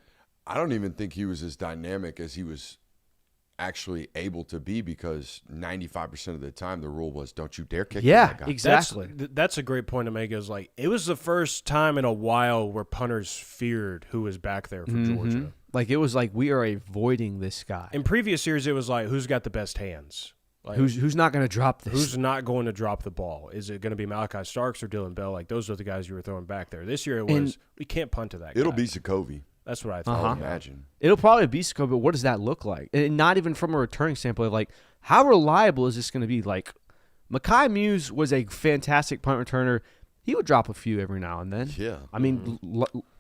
I don't even think he was as dynamic as he was actually able to be, because 95% of the time the rule was don't you dare kick to that guy. Exactly. That's a great point to make. Is like it was the first time in a while where punters feared who was back there for Georgia. Like it was like we are avoiding this guy. In previous years, it was like who's got the best hands. Like, Who's not going to drop this? who's not going to drop the ball? Is it going to be Malachi Starks or Dylan Bell? Like those are the guys you were throwing back there. This year it was we can't punt to that guy. It'll be Sokovie, That's what I I thought. would imagine. It'll probably be Sco, but what does that look like? And not even from a returning standpoint. Like, how reliable is this going to be? Like, Mekhi Muse was a fantastic punt returner. He would drop a few every now and then. Yeah. I mean,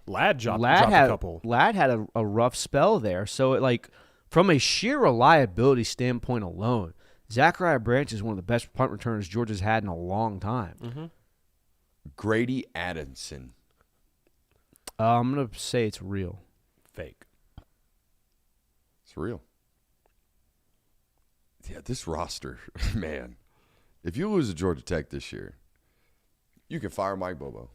Ladd dropped Ladd a couple. had a rough spell there. So, from a sheer reliability standpoint alone, Zachariah Branch is one of the best punt returners Georgia's had in a long time. Grady Addison. I'm going to say it's real. Fake. It's real. Yeah, this roster, man. If you lose to Georgia Tech this year, you can fire Mike Bobo.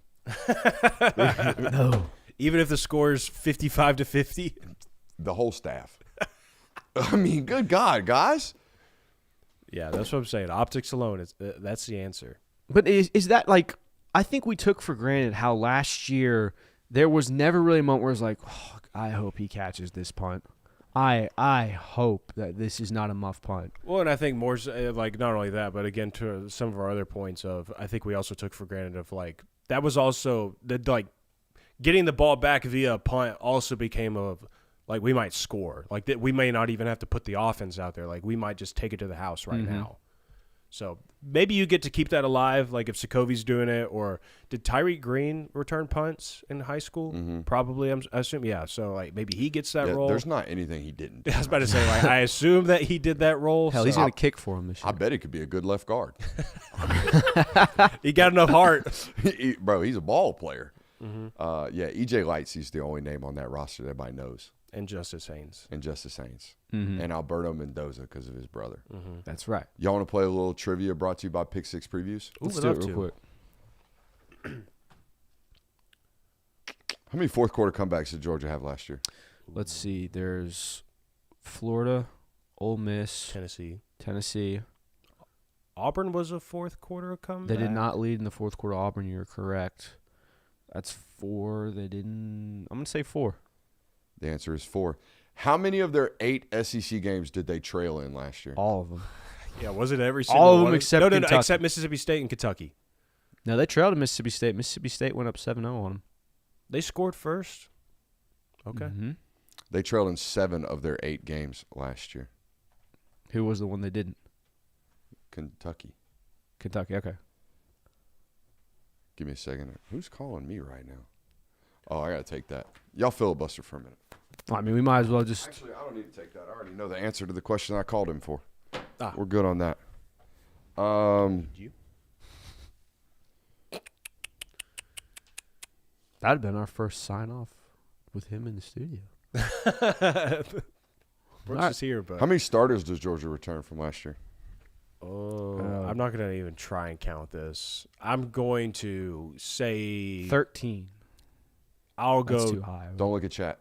No. Even if the score is 55-50. The whole staff. I mean, good God, guys. Yeah, that's what I'm saying. Optics alone, that's the answer. But is that I think we took for granted how last year there was never really a moment where it's like, oh, I hope he catches this punt. I hope that this is not a muff punt. Well, and I think more not only that, but again to some of our other points of I think we also took for granted of that was also getting the ball back via a punt also became of we might score that we may not even have to put the offense out there, we might just take it to the house right now. So maybe you get to keep that alive, if Sokovie's doing it, or did Tyreek Green return punts in high school? Probably, I assume. Yeah, so maybe he gets that role. There's not anything he didn't do. I was about to say, I assume that he did that role. Hell, so he's going to kick for him this year. I bet he could be a good left guard. he got enough heart. Bro, he's a ball player. EJ Lightsey's the only name on that roster that everybody knows. And Justice Haynes. And Alberto Mendoza because of his brother. That's right. Y'all want to play a little trivia brought to you by Pick Six Previews? Let's do it real quick. How many fourth quarter comebacks did Georgia have last year? Let's see. There's Florida, Ole Miss, Tennessee, Tennessee, Auburn was a fourth quarter comeback. They did not lead in the fourth quarter. Auburn, you're correct. That's 4. They didn't. I'm going to say 4. The answer is 4. How many of their 8 SEC games did they trail in last year? All of them. Yeah, was it every single All of them one? except no, Kentucky. except Mississippi State and Kentucky. No, they trailed to Mississippi State. Mississippi State went up 7-0 on them. They scored first. Okay. Mm-hmm. They trailed in 7 of their 8 games last year. Who was the one they didn't? Kentucky. Kentucky, okay. Give me a second. Who's calling me right now? Oh, I got to take that. Y'all filibuster for a minute. I mean, we might as well just. Actually, I don't need to take that. I already know the answer to the question I called him for. Ah. We're good on that. You? That'd have been our first sign off with him in the studio. Brooks is here, but How many starters does Georgia return from last year? I'm not going to even try and count this. I'm going to say 13. I'll That's go. too high. Don't look at chat.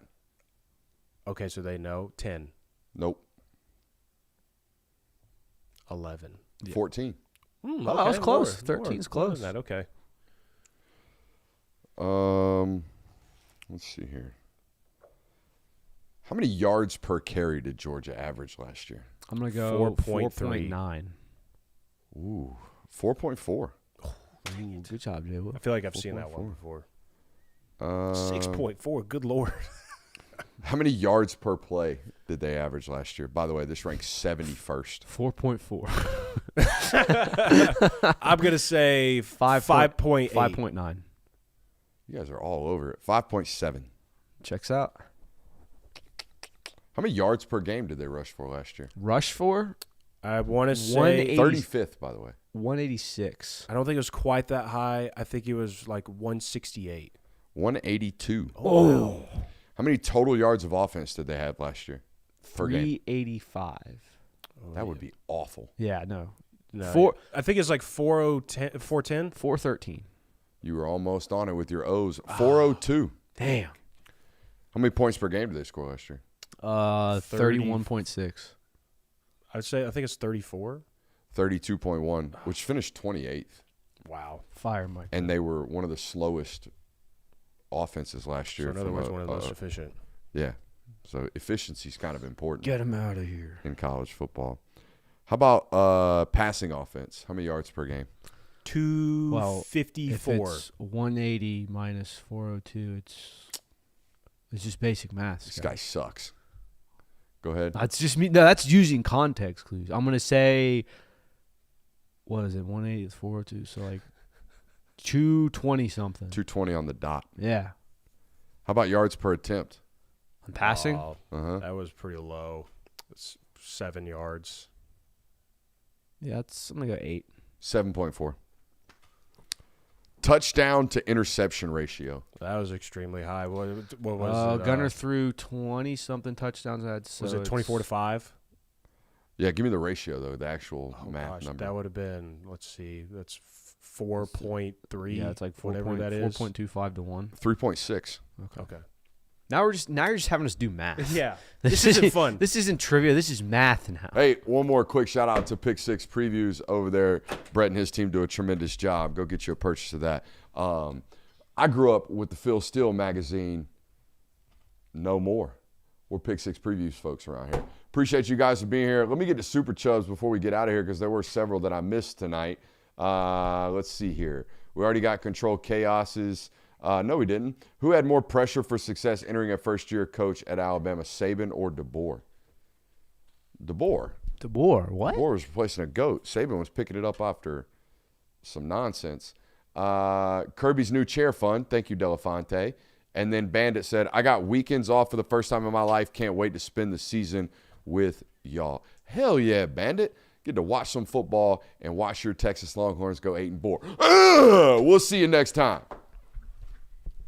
Okay, so they know 10, Nope. 11. 14. Oh, that was close. 13's more close. than that. Okay. Let's see here. How many yards per carry did Georgia average last year? I'm going to go 4.3. 4.9. Ooh, 4.4. Ooh, good job, Jay. I feel like I've seen that one before. 6.4. 6.4. Good Lord. How many yards per play did they average last year? By the way, this ranks 71st. 4.4. I'm going to say 5.8. 5.9. You guys are all over it. 5.7. Checks out. How many yards per game did they rush for last year? Rush for I want to say 180. 35th, by the way. 186. I don't think it was quite that high. I think it was like 168. 182. Oh. How many total yards of offense did they have last year per game? 385. That would be awful. Yeah, no. No, I think it's like 410. 413. You were almost on it with your O's. 402. Damn. How many points per game did they score last year? 31.6. I think it's 34. 32.1, which finished 28th. Wow. Fire, Mike. And they were one of the slowest offenses last year. So in other from words, one of the most efficient. Yeah. So efficiency is kind of important Get him out of here. in college football. How about passing offense? How many yards per game? 254. If it's 180 minus 402, it's just basic math. This guy sucks. Go ahead. That's just me. No, that's using context clues. I'm gonna say, what is it? 180 is 402. So like 220 something. 220 on the dot. Yeah. How about yards per attempt? I'm passing. Oh, that was pretty low. It's 7 yards. Yeah, I'm gonna go 8. 7.4. Touchdown to interception ratio. That was extremely high. What was it? Gunner threw 20 something touchdowns. So Was it 24-5? Yeah, give me the ratio though, the actual math Gosh, number. that would have been. Let's see. That's 4.3. Yeah, it's like whatever that is. 4.25 to 1. 3.6. Okay. Now you're just having us do math. Yeah. This isn't fun. This isn't trivia. This is math now. Hey, one more quick shout out to Pick Six Previews over there. Brett and his team do a tremendous job. Go get you a purchase of that. I grew up with the Phil Steele magazine. No more. We're Pick Six Previews folks around here. Appreciate you guys for being here. Let me get to Super Chubs before we get out of here because there were several that I missed tonight. Let's see here. We already got Control Chaos's. No, we didn't. Who had more pressure for success entering a first-year coach at Alabama, Saban or DeBoer? DeBoer. DeBoer, what? DeBoer was replacing a GOAT. Saban was picking it up after some nonsense. Kirby's new chair fund. Thank you, Delafonte. And then Bandit said, I got weekends off for the first time in my life. Can't wait to spend the season with y'all. Hell yeah, Bandit. Get to watch some football and watch your Texas Longhorns go 8-4. We'll see you next time.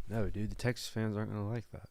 No, dude, the Texas fans aren't going to like that.